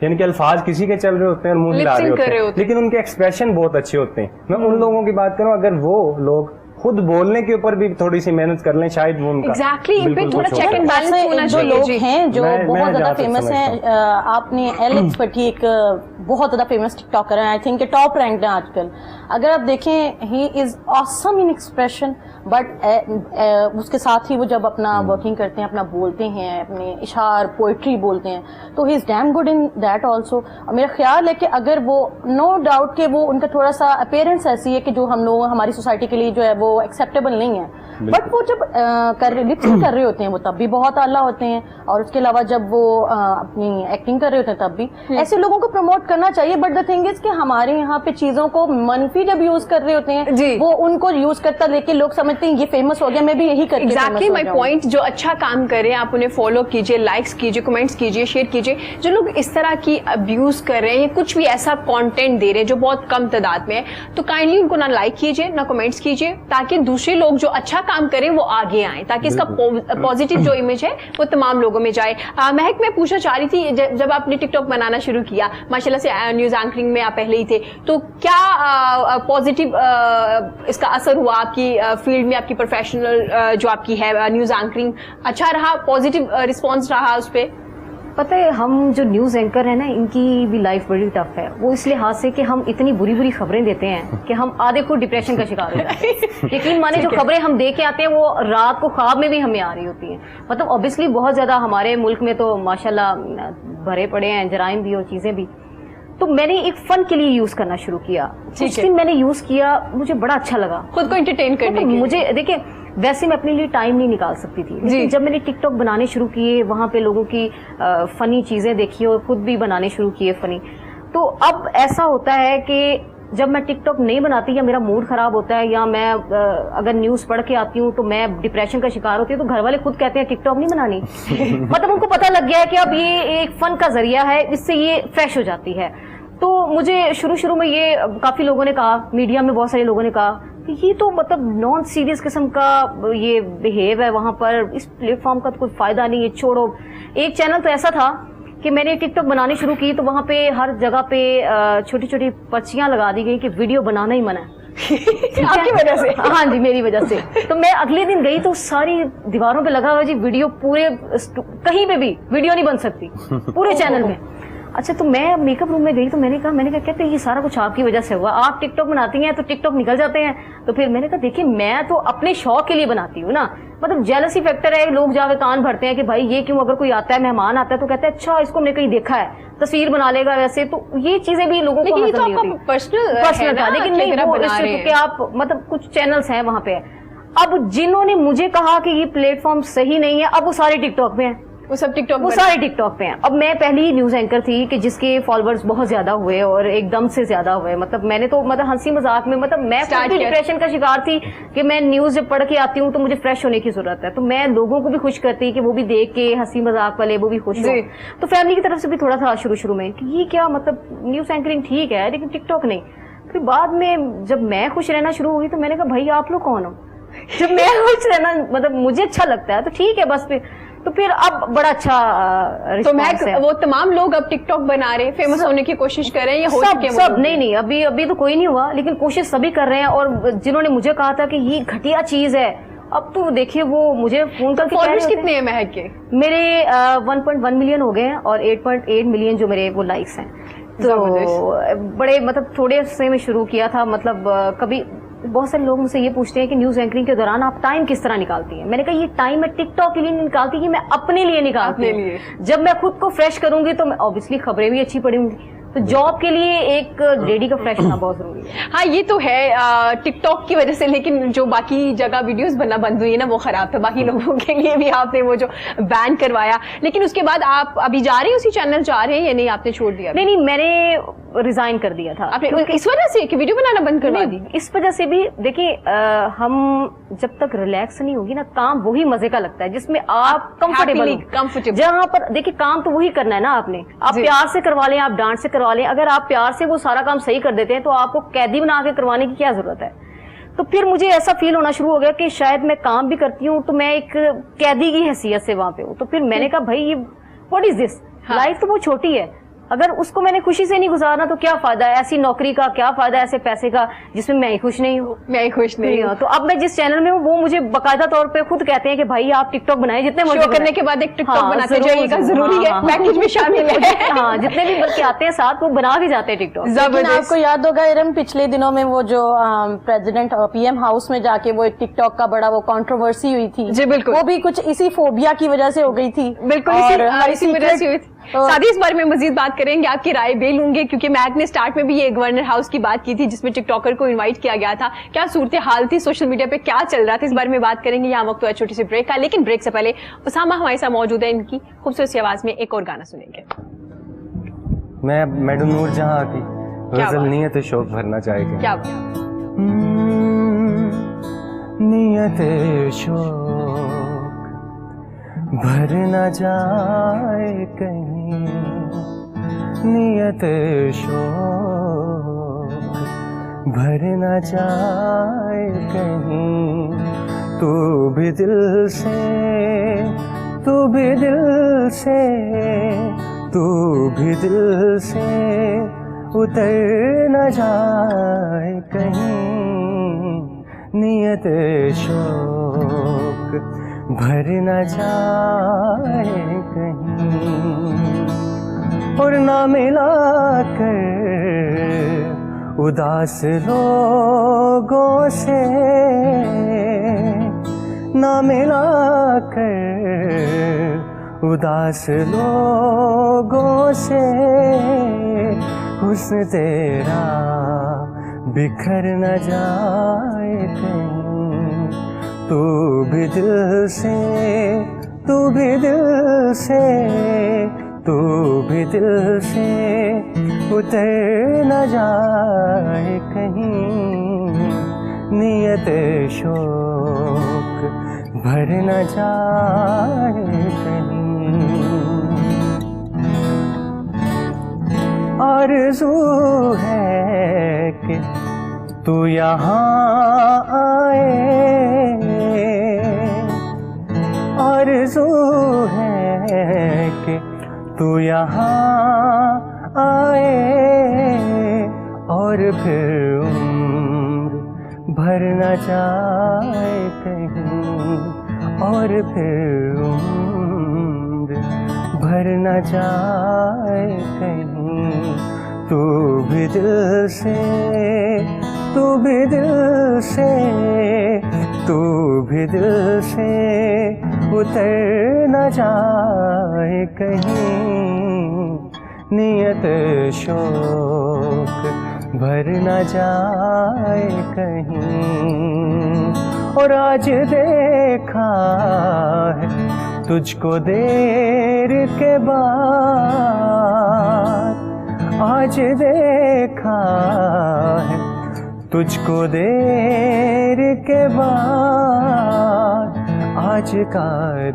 यानी कि अल्फाज किसी के चल रहे होते हैं और मुंह हिला रहे होते हैं, लेकिन उनके एक्सप्रेशन बहुत अच्छे होते हैं। मैं उन लोगों की बात करूँ, अगर वो लोग खुद बोलने के ऊपर भी थोड़ी सी मेहनत कर लें, शायद वो उनका एग्जैक्टली इन पे बिल्कुल थोड़ा कुछ चेक होता एंड है। बैलेंस ऐसे होना जो चाहिए लोग जी। हैं जो मैं बहुत ज्यादा जहाँ तक फेमस समझता हैं, आपने एलेक्स भट्टी एक बहुत ज्यादा फेमस टिकटॉकर है, आई थिंक टॉप रैंक्ड है आजकल। अगर आप देखें he is awesome in expression, but उसके साथ ही वो जब अपना वर्किंग करते हैं, अपना बोलते हैं, अपने इशार पोइट्री बोलते हैं, तो he is damn good in that also. और मेरा ख्याल है कि अगर वो नो डाउट कि वो उनका थोड़ा सा अपीयरेंस ऐसी है कि जो हम लोग हमारी सोसाइटी के लिए जो है वो एक्सेप्टेबल नहीं है, बट वो जब लिपसिंग कर रहे होते हैं वो तब भी बहुत आला होते हैं, और उसके अलावा जब वो अपनी एक्टिंग कर रहे होते हैं तब भी ऐसे लोगों को प्रमोट करना चाहिए। बट द थिंग इज कि हमारे यहाँ पे चीजों को मनफी जब यूज कर रहे होते हैं जी। वो उनको यूज करता लेके लोग समझते हैं ये फेमस हो गया, मैं भी यही करके एग्जैक्टली माई पॉइंट। जो अच्छा काम कर रहे हैं आप उन्हें फॉलो कीजिए, लाइक्स कीजिए, कमेंट्स कीजिए, शेयर कीजिए। जो लोग इस तरह की अब्यूज कर रहे हैं या कुछ भी ऐसा कंटेंट दे रहे हैं जो बहुत कम तादाद में है, तो काइंडली उनको ना लाइक कीजिए ना कमेंट्स कीजिए, ताकि दूसरे लोग जो अच्छा काम करें वो आगे आए, ताकि इसका पॉजिटिव जो इमेज है वो तमाम लोगों में जाए। महक, मैं पूछना चाह रही थी, जब आपने टिकटॉक बनाना शुरू किया, माशाल्लाह से न्यूज एंकरिंग में आप पहले ही थे, तो क्या पॉजिटिव इसका असर हुआ आपकी फील्ड में, आपकी प्रोफेशनल जो आपकी है न्यूज एंकरिंग, अच्छा रहा, पॉजिटिव रिस्पॉन्स रहा उस पर? पता है, हम जो न्यूज़ एंकर है ना, इनकी भी लाइफ बड़ी टफ है। वो इस लिहाज से कि हम इतनी बुरी बुरी खबरें देते हैं कि हम आधे को डिप्रेशन का शिकार हो जाते हैं। यकीन माने जो खबरें हम दे के आते हैं वो रात को ख्वाब में भी हमें आ रही होती हैं। मतलब ऑब्वियसली बहुत ज्यादा हमारे मुल्क में तो माशाल्लाह भरे पड़े हैं जराइम भी और चीजें भी। तो मैंने एक फन के लिए यूज करना शुरू किया। उस दिन मैंने यूज किया, मुझे बड़ा अच्छा लगा खुद को एंटरटेन करने के लिए। मुझे देखिए, वैसे मैं अपने लिए टाइम नहीं निकाल सकती थी, लेकिन जब मैंने टिकटॉक बनाने शुरू किए, वहां पे लोगों की फनी चीजें देखी और खुद भी बनाने शुरू किए फनी, तो अब ऐसा होता है कि जब मैं टिकटॉक नहीं बनाती या मेरा मूड खराब होता है या मैं अगर न्यूज पढ़ के आती हूँ तो मैं डिप्रेशन का शिकार होती हूँ, तो घर वाले खुद कहते हैं टिकटॉक नहीं बनानी। मतलब उनको पता लग गया है कि अब ये एक फन का जरिया है, इससे ये फ्रेश हो जाती है। तो मुझे शुरू में ये काफी लोगों ने कहा, मीडिया में बहुत सारे लोगों ने कहा कि ये तो मतलब नॉन सीरियस किस्म का ये बिहेव है वहां पर, इस प्लेटफॉर्म का तो कोई फायदा नहीं है, छोड़ो। एक चैनल तो ऐसा था कि मैंने टिकटॉक बनानी शुरू की तो वहां पे हर जगह पे छोटी छोटी पर्चियां लगा दी गई कि वीडियो बनाना ही मना है। आपकी वजह से? हाँ जी, मेरी वजह से। तो मैं अगले दिन गई तो सारी दीवारों पे लगा हुआ जी वीडियो, पूरे कहीं पे भी वीडियो नहीं बन सकती पूरे चैनल में। अच्छा, तो मैं मेकअप रूम में गई तो मैंने कहा कहते ये सारा कुछ आपकी वजह से हुआ, आप टिकटॉक बनाती हैं तो टिकटॉक निकल जाते हैं। तो फिर मैंने कहा देखिए, मैं तो अपने शौक के लिए बनाती हूँ ना, मतलब जेलसी फैक्टर है। लोग जाके कान भरते हैं कि भाई ये क्यों, अगर कोई आता है मेहमान आता है तो कहते हैं अच्छा इसको हमने कहीं देखा है, तस्वीर बना लेगा वैसे। तो ये चीजें भी लोगों को तो आपका पर्सनल था, लेकिन नहीं वो कि आप मतलब कुछ चैनल्स हैं वहां पे। अब जिन्होंने मुझे कहा कि ये प्लेटफॉर्म सही नहीं है, अब वो सारे टिकटॉक पे हैं, वो सब टिकटॉक, वो सारे टिकटॉक पे हैं। अब मैं पहली न्यूज एंकर थी कि जिसके फॉलोअर्स बहुत ज्यादा हुए और एकदम से ज्यादा हुए। मतलब मैंने तो मतलब हंसी मजाक में, मतलब मैं खुद भी डिप्रेशन का शिकार थी कि मैं न्यूज जब पढ़ के आती हूँ तो मुझे फ्रेश होने की जरूरत है, तो मैं लोगों को भी खुश करती कि वो भी देख के हंसी मजाक वाले वो भी खुश हो। तो फैमिली की तरफ से भी थोड़ा था शुरू में कि ये क्या, मतलब न्यूज एंकरिंग ठीक है लेकिन टिकटॉक नहीं। फिर बाद में जब मैं खुश रहना शुरू हुई तो मैंने कहा भाई आप लोग कौन हो? जब मैं खुश रहना मतलब मुझे अच्छा लगता है तो ठीक है बस। तो फिर अब बड़ा अच्छा तो मैं वो तमाम लोग अब टिकटॉक बना रहे, फेमस होने की कोशिश कर रहे हैं, ये हो चुके हैं सब? नहीं, अभी तो कोई नहीं हुआ, लेकिन कोशिश सभी कर रहे हैं। और जिन्होंने मुझे कहा था कि ये घटिया चीज है, अब तो देखिए वो मुझे फोन करके फॉलोअर्स कितने हैं महक के? मेरे 1.1 मिलियन हो गए हैं और 8.8 मिलियन जो मेरे वो लाइक्स हैं। तो बड़े मतलब थोड़े से में शुरू किया था। मतलब कभी बहुत सारे लोग मुझसे ये पूछते हैं कि न्यूज एंकरिंग के दौरान आप टाइम किस तरह निकालती हैं। मैंने कहा ये टाइम मैं टिकटॉक के लिए नहीं निकालती, ये मैं अपने लिए निकालती हूँ। जब मैं खुद को फ्रेश करूंगी तो मैं ऑब्वियसली खबरें भी अच्छी पढ़ूंगी, तो जॉब के लिए एक लेडी का फ्रेश होना बहुत जरूरी है। हाँ, ये तो है टिकटॉक की वजह से, लेकिन जो बाकी जगह वीडियोस बनना बंद हुई है ना वो खराब था। बाकी लोगों के लिए भी आपने वो जो बैन करवाया, लेकिन उसके बाद आप अभी जा रहे हैं उसी चैनल जा रहे हैं या नहीं, आपने छोड़ दिया? नहीं, मैंने रिजाइन कर दिया था। आपने इस वजह से कि वीडियो बनाना बंद करवा दी? इस वजह से भी देखिए, हम जब तक रिलैक्स नहीं होगी ना, काम वही मजे का लगता है जिसमें आप कंफर्टेबल। जहाँ पर देखिए काम तो वही करना है ना आपने, आप प्यार से करवा लें, आप डांट से करवा लें। अगर आप प्यार से वो सारा काम सही कर देते हैं तो आपको कैदी बना के करवाने की क्या जरूरत है? तो फिर मुझे ऐसा फील होना शुरू हो गया कि शायद मैं काम भी करती हूँ तो मैं एक कैदी की हैसियत से वहां पे हूँ। तो फिर मैंने कहा भाई ये व्हाट इज दिस, लाइफ तो बहुत छोटी है, अगर उसको मैंने खुशी से नहीं गुजारना तो क्या फायदा है? ऐसी नौकरी का क्या फायदा है, ऐसे पैसे का जिसमें मैं ही खुश नहीं हूँ। मैं ही खुश नहीं हूँ। तो अब मैं जिस चैनल में हूँ वो मुझे बाकायदा तौर पे खुद कहते हैं कि भाई आप टिकटॉक बनाए, जितने मर्जी शो करने के बाद एक टिकटॉक हाँ, बनाते जरूर, जाइएगा, जरूरी है, हाँ, पैकेज में शामिल है। हाँ, जितने भी बल्कि आते हैं साथ वो बना भी जाते हैं टिकटॉक। लेकिन जबरदस्त। आपको याद होगा इरम, पिछले दिनों में वो जो प्रेसिडेंट पीएम हाउस में जाके वो एक टिकटॉक का बड़ा वो कंट्रोवर्सी हुई थी। जी बिल्कुल, वो भी कुछ इसी फोबिया की वजह से हो गई थी। बिल्कुल और इसी वजह से हुई थी। साथ ही इस बारे में मजीद बात करेंगे, आपकी राय भी लूंगे, क्योंकि मैक ने स्टार्ट में भी ये गवर्नर हाउस की बात की थी जिसमें टिकटॉकर को इनवाइट किया गया था। क्या सूरत हाल थी, सोशल मीडिया पे क्या चल रहा था, इस बारे में बात करेंगे। यहाँ वक्त हुआ छोटी सी ब्रेक का, लेकिन ब्रेक से पहले उसामा हमारे साथ मौजूद है, इनकी खूबसूरत सी आवाज में एक और गाना सुनेंगे। मैं मैडम नूरजहां की गजल बात? नियत शौक भरना चाहेंगे। क्या नियत शौक भर न जाए कहीं, नियत शौक भर न जाए कहीं, तू भी दिल से, तू भी दिल से, तू भी दिल से उतर न जाए कहीं, नियत शौक भर न जाए कहीं, और ना मिला कर उदास लोगों से, ना मिला कर उदास लोगों से, हुस्न तेरा बिखर न जाए कहीं, तू भी दिल से, तू भी दिल से, तू भी दिल से उतर न जाए कहीं, नियत शौक भर न जाए कहीं, आरज़ू है कि तू यहाँ आए, आरज़ू है कि तू यहाँ आए, और फिर उम्र भर न जाए कहीं, और फिर उम्र भर न जाए कहीं, तू भी दिल से, तू भी दिल से, तू भी दिल से उतर न जाए कहीं, नियत शौक भर न जाए कहीं, और आज देखा है तुझको देर के बाद, आज देखा है तुझको देर के बाद, आज का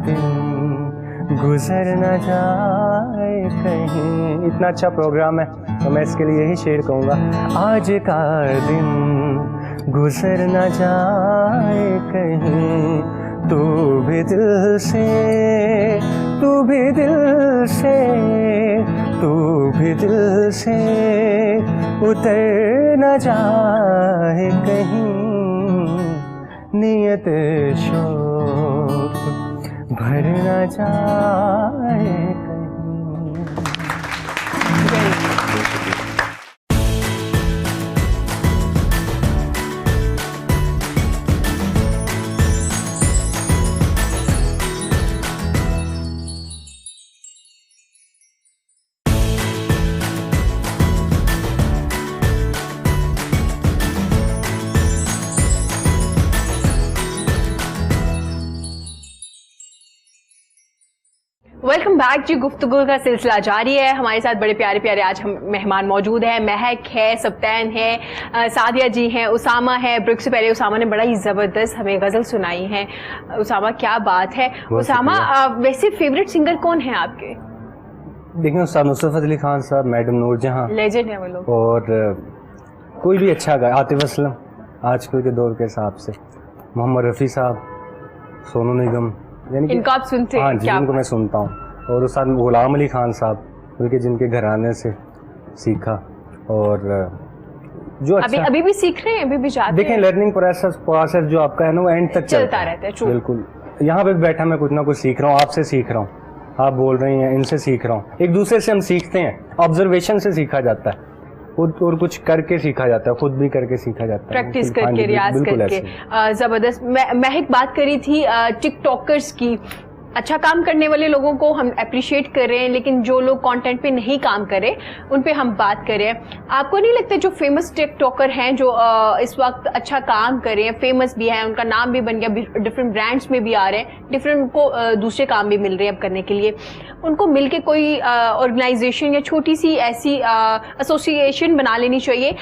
दिन गुजर न जाए कहीं। इतना अच्छा प्रोग्राम है तो मैं इसके लिए यही शेर कहूँगा, आज का दिन गुजर न जाए कहीं, तू भी दिल से, तू भी दिल से, तू भी दिल से उतर न जाए कहीं, नियत शौक भर न जाए कहीं। वेलकम बैक जी। गुफ्तगू का सिलसिला जारी है। हमारे साथ बड़े प्यारे प्यारे आज हम मेहमान मौजूद हैं। महक है, सब्तैन है, सादिया जी हैं, उसामा है। ब्रेक से पहले उसामा ने बड़ा ही ज़बरदस्त हमें गज़ल सुनाई है। उसामा क्या बात है। उसामा वैसे फेवरेट सिंगर कौन है आपके? देखिए उस्ताद नुसरत अली खान साहब, मैडम नूरजहां, लेजेंड है वो लोग। और कोई भी अच्छा गाए, आतिफ असलम आजकल के दौर के हिसाब से, मोहम्मद रफ़ी साहब, सोनू निगम, यानी कि इनको आप सुनते हैं? हाँ जी, इनको मैं सुनता हूँ। और उस्ताद गुलाम अली खान साहब, बल्कि जिनके घराने से सीखा। और जो अच्छा अभी भी सीख रहे हैं, अभी भी जाते देखें, हैं। लर्निंग प्रोसेस जो आपका है ना वो एंड तक चलता रहता है। true। बिल्कुल, यहाँ पे बैठा मैं कुछ ना कुछ सीख रहा हूँ, आपसे सीख रहा हूँ, आप बोल रही हैं, इनसे सीख रहा हूँ, एक दूसरे से हम सीखते हैं, ऑब्जर्वेशन से सीखा जाता है, खुद और कुछ करके सीखा जाता है, खुद भी करके सीखा जाता है, प्रैक्टिस बिल्कुल, हाँ करके, जी, रियाज बिल्कुल करके। ऐसे। जबरदस्त। महक बात करी थी टिकटॉकर्स की। अच्छा काम करने वाले लोगों को हम अप्रिशिएट कर रहे हैं, लेकिन जो लोग कंटेंट पे नहीं काम कर रहे उन पे हम बात कर रहे हैं। आपको नहीं लगता जो फेमस टिकटॉकर हैं जो इस वक्त अच्छा काम कर रहे हैं, फेमस भी हैं, उनका नाम भी बन गया, डिफरेंट ब्रांड्स में भी आ रहे हैं, डिफरेंट उनको दूसरे काम भी मिल रहे हैं अब करने के लिए, उनको मिलके कोई ऑर्गेनाइजेशन या छोटी सी ऐसी एसोसिएशन बना लेनी चाहिए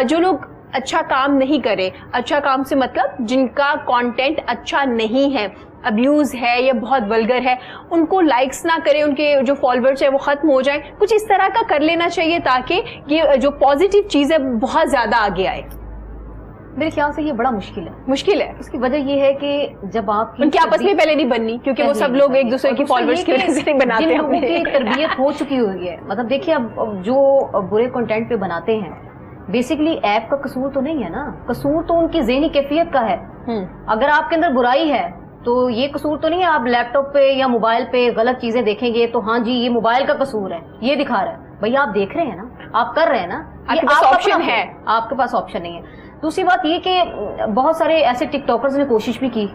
जो लोग अच्छा काम नहीं करे। अच्छा काम से मतलब जिनका कंटेंट अच्छा नहीं है, अब्यूज है या बहुत वल्गर है, उनको लाइक्स ना करें, उनके जो फॉलोअर्स है वो खत्म हो जाएं, कुछ इस तरह का कर लेना चाहिए ताकि ये जो पॉजिटिव चीज है बहुत ज्यादा आगे आए। मेरे ख्याल से ये बड़ा मुश्किल है। उसकी वजह ये है कि जब आप उनकी आपस में पहले नहीं बननी, क्योंकि वो सब लोग एक दूसरे की फॉलोअर्स की वजह से नहीं बनाते हैं। जिन लोगों की तरबियत हो चुकी हुई है, मतलब देखिए अब जो बुरे कंटेंट पे बनाते हैं, बेसिकली ऐप का कसूर तो नहीं है ना, कसूर तो उनकी ज़हनी कैफियत का है। अगर आपके अंदर बुराई है तो ये कसूर तो नहीं है आप लैपटॉप पे या मोबाइल पे गलत चीजें देखेंगे तो हाँ जी ये मोबाइल का कसूर है, ये दिखा रहा है। भैया आप देख रहे हैं ना, आप कर रहे हैं ना, आपके पास ऑप्शन है, आपके पास ऑप्शन नहीं है। दूसरी बात ये कि बहुत सारे ऐसे टिकटॉकर्स ने कोशिश भी की,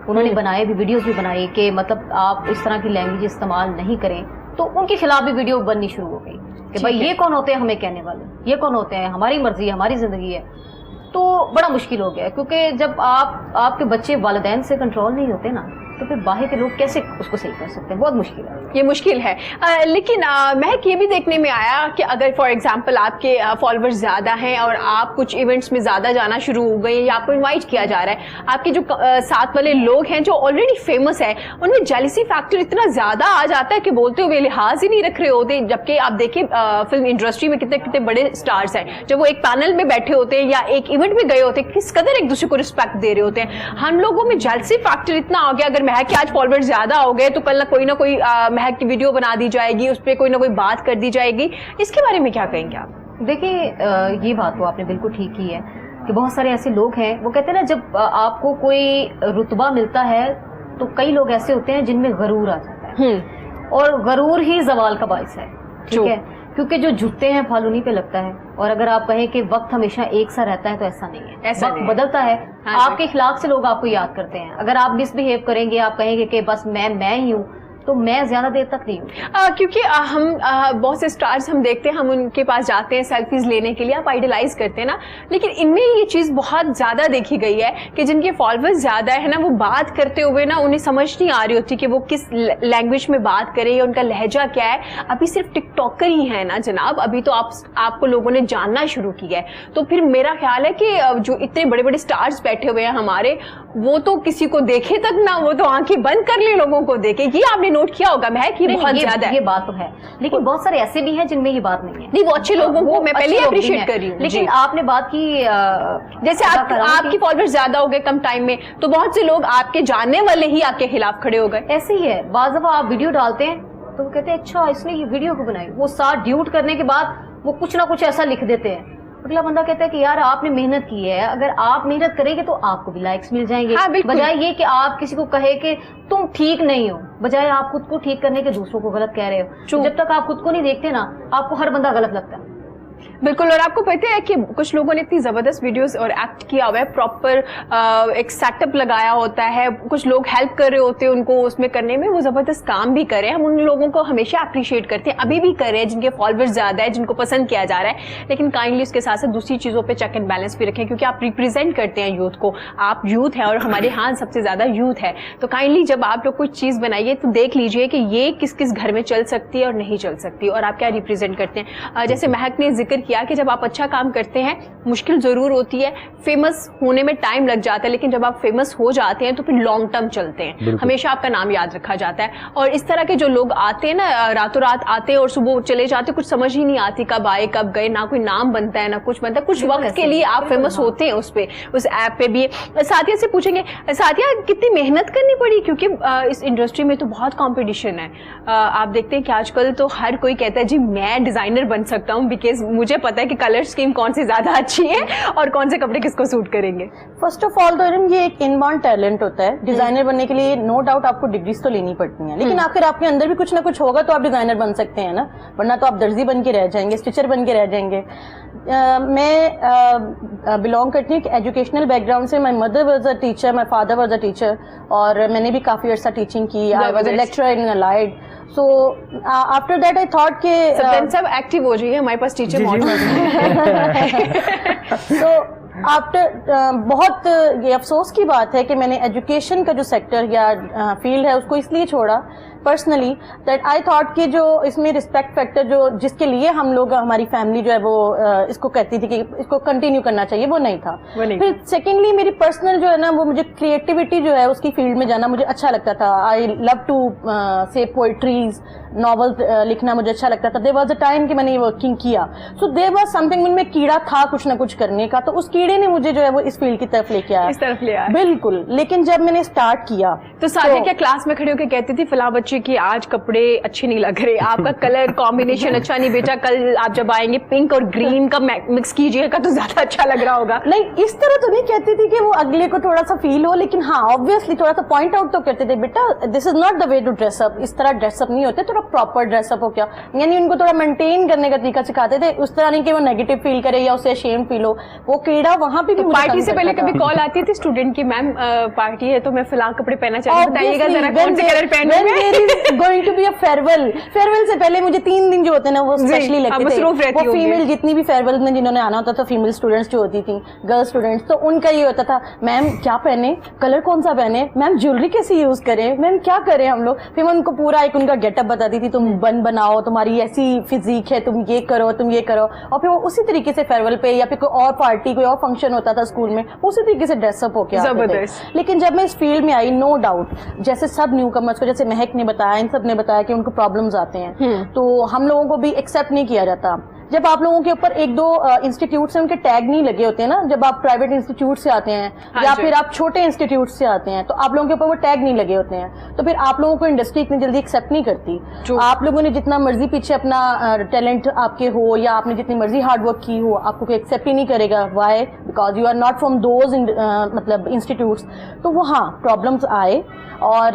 उन्होंने बनाए भी, वीडियोस भी बनाई कि मतलब आप इस तरह की लैंग्वेज इस्तेमाल नहीं करें, तो उनके खिलाफ भी वीडियो बननी शुरू हो गई कि भाई ये कौन होते हैं हमें कहने वाले, ये कौन होते हैं, हमारी मर्जी है, हमारी जिंदगी है। तो बड़ा मुश्किल हो गया, क्योंकि जब आपके बच्चे वालिदैन से कंट्रोल नहीं होते ना, तो फिर बाहर के लोग कैसे उसको सही कर सकते हैं, बहुत मुश्किल है। ये मुश्किल है। लेकिन महक ये भी देखने में आया कि अगर फॉर एग्जांपल आपके फॉलोअर्स ज़्यादा हैं और आप कुछ इवेंट्स में ज़्यादा जाना शुरू हो गए या आपको इनवाइट किया जा रहा है, आपके जो साथ वाले लोग हैं जो ऑलरेडी फेमस है, उनमें जेलिसी फैक्टर इतना ज़्यादा आ जाता है कि बोलते हुए लिहाज ही नहीं रख रहे होते। जबकि आप देखिए फिल्म इंडस्ट्री में कितने कितने बड़े स्टार्स हैं, जब वो एक पैनल में बैठे होते हैं या एक इवेंट में गए होते हैं, किस कदर एक दूसरे को रिस्पेक्ट दे रहे होते हैं। हम लोगों में जेलिसी फैक्टर इतना आ गया, अगर महक के आज फॉलोअर्स ज्यादा हो गए तो कल ना कोई महक की वीडियो बना दी जाएगी, उस पर कोई ना कोई बात कर दी जाएगी। इसके बारे में क्या कहेंगे आप? देखिए ये बात तो आपने बिल्कुल ठीक की है कि बहुत सारे ऐसे लोग हैं, वो कहते हैं ना जब आपको कोई रुतबा मिलता है तो कई लोग ऐसे होते हैं जिनमें गरूर आ जाता है, और गरूर ही जवाल का बाइस है। ठीक है, क्योंकि जो झुकते हैं फल उन्हीं पे लगता है। और अगर आप कहें कि वक्त हमेशा एक सा रहता है तो ऐसा नहीं है, ऐसा वक्त नहीं बदलता है। हाँ, आपके खिलाफ से लोग आपको याद करते हैं। अगर आप मिसबिहेव करेंगे, आप कहेंगे कि बस मैं ही हूँ, तो मैं ज्यादा देर तक नहीं हूँ। क्योंकि हम बहुत से स्टार्स हम देखते हैं, हम उनके पास जाते हैं सेल्फीज लेने के लिए, आप आइडलाइज करते हैं ना, लेकिन इनमें ये चीज़ बहुत ज़्यादा देखी गई है कि जिनके फॉलोअर्स ज़्यादा है ना, वो बात करते हुए ना उन्हें समझ नहीं आ रही होती कि वो किस लैंग्वेज में बात करें या उनका लहजा क्या है। अभी सिर्फ टिकटॉकर ही है ना जनाब, अभी तो आपको लोगों ने जानना शुरू किया है। तो फिर मेरा ख्याल है कि जो इतने बड़े बड़े स्टार्स बैठे हुए हैं हमारे, वो तो किसी को देखे तक ना, वो तो आंखें बंद कर ले लोगों को देखे। ये आपने नोट किया होगा महक, ये बहुत ज्यादा है। ये बात तो है, लेकिन बहुत सारे ऐसे भी हैं जिनमें ये बात नहीं है। नहीं, वो अच्छे लोगों को मैं पहले अप्रिशिएट कर रही हूँ, लेकिन आपने बात की जैसे आपकी फॉलोअर्स ज्यादा हो गए कम टाइम में, तो बहुत से लोग आपके जानने वाले ही आपके खिलाफ खड़े हो गए। ऐसे ही है, बाज़ दफा आप वीडियो डालते हैं तो वो कहते हैं अच्छा इसने ये वीडियो को बनाई, वो साथ ड्यूट करने के बाद वो कुछ ना कुछ ऐसा लिख देते हैं। अगला बंदा कहता है कि यार आपने मेहनत की है, अगर आप मेहनत करेंगे तो आपको भी लाइक्स मिल जाएंगे। हाँ, बजाय ये कि आप किसी को कहे कि तुम ठीक नहीं हो, बजाय आप खुद को ठीक करने के दूसरों को गलत कह रहे हो। जब तक आप खुद को नहीं देखते ना, आपको हर बंदा गलत लगता है। बिल्कुल। और आपको पता है कि कुछ लोगों ने इतनी जबरदस्त वीडियोस और एक्ट किया हुआ है, प्रॉपर एक सेटअप लगाया होता है, कुछ लोग हेल्प कर रहे होते हैं उनको उसमें करने में, वो जबरदस्त काम भी कर रहे हैं। हम उन लोगों को हमेशा अप्रिशिएट करते हैं, अभी भी कर रहे हैं, जिनके फॉलोअर्स ज्यादा है, जिनको पसंद किया जा रहा है। लेकिन काइंडली उसके साथ साथ दूसरी चीजों पर चेक एंड बैलेंस भी रखें, क्योंकि आप रिप्रेजेंट करते हैं यूथ को, आप यूथ है और हमारे यहाँ सबसे ज्यादा यूथ है। तो काइंडली जब आप लोग कुछ चीज बनाइए तो देख लीजिए कि ये किस किस घर में चल सकती है और नहीं चल सकती, और आप क्या रिप्रेजेंट करते हैं। जैसे महक ने जिक्र किया कि जब आप अच्छा काम करते हैं मुश्किल ज़रूर होती है, फेमस होने में टाइम लग जाता है, लेकिन जब आप फेमस हो जाते हैं तो फिर लॉन्ग टर्म चलते हैं, हमेशा आपका नाम याद रखा जाता है। और इस तरह के जो लोग आते हैं ना, रातों रात आते हैं और सुबह चले जाते हैं, कुछ समझ ही नहीं आती कब आए कब गए, ना कोई नाम बनता है ना कुछ बनता है, कुछ वक्त के लिए आप फेमस होते हैं उस पे, उस ऐप पे भी। साथिया से पूछेंगे, साथिया कितनी मेहनत करनी पड़ी, क्योंकि इस इंडस्ट्री में तो बहुत कंपटीशन है। आप देखते हैं कि आजकल तो हर कोई कहता है जी मैं डिजाइनर बन सकता हूँ, बिकॉज मुझे पता है कि कलर स्कीम कौन सी ज्यादा अच्छी है और कौन से कपड़े किसको सूट करेंगे। फर्स्ट ऑफ ऑल तो ये एक इनबॉर्न टैलेंट होता है। डिजाइनर बनने के लिए नो डाउट आपको डिग्रीज तो लेनी पड़ती हैं, लेकिन आखिर आपके अंदर भी कुछ ना कुछ होगा तो आप डिजाइनर बन सकते हैं ना, वरना तो आप दर्जी बन के रह जाएंगे, स्टिचर बन के रह जाएंगे। मैं बिलोंग करती हूँ एजुकेशनल बैकग्राउंड से। My mother was a teacher, my father was a teacher, और मैंने भी काफी अर्सा टीचिंग की। I was a lecturer in allied. So after that I thought के सब एक्टिव हो जाइए, हमारे पास टीचर मौजूद है। तो आफ्टर बहुत ये अफसोस की बात है कि मैंने एजुकेशन का जो सेक्टर या फील्ड है उसको इसलिए छोड़ा पर्सनली, दैट आई थॉट कि जो इसमें रिस्पेक्ट फैक्टर जो जिसके लिए हम लोग, हमारी फैमिली जो है वो इसको कहती थी कि इसको कंटिन्यू करना चाहिए, वो नहीं था। फिर सेकेंडली मेरी पर्सनल जो है ना, वो मुझे क्रिएटिविटी जो है उसकी फील्ड में जाना मुझे अच्छा लगता था। आई लव टू से पोएट्रीज, नॉवल लिखना मुझे अच्छा लगता था। देयर वाज अ टाइम कि मैंने ये वर्किंग किया, सो देयर वाज समथिंग में कीड़ा था कुछ ना कुछ करने का, तो उस कीड़े ने मुझे जो है वो इस फील्ड की तरफ लेके आया, इस तरफ ले आया। बिल्कुल। लेकिन जब मैंने स्टार्ट किया तो साथिया क्या क्लास में खड़े होकर कहती थी फला बच्चे कि आज कपड़े अच्छे नहीं लग रहे, आपका कलर कॉम्बिनेशन अच्छा नहीं, बेटा कल आप जब आएंगे पिंक और ग्रीन का मिक्स कीजिएगा तो ज्यादा अच्छा लग रहा होगा? नहीं, इस तरह तो नहीं कहती थी कि वो अगले को थोड़ा सा फील हो, लेकिन हाँ ऑब्वियसली थोड़ा सा पॉइंट आउट तो करते थे, बेटा this is not the way to dress up, इस तरह ड्रेसअप नहीं होते, थोड़ा प्रॉपर ड्रेसअप हो क्या, यानी उनको थोड़ा मेंटेन करने का तरीका सिखाते थे। उस तरह नहीं कि वो नेगेटिव फील करे या उसे अशेम फील हो। वो कीड़ा वहां पे भी तो पार्टी से पहले कभी कॉल आती थी स्टूडेंट की, मैम पार्टी है तो मैं फिलहाल कपड़े पहनना चाहती हूं, बताइएगा जरा कौन से कलर पहनूं मैं? Going to be a farewell से पहले मुझे 3 दिन जो होते हैं ना वो स्पेशली लगते थे। वो फीमेल जितनी भी फेयरवेल में जिन्होंने आना होता था, फीमेल स्टूडेंट्स जो होती थी, गर्ल स्टूडेंट्स, तो उनका ये होता था मैम क्या पहने, कलर कौन सा पहने, मैम ज्वेलरी कैसी यूज करें, मैम क्या करें हम लोग। फिर मैं उनको पूरा एक उनका गेटअप बताती थी, तुम बन बनाओ, तुम्हारी ऐसी फिजिक है, तुम ये करो तुम ये करो, और फिर वो उसी तरीके से फेयरवेल पे या फिर कोई और पार्टी कोई और फंक्शन होता था स्कूल में, उसी तरीके से ड्रेसअप होके आते थे। लेकिन जब मैं इस फील्ड में आई, नो डाउट जैसे सब न्यू कमर्स को, जैसे महक ने बताया, इन सब ने बताया कि उनको प्रॉब्लम्स आते हैं, तो हम लोगों को भी एक्सेप्ट नहीं किया जाता। जब आप लोगों के ऊपर 1-2 इंस्टीट्यूट से उनके टैग नहीं लगे होते हैं ना, जब आप प्राइवेट इंस्टीट्यूट से आते हैं या फिर आप छोटे इंस्टीट्यूट से आते हैं, तो आप लोगों के ऊपर वो टैग नहीं लगे होते हैं, तो फिर आप लोगों को इंडस्ट्री इतनी जल्दी एक्सेप्ट नहीं करती। आप लोगों ने जितना मर्जी पीछे अपना टैलेंट आपके हो या आपने जितनी मर्जी हार्डवर्क की हो, आपको कोई एक्सेप्ट ही नहीं करेगा। Why? Because you are not from those मतलब इंस्टीट्यूट्स। तो वो हाँ प्रॉब्लम्स आए, और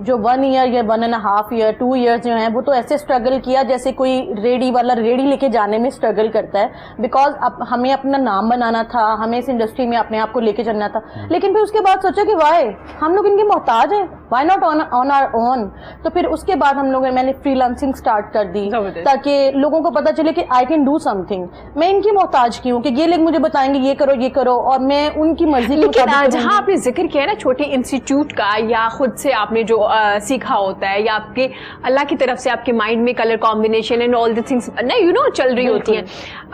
जो 1 ईयर या 1.5 ईयर 2 ईयर्स जो हैं वो तो ऐसे स्ट्रगल किया जैसे कोई रेडी वाला रेडी लेके जाने में स्ट्रगल करता है, बिकॉज अब हमें अपना नाम बनाना था, हमें इस इंडस्ट्री में अपने आप को लेके चलना था। लेकिन फिर उसके बाद सोचा कि वाई हम लोग इनके मोहताज हैं, why not on our own. तो फिर उसके बाद हम लोग मैंने फ्रीलांसिंग स्टार्ट कर दी ताकि लोगों को पता चले कि आई कैन डू समथिंग। मैं इनकी मोहताज क्यों कि ये लोग मुझे बताएंगे ये करो और मैं उनकी मर्जी। लेकिन जहाँ आपने जिक्र किया ना छोटे इंस्टीट्यूट का, या खुद से आपने जो सीखा होता है, या आपके अल्लाह की तरफ से आपके माइंड में colour combination and all the things you know चल रही होती हैं।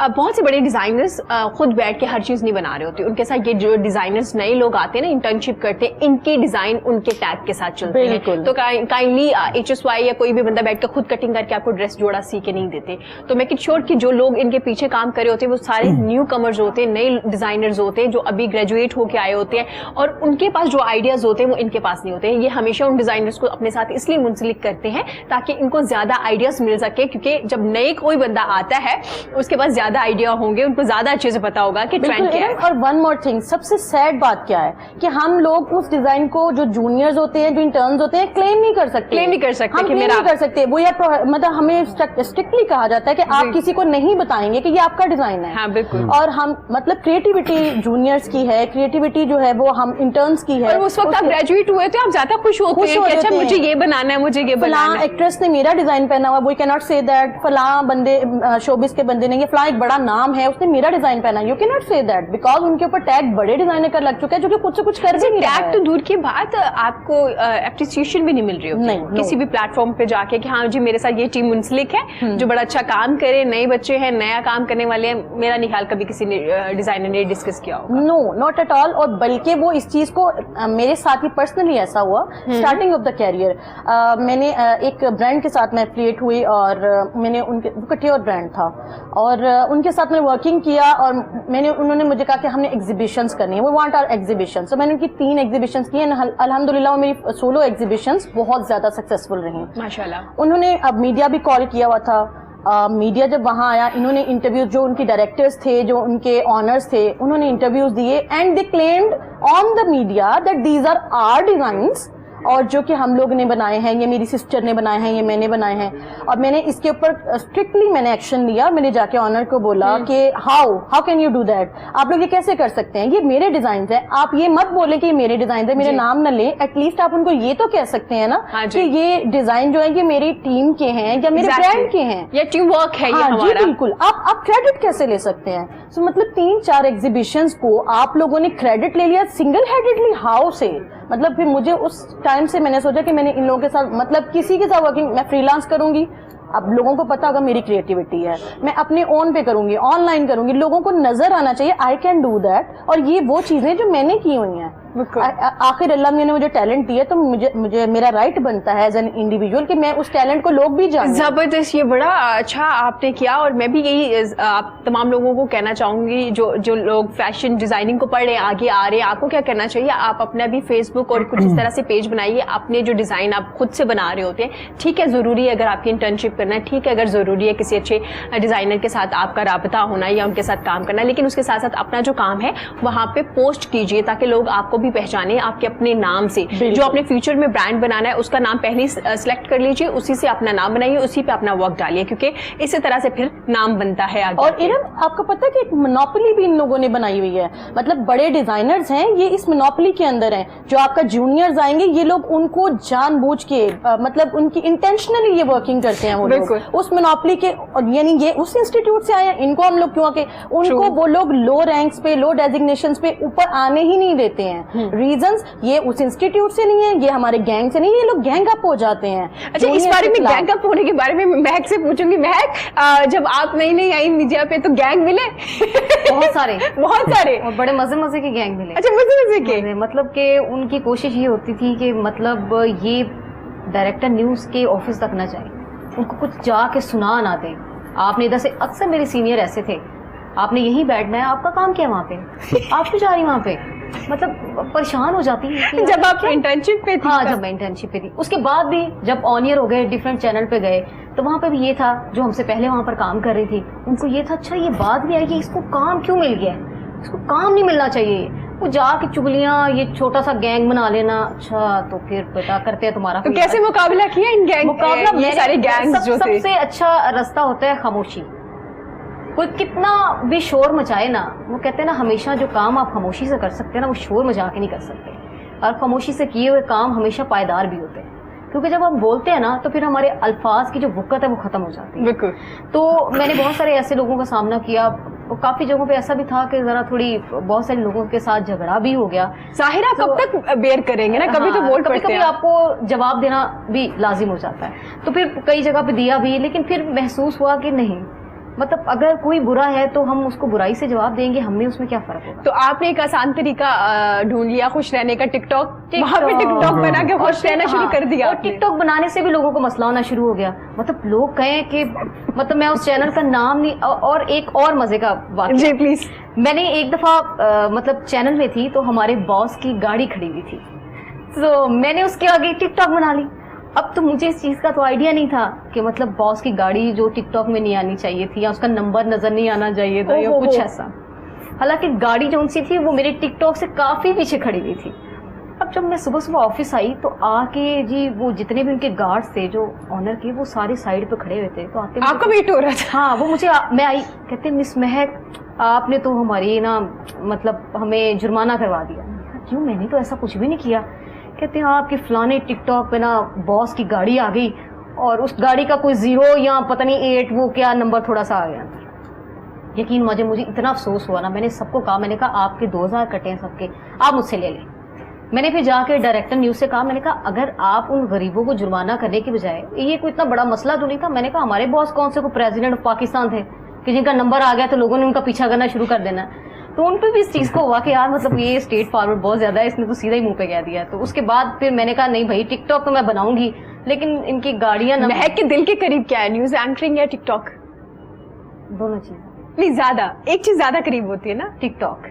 बहुत से बड़े डिजाइनर्स खुद बैठ के हर चीज नहीं बना रहे होते, उनके साथ ये जो डिजाइनर्स नए लोग आते हैं ना, इंटर्नशिप करते हैं, इनके डिजाइन उनके टैग के साथ चलते हैं। तो काइंडली HSY या कोई भी बंदा बैठ कर खुद कटिंग करके आपको ड्रेस जोड़ा सी के नहीं देते। तो मैं श्योर कि जो लोग इनके पीछे काम कर रहे होते हैं वो सारे न्यू कमर्स होते हैं, नए डिजाइनर्स होते हैं जो अभी ग्रेजुएट होके आए होते हैं, और उनके पास जो आइडियाज होते हैं वो इनके पास नहीं होते हैं। ये हमेशा उन डिजाइनर्स को अपने साथ इसलिए मुंसलिक करते हैं ताकि इनको ज्यादा आइडियाज मिल सके, क्योंकि जब नए कोई बंदा आता है उसके पास ज्यादा आइडिया होंगे, उनको ज्यादा अच्छे से पता होगा कि ट्रेंड क्या है। और वन मोर थिंग, सबसे सैड बात क्या है कि हम लोग उस डिजाइन को जो जूनियर्स होते हैं, जो इंटर्न्स होते हैं, क्लेम नहीं कर सकते हम क्लेम नहीं कर सकते। वो या मतलब हमें स्ट्रिक्टली कहा जाता है कि आप किसी को नहीं बताएंगे कि ये आपका डिजाइन है। हाँ, बिल्कुल। और हम मतलब क्रिएटिविटी जूनियर्स की है, क्रिएटिविटी जो है वो हम इंटर्न्स की है। और उस वक्त आप ग्रेजुएट हुए थे, आप ज्यादा खुश होते हैं कि अच्छा मुझे ये बनाना है, मुझे ये बनाना है। एक्ट्रेस ने मेरा डिजाइन पहना हुआ, we can not say that फलां बंदे शोबिस के बंदे ने, ये फलां एक बड़ा नाम है उसने मेरा डिजाइन पहना, you can not say that because उनके ऊपर टैग बड़े डिजाइनर का लग चुका है जो कि कुछ से कुछ कर भी नहीं रहा है। टैग तो दूर की बात, आपको एप्रिसिएशन भी नहीं मिल रही होती नहीं, किसी भी प्लेटफॉर्म पे जाके कि हाँ जी मेरे साथ ये टीम मुंसलिक है जो बड़ा अच्छा काम करे, नए बच्चे हैं, नया काम करने वाले हैं। मेरा नहीं ख्याल कभी किसी ने डिजाइनर ने डिस्कस किया होगा। No not at all. और बल्कि वो इस चीज को मेरे साथ ही पर्सनली ऐसा हुआ स्टार्टिंग ऑफ द कैरियर। मैंने एक ब्रांड के साथ मैं एफिलिएट हुई और मैंने उनके कटियोर ब्रांड था और उनके साथ मैंने वर्किंग किया और उन्होंने मुझे कहा कि हमने एग्जीबिशंस करनी है, वी वांट आवर एग्जीबिशन। तो मैंने उनकी 3 एग्जीबिशंस की, अल्हम्दुलिल्लाह मेरी सोलो एग्जीबिशंस बहुत ज्यादा सक्सेसफुल रही माशाल्लाह। उन्होंने अब मीडिया भी कॉल किया हुआ था। मीडिया जब वहां आया, इन्होंने इंटरव्यूज, जो उनके डायरेक्टर्स थे, जो उनके ऑनर्स थे, उन्होंने इंटरव्यूज दिए and they claimed on the media that these are our designs और जो कि हम लोग ने बनाए हैं, ये मेरी सिस्टर ने बनाए हैं, ये मैंने बनाए हैं। और मैंने इसके ऊपर स्ट्रिक्टली मैंने एक्शन लिया। मैंने जाके ऑनर को बोला कि how can you do that, आप लोग ये कैसे कर सकते हैं, ये मेरे डिजाइन है, आप ये मत बोले कि ये मेरे डिजाइन है, मेरे नाम न लें, एटलीस्ट आप उनको ये तो कह सकते हैं ना कि ये डिजाइन जो है ये मेरी टीम के हैं या मेरे ब्रांड के हैं, ये टीम वर्क है। हाँ जी बिल्कुल। आप क्रेडिट कैसे ले सकते हैं? तो मतलब 3-4 एग्जीबिशंस को आप लोगों ने क्रेडिट ले लिया सिंगल हेडेडली, हाउ से? मतलब फिर मुझे उस टाइम से मैंने सोचा कि मैंने इन लोगों के साथ, मतलब किसी के साथ वर्किंग, मैं फ्रीलांस करूंगी। अब लोगों को पता होगा मेरी क्रिएटिविटी है, मैं अपने ओन पे करूंगी, ऑनलाइन करूंगी, लोगों को नजर आना चाहिए आई कैन डू दैट। और ये वो चीजें जो मैंने की हुई हैं। आखिर अल्लाह ने मुझे टैलेंट दिया तो मुझे मेरा राइट बनता है एज एन इंडिविजुअल कि मैं उस टैलेंट को लोग भी जाने। जबरदस्त, ये बड़ा अच्छा आपने किया। और मैं भी यही आप तमाम लोगों को कहना चाहूंगी जो लोग फैशन डिजाइनिंग को पढ़ रहे हैं, आगे आ रहे हैं, आपको क्या करना चाहिए, आप अपना भी फेसबुक और कुछ इस तरह से पेज बनाइए, अपने जो डिजाइन आप खुद से बना रहे होते हैं। ठीक है, जरूरी है अगर आपकी इंटर्नशिप करना है, ठीक है अगर जरूरी है किसी अच्छे डिजाइनर के साथ आपका राबता होना या उनके साथ काम करना, लेकिन उसके साथ साथ अपना जो काम है वहां पे पोस्ट कीजिए ताकि लोग आपको भी पहचाने आपके अपने नाम से। जो अपने फ्यूचर में ब्रांड बनाना है उसका नाम पहले सिलेक्ट कर लीजिए, उसी से अपना नाम बनाइए, उसी पे अपना वर्क डालिए, क्योंकि इसी तरह से फिर नाम बनता है आगे। और इरम, आपको पता है कि एक मोनोपोली भी इन लोगों ने बनाई हुई है। मतलब बड़े डिजाइनर्स हैं, ये इस मोनोपोली के अंदर हैं। जो आपका जूनियर्स आएंगे, ये लोग उनको जानबूझ के मतलब उनकी इंटेंशनली ये वर्किंग करते हैं वो लोग उस मोनोपोली के, यानी ये उस इंस्टीट्यूट से आए हैं, इनको हम लोग क्यों आके उनको वो लोग लो रैंक्स पे, लो डेजिग्नेशंस पे ऊपर आने ही नहीं देते हैं। रीजंस ये उस इंस्टीट्यूट से नहीं है, ये हमारे गैंग से नहीं है, ये लोग गैंग अप हो जाते हैं। अच्छा, इस बारे में गैंग अप होने के बारे में महक से पूछूंगी। महक, जब आप नई आई मीडिया पे तो गैंग मिले? बहुत सारे बहुत सारे और बड़े मजे के गैंग मिले। अच्छा, मजे के? मतलब कि उनकी कोशिश ये होती थी कि मतलब ये डायरेक्टर न्यूज के ऑफिस तक ना जाए, उनको कुछ जाके सुना ना दे। आपने इधर से, अक्सर मेरे सीनियर ऐसे थे, आपने यहीं बैठना है, आपका काम क्या है वहाँ पे, आप क्यों जा रही वहाँ पे? मतलब परेशान हो जाती है। जब आप इंटर्नशिप पे थी? हाँ, जब मैं इंटर्नशिप पे थी। उसके बाद भी जब ऑन ईयर हो गए, डिफरेंट चैनल पे गए, तो वहाँ पे भी ये था, जो हमसे पहले वहाँ पर काम कर रही थी, उनको ये था अच्छा ये बात भी आई कि इसको काम क्यों मिल गया, इसको काम नहीं मिलना चाहिए। वो जाके चुगलियां, ये छोटा सा गैंग बना लेना। अच्छा, तो फिर बेटा करते हैं तुम्हारा। तो कैसे मुकाबला किया इन गैंग? मुकाबला ये सारे गैंग्स जो थे। सबसे अच्छा रास्ता होता है खामोशी। कोई कितना भी शोर मचाए ना, वो कहते हैं ना हमेशा जो काम आप खामोशी से कर सकते हैं ना, वो शोर मचा के नहीं कर सकते। और खामोशी से किए हुए काम हमेशा पायदार भी होते हैं, क्योंकि जब हम बोलते हैं ना तो फिर हमारे अल्फाज की जो वक़्त है वो खत्म हो जाती है। बिल्कुल। तो मैंने बहुत सारे ऐसे लोगों का सामना किया, काफी जगहों पे ऐसा भी था कि जरा थोड़ी बहुत सारे लोगों के साथ झगड़ा भी हो गया। साहिर, आप कब तक बेयर करेंगे ना, कभी तो बोल कभी आपको जवाब देना भी लाजिम हो जाता है। तो फिर कई जगह पे दिया भी, लेकिन फिर महसूस हुआ कि नहीं, मतलब अगर कोई बुरा है तो हम उसको बुराई से जवाब देंगे, हमें उसमें क्या फर्क होगा। तो आपने एक आसान तरीका ढूंढ लिया, खुश रहने का। टिकटॉक वहाँ पे टिकटॉक बना के खुश रहना शुरू कर दिया। और टिकटॉक बनाने से भी लोगों को मसला होना शुरू हो गया। मतलब लोग कहें कि मतलब मैं उस चैनल का नाम नहीं। और एक और मजे का बात जी प्लीज। मैंने एक दफा मतलब चैनल में थी तो हमारे बॉस की गाड़ी खड़ी हुई थी, तो मैंने उसके आगे टिकटॉक बना ली। अब तो मुझे इस चीज का तो आइडिया नहीं था कि मतलब बॉस की गाड़ी जो टिकटॉक में नहीं आनी चाहिए थी, या उसका नंबर नजर नहीं आना चाहिए था, या कुछ ऐसा। हालांकि गाड़ी जो उनसी थी वो मेरे टिकटॉक से काफी पीछे खड़ी हुई थी। अब जब मैं सुबह ऑफिस आई तो आके जी वो जितने भी उनके गार्ड्स थे जो ऑनर के, वो सारे साइड पे खड़े हुए थे। तो आते आपका वेट हो रहा था? हाँ, वो मुझे मैं आई, कहते मिस महक आपने तो हमारी ना मतलब हमें जुर्माना करवा दिया। क्यों? मैंने तो ऐसा कुछ भी नहीं किया। कहते हैं आपके फलाने टिकटॉक पे ना बॉस की गाड़ी आ गई और उस गाड़ी का कोई 0 या पता नहीं 8 वो क्या नंबर थोड़ा सा आ गया। यकीन मानिए मुझे इतना अफसोस हुआ ना, मैंने सबको कहा, मैंने कहा आपके 2000 कटे हैं सबके, आप मुझसे ले लें। मैंने फिर जाके डायरेक्टर न्यूज़ से कहा, मैंने कहा अगर आप उन गरीबों को जुर्माना करने की बजाय, ये कोई इतना बड़ा मसला तो नहीं था, मैंने कहा हमारे बॉस कौन से को प्रेसिडेंट ऑफ पाकिस्तान थे कि जिनका नंबर आ गया तो लोगों ने उनका पीछा करना शुरू कर देना। तो उन पर भी इस चीज़ को हुआ कि यार मतलब ये स्टेट फॉरवर्ड बहुत ज़्यादा है, इसने तो सीधा ही मुंह पे कह दिया। तो उसके बाद फिर मैंने कहा नहीं भाई टिकटॉक तो मैं बनाऊंगी, लेकिन इनकी गाड़ियाँ महक के दिल के करीब क्या है, न्यूज एंकरिंग या टिकटॉक? दोनों चीज़ें। नहीं, ज्यादा एक चीज ज्यादा करीब होती है ना, टिकटॉक।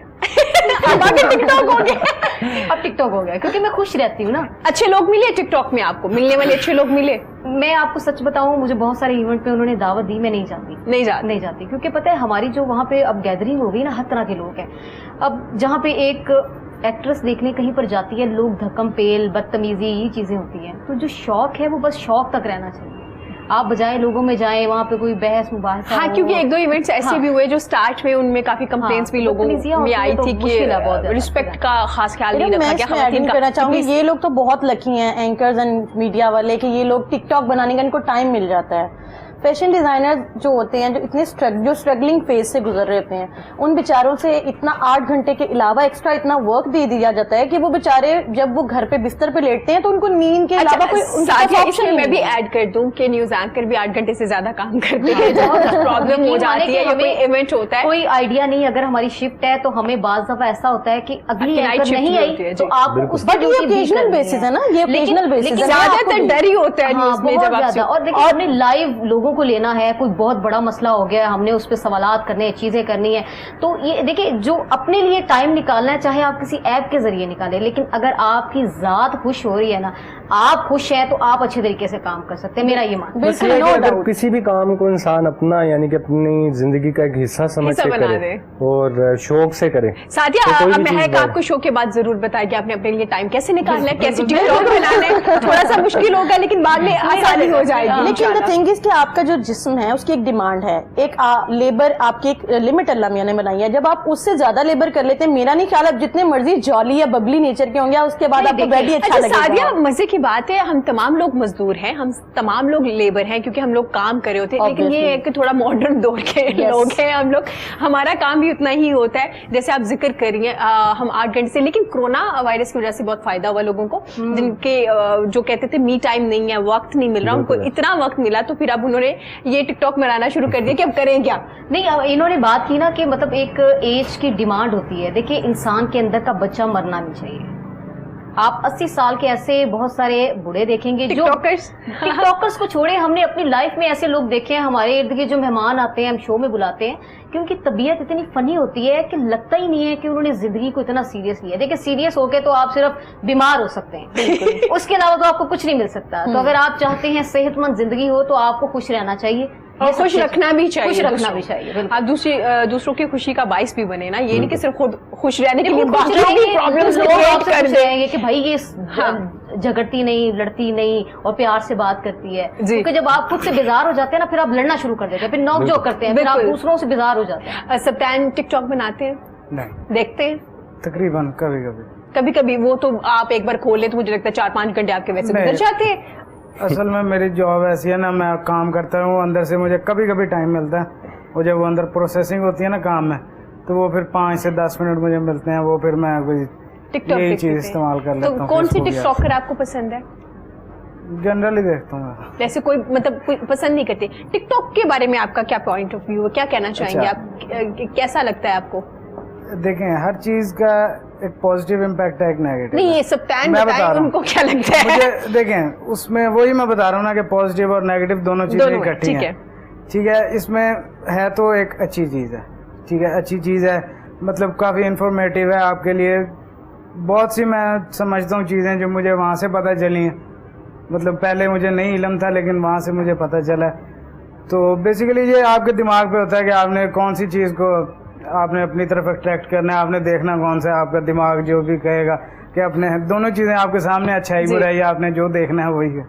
अब आगे टिकटॉक हो गया। अब टिकटॉक हो गया क्योंकि मैं खुश रहती हूँ ना। अच्छे लोग मिले टिकटॉक में आपको, मिलने वाले अच्छे लोग मिले? मैं आपको सच बताऊं, मुझे बहुत सारे इवेंट पे उन्होंने दावत दी, मैं नहीं जाती क्योंकि पता है हमारी जो वहाँ पे अब गैदरिंग हो गई ना, हर तरह के लोग हैं। अब जहाँ पे एक एक्ट्रेस देखने कहीं पर जाती है, लोग धक्कम पेल बदतमीजी ये चीजें होती हैं, तो जो शौक है वो बस शौक तक रहना चाहिए। आप बजाय लोगों में जाएं वहाँ पे कोई बहस मुबाहिसा। हाँ, क्योंकि एक दो इवेंट्स ऐसे भी हुए जो स्टार्ट में उनमें काफी कंप्लेंट्स भी लोगों में आई थी कि रिस्पेक्ट का खास ख्याल नहीं रखा गया। मैं ऐड करना चाहूंगी, ये लोग तो बहुत लकी हैं एंकर्स एंड मीडिया वाले कि ये लोग टिकटॉक बनाने का इनको टाइम मिल जाता है। फैशन डिजाइनर जो होते हैं, जो इतने जो स्ट्रगलिंग फेज से गुजर रहे होते हैं, उन बेचारों से इतना 8 घंटे के अलावा एक्स्ट्रा इतना वर्क दे दिया जाता है कि वो बेचारे जब वो घर पे बिस्तर पे लेटते हैं तो उनको नींद के अलावा कोई ऑप्शन मैं भी ऐड कर दूं कि न्यूज एंकर भी 8 घंटे से ज्यादा काम करते हैं, प्रॉब्लम हो जाती है, कोई इवेंट होता है, कोई आइडिया नहीं, अगर हमारी शिफ्ट है तो हमें बाज दफा ऐसा होता है कि अगली एंकर नहीं आई तो आपको उसकी ओकेजनल बेसिस है ना, ये ओकेजनल बेसिस है, ज्यादातर डर ही होता है न्यूज में जब आप। और देखिए हमने लाइव लोगों को लेना है, कोई बहुत बड़ा मसला हो गया, हमने उस पर सवालात करने हैं, चीजें करनी है, तो ये देखिए जो अपने लिए टाइम निकालना है, चाहे आप किसी ऐप के जरिए निकालें, लेकिन अगर आपकी जात खुश हो रही है ना, आप खुश हैं, तो आप अच्छे तरीके से काम कर सकते हैं, मेरा ये मानना है। अगर किसी भी काम को इंसान अपना यानी कि अपनी जिंदगी का एक हिस्सा समझ के करे और शौक से करे। सादिया, महक आपको शो के बाद जरूर बताया कि आपने अपने लिए टाइम कैसे निकालना है, कैसे टिकटॉक बनाना है। थोड़ा सा मुश्किल होगा लेकिन बाद में आसानी हो जाएगी। लेकिन द थिंग इज कि आपका जो जिस्म है उसकी एक डिमांड है, एक लेबर आपकी एक लिमिट अल्लाह मियां ने बनाई है। जब आप उससे ज्यादा लेबर कर लेते हैं, मेरा नहीं ख्याल आप जितने मर्जी जॉली या बबली नेचर के होंगे उसके बाद आपको बैठी अच्छा लगेगा। सादिया, मजे की बात है, हम तमाम लोग मजदूर हैं, हम तमाम लोग लेबर हैं क्योंकि हम लोग काम कर रहे होते हैं, लेकिन ये है कि थोड़ा मॉडर्न दौर के लोग हैं हम लोग, हमारा काम भी उतना ही होता है जैसे आप जिक्र करिए। हम 8 घंटे से, लेकिन कोरोना वायरस की वजह से बहुत फायदा हुआ लोगों को, जिनके जो कहते थे मी टाइम नहीं है, वक्त नहीं मिल रहा, उनको इतना वक्त मिला, तो फिर अब उन्होंने ये टिकटॉक बनाना शुरू कर दिया कि अब करें क्या। नहीं, इन्होंने बात की ना कि मतलब एक एज की डिमांड होती है। देखिए इंसान के अंदर का बच्चा मरना नहीं चाहिए। आप 80 साल के ऐसे बहुत सारे बूढ़े देखेंगे जो टिकटॉकर्स को छोड़े, हमने अपनी लाइफ में ऐसे लोग देखे हैं, हमारे इर्द गिर्द जो मेहमान आते हैं, हम शो में बुलाते हैं, कि उनकी तबीयत इतनी फनी होती है कि लगता ही नहीं है कि उन्होंने जिंदगी को इतना सीरियस लिया। देखिए सीरियस होके तो आप सिर्फ बीमार हो सकते हैं, उसके अलावा तो आपको कुछ नहीं मिल सकता। तो अगर आप चाहते हैं सेहतमंद जिंदगी हो तो आपको खुश रहना चाहिए और खुश रखना भी चाहिए, खुश रखना भी चाहिए। आप दूसरों की खुशी का बाइस भी बने ना, ये नहीं कि सिर्फ खुद खुश रहने के लिए बाकियों की प्रॉब्लम्स क्रिएट कर देंगे कि भाई ये झगड़ती नहीं, लड़ती नहीं और प्यार से बात करती है। क्योंकि जब आप खुद से बेजार हो जाते हैं ना, फिर आप लड़ना शुरू कर देते हैं, फिर नोक-झोंक करते हैं, फिर आप दूसरों से बेजार हो जाते हैं। सप्तान टिकटॉक बनाते हैं? नहीं, देखते हैं तकरीबन कभी कभी। वो तो आप एक बार खोल ले तो मुझे लगता है 4-5 घंटे आपके वैसे गुजर जाते हैं। असल में मेरी जॉब ऐसी है ना, मैं काम करता हूँ अंदर से, मुझे कभी कभी टाइम मिलता है, और जब वो अंदर प्रोसेसिंग होती है ना काम में, तो वो फिर 5 से 10 मिनट मुझे मिलते हैं, वो फिर मैं कोई यही चीज इस्तेमाल कर लेता हूँ। कौन सी टिकटॉकर आपको पसंद है? जनरली देखता हूँ, वैसे कोई मतलब कोई पसंद नहीं करते। टिकटॉक के बारे में आपका क्या पॉइंट ऑफ व्यू है, क्या कहना चाहेंगे आप, कैसा लगता है आपको? देखें, हर चीज का एक पॉजिटिव इम्पैक्ट है, एक नेगेटिव। नहीं, ये सप्तान बताएं उनको क्या लगता है। मुझे देखें, उसमें वही मैं बता रहा हूँ ना कि पॉजिटिव और नेगेटिव दोनों चीजें इकट्ठी हैं। ठीक है, इसमें है तो एक अच्छी चीज है, ठीक है, अच्छी चीज है, मतलब काफी इंफॉर्मेटिव है आपके लिए। बहुत सी मैं समझता हूँ चीजें जो मुझे वहाँ से पता चली हैं, मतलब पहले मुझे नहीं इल्म था लेकिन वहाँ से मुझे पता चला। तो बेसिकली ये आपके दिमाग पे होता है कि आपने कौन सी चीज़ को आपने अपनी तरफ अट्रैक्ट करना है, आपने देखना कौन सा, आपका दिमाग जो भी कहेगा कि अपने दोनों चीज़ें आपके सामने, अच्छाई बुराई, आपने जो देखना है वही है।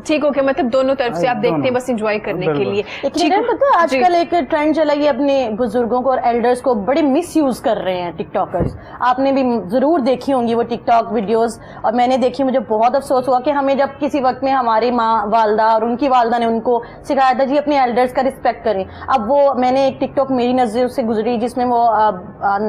ठीक हो गया, मतलब दोनों तरफ से आप देखते हैं दोनों। बस एंजॉय करने के बिल्कुल। लिए। लेकिन इधर पता है आजकल एक ट्रेंड चला है, अपने बुजुर्गों को और एल्डर्स को बड़े मिस यूज कर रहे हैं टिकटॉकर्स। आपने भी जरूर देखी होंगी वो टिकटॉक वीडियोस, और मैंने देखी, मुझे बहुत अफसोस हुआ कि हमें जब किसी वक्त में हमारी माँ वालदा और उनकी वालदा ने उनको सिखाया था जी अपने एल्डर्स का रिस्पेक्ट करें। अब वो मैंने एक टिकटॉक मेरी नजर से गुजरी जिसमें वो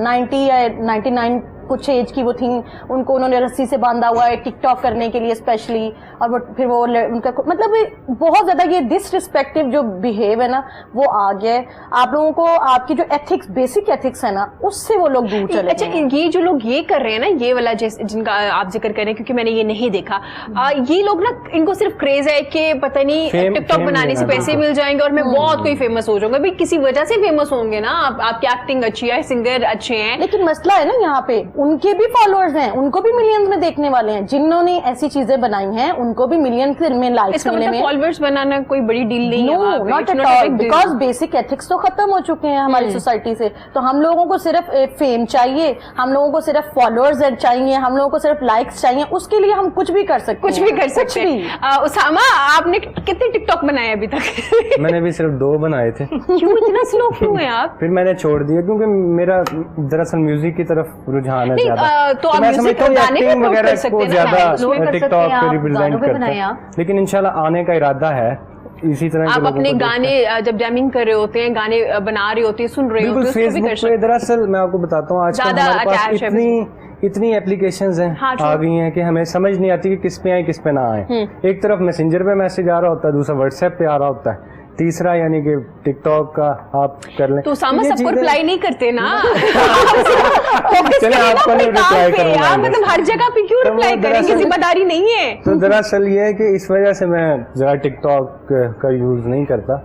90 या 99 कुछ एज की वो थी, उनको उन्होंने रस्सी से बांधा हुआ है टिकटॉक करने के लिए स्पेशली, और वो फिर वो उनका मतलब बहुत ज्यादा ये डिसरिस्पेक्टिव जो बिहेव है ना वो आ गया है। आप लोगों को आपकी जो एथिक्स, बेसिक एथिक्स है ना, उससे वो लोग दूर चले अच्छा, गए हैं। ये जो लोग ये कर रहे हैं ना, ये वाला जिनका आप जिक्र कर रहे हैं, क्योंकि मैंने ये नहीं देखा, ये लोग ना इनको सिर्फ क्रेज है कि पता नहीं टिकटॉक fame बनाने से लेना, पैसे बिल्कुल। मिल जाएंगे और मैं बहुत कोई फेमस हो जाऊंगा। भाई किसी वजह से फेमस होंगे ना, आपकी एक्टिंग अच्छी है, सिंगर अच्छे हैं। लेकिन मसला है ना यहाँ पे, उनके भी फॉलोअर्स हैं, उनको भी मिलियंस में देखने वाले हैं। जिन्होंने ऐसी चीजें बनाई हैं उनको भी मिलियंस में लाइक्स इसका मिलने मतलब में। फॉलोअर्स बनाना कोई बड़ी डील नहीं है नो, वहाँ पे। Not It's at not a all, big deal. Because basic ethics तो खत्म हो चुके हैं हमारी सोसाइटी से। तो हम लोगों को सिर्फ फेम चाहिए, हम लोगों को सिर्फ फॉलोअर्स चाहिए, हम लोगों को सिर्फ लाइक्स चाहिए, उसके लिए हम कुछ भी कर सकते कुछ हैं। भी कर सकते हैं। उसामा, आपने कितने टिकटॉक बनाए अभी तक? मैंने भी सिर्फ 2 बनाए थे, क्यों इतना स्लो क्यों है आप? फिर मैंने छोड़ दिया क्योंकि मेरा दरअसल म्यूजिक की तरफ रुझान है नहीं, ज्यादा। तो आप मैं म्यूजिक समझता हूँ गाने भी एक्टिंग अपलोड कर वगैरह सकते को हैं ना, ज्यादा गाने भी कर सकते टिकटॉक हैं पे आप, रिप्रेजेंट गानों पे करता बनाए है, आप। लेकिन इंशाल्लाह आने का इरादा है। इसी तरह के आप लोगों अपने को गाने जब जैमिंग कर रहे होते हैं, गाने बना रहे होते हैं, सुन रहे होते बिल्कुल हैं, उसको भी फेसबुक कर पे सकते दरअसल मैं आपको बताता हूँ आजकल ज्यादा हमारे पास attach है इतनी एप्लीकेशंस हैं, हाँ, आ गई हैं कि हमें समझ नहीं आती कि किस पे आए किस पे ना आए। एक तरफ मैसेंजर पे मैसेज आ रहा होता है, दूसरा व्हाट्सएप पे आ रहा होता है, तीसरा यानी कि टिकटॉक का आप कर लें। तो सामा ये सबको चीज़ें- रिप्लाई नहीं करते ना। चलिए, आपको नहीं reply करूंगा आप मैं। मतलब हर जगह पे क्यों तो वो रिप्लाई करेंगे? दरअसल- जिम्मेदारी नहीं है। तो दरअसल ये है कि इस वजह से मैं जरा टिकटॉक का यूज नहीं करता।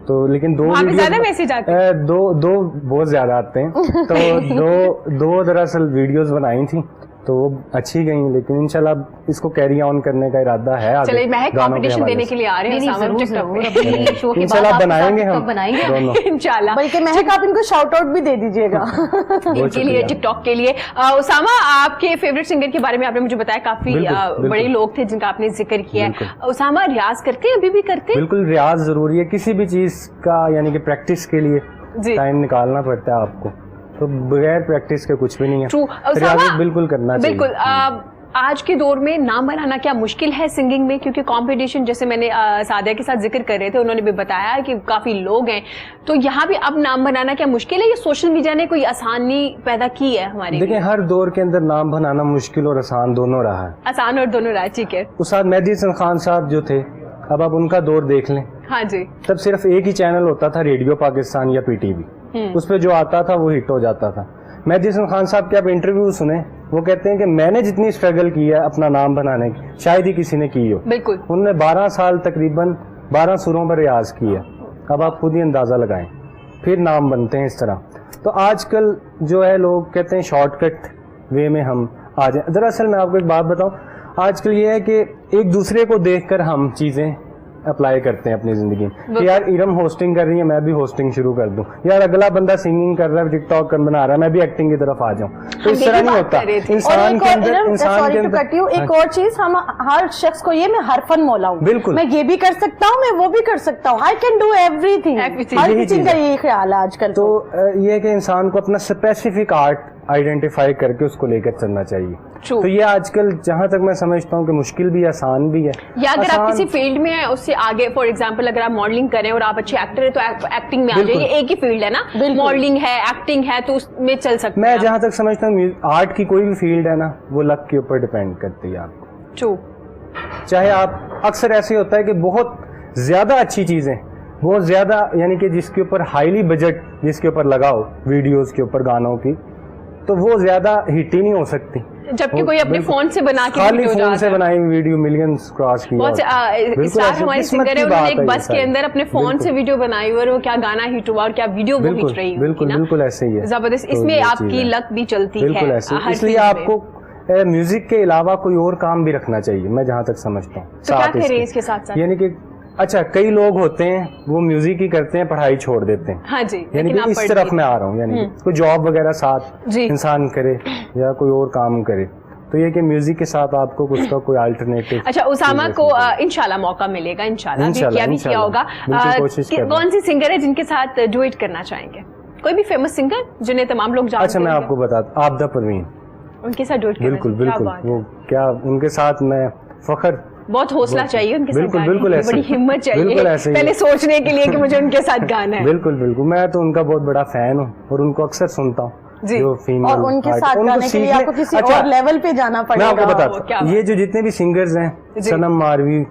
तो लेकिन 2 वहाँ पे वीडियो ज्यादा मैसेज आते दो बहुत ज्यादा आते हैं। तो दो दरअसल वीडियोस बनाई थी तो वो अच्छी गई, लेकिन इंशाल्लाह इसको कैरी ऑन करने का इरादा है आगे। चलिए, महक गानों के कंपटीशन हवाले देने से। के लिए आ रहे हैं नहीं, सामा जरूर टिकटॉक जरूर, पे। अपनी शो के बाद इंशाल्लाह आपके साथ बनाएंगे हम TikTok बनाएंगे। दोनों। इंशाल्लाह। बल्कि महक आप इनको शाउट आउट भी दे दीजिएगा। बहुत इनके लिए, शुक्रिया। टिकटॉक के लिए। उसामा, आपके फेवरेट सिंगर के बारे में आपने मुझे बताया, काफी बिल्कुल, बिल्कुल। बड़े लोग थे जिनका आपने जिक्र किया है। बिल्कुल। उसामा रियाज करते हैं, अभी भी करते हैं? बिल्कुल, रियाज जरूरी है किसी भी चीज का, यानी कि प्रैक्टिस के लिए जी। टाइम निकालना पड़ता है आपको। तो बगैर प्रैक्टिस के कुछ भी नहीं है। ट्रू। रियाज बिल्कुल करना चाहिए। बिल्कुल। आज के दौर में नाम बनाना क्या मुश्किल है सिंगिंग में? क्योंकि कंपटीशन, जैसे मैंने सादिया के साथ जिक्र कर रहे थे, उन्होंने भी बताया कि काफी लोग हैं, तो यहाँ भी अब नाम बनाना क्या मुश्किल है? ये सोशल मीडिया ने कोई आसानी पैदा की है हमारे देखिए, लिए? हर दौर के अंदर नाम बनाना मुश्किल और आसान दोनों रहा है। आसान और दोनों रहा, ठीक है। उस्ताद मेहदी हसन खान साहब जो थे, अब आप उनका दौर देख लें। हाँ जी। तब सिर्फ एक ही चैनल होता था, रेडियो पाकिस्तान या पीटीवी। उस पर जो आता था वो हिट हो जाता था। मेहदी हसन खान साहब के आप इंटरव्यू सुने, वो कहते हैं कि मैंने जितनी स्ट्रगल की है अपना नाम बनाने की, शायद ही किसी ने की हो। बिल्कुल। उन्होंने 12 साल तकरीबन 12 सुरों पर रियाज किया। अब आप खुद ही अंदाजा लगाएं, फिर नाम बनते हैं इस तरह। तो आजकल जो है, लोग कहते हैं शॉर्टकट वे में हम आ जाए। दरअसल मैं आपको एक बात बताऊं, आजकल ये है कि एक दूसरे को देखकर हम चीजें अप्लाई करते हैं अपनी जिंदगी में कि यार इरम होस्टिंग कर रही है, मैं भी होस्टिंग शुरू कर दूं। यार अगला बंदा सिंगिंग कर रहा है, टिकटॉक बना रहा है, मैं भी एक्टिंग की तरफ आ जाऊं। तो इस तरह नहीं होता। इंसान के अंदर एक और चीज, हम हर शख्स को ये मैं हर फन मौला हूँ, बिल्कुल। मैं ये भी कर सकता हूँ, मैं वो भी कर सकता हूँ। I can do everything. Everything। हर यही किसी चीज़ का है। यही ख्याल है आजकल। तो ये है कि इंसान को अपना स्पेसिफिक आर्ट आइडेंटिफाई करके उसको लेकर चलना चाहिए। True। तो ये आजकल जहां तक मैं समझता हूँ कि मुश्किल भी आसान भी है। या अगर आप आसान- किसी फील्ड में हैं, उससे आगे, फॉर एग्जांपल अगर आप मॉडलिंग करें और आप अच्छे एक्टर हैं, तो एक्टिंग में आ बिल्कुल। जाइए। एक ही फील्ड है ना, मॉडलिंग है, एक्टिंग है, तो उसमें चल सकते मैं हैं। जहां तक समझता हूँ आर्ट की कोई भी फील्ड है ना, वो लक के ऊपर डिपेंड करती है आपको। ट्रू। चाहे आप, अक्सर ऐसे होता है कि बहुत ज्यादा अच्छी चीजें, बहुत ज्यादा यानी कि जिसके ऊपर हाईली बजट जिसके ऊपर लगाओ, वीडियोस के ऊपर, गानों की, तो वो ज्यादा हिट ही नहीं हो सकती। जबकि कोई अपने बिल्कुल। फोन से बना के खाली वीडियो फोन से डालता है। बनाई हुई वीडियो मिलियंस क्रॉस की। बहुत से स्टार हमारे सिंगर है, उन्होंने एक बस के अंदर अपने फोन से वीडियो बनाई हुई और वो क्या गाना हिट हुआ और क्या वीडियो वो हिट रही बिल्कुल बिल्कुल ऐसे ही है। जबरदस्त। तो इसमें ये आपकी चीज़ है। लक भी चलती है बिल्कुल ऐसे, हर इसलिए चीज़ में। आपको म्यूजिक के अलावा कोई और काम भी रखना चाहिए, मैं जहां तक समझता हूँ। तो क्या करें इसके साथ साथ? यानी कि अच्छा, कई लोग होते हैं वो म्यूजिक ही करते हैं, पढ़ाई छोड़ देते हैं। हाँ जी। यानी लेकिन आप कि इस पढ़ तरफ लेते मैं आ रहा हूँ, यानी कि कोई जॉब वगैरह साथ जी। इंसान करे या कोई और काम करे, तो ये कि म्यूजिक के साथ आपको कुछ का कोई अल्टरनेटिव। अच्छा, उसामा को इंशाल्लाह मौका मिलेगा, इंशाल्लाह भी किया इंशाल्लाह होगा। बिल्कुल कोशिश करें। कौन सी सिंगर है जिनके साथ डुएट करना चाहेंगे? कोई भी फेमस सिंगर जिन्हें तमाम लोग जानते हैं? अच्छा, मैं आपको बताता, आबदा परवीन, उनके साथ डुएट करना बिल्कुल चाहिए। क्या बिल्कुल, बात है। वो क्या उनके साथ मैं फखर, बहुत हौसला चाहिए उनके साथ बिल्कुल गाने बिल्कुल की, ऐसे बड़ी हिम्मत चाहिए बिल्कुल ऐसे ही पहले सोचने के लिए कि मुझे उनके साथ गाना है। बिल्कुल बिल्कुल, मैं तो उनका बहुत बड़ा फैन हूँ और उनको अक्सर सुनता हूँ जी। जो फीमेल और उनके साथ गाने के लिए आपको किसी और लेवल पे जाना मैं पड़ेगा। आपको क्या बताता हूँ, ये जो जितने भी सिंगर्स हैं, जी। सनम मारवी,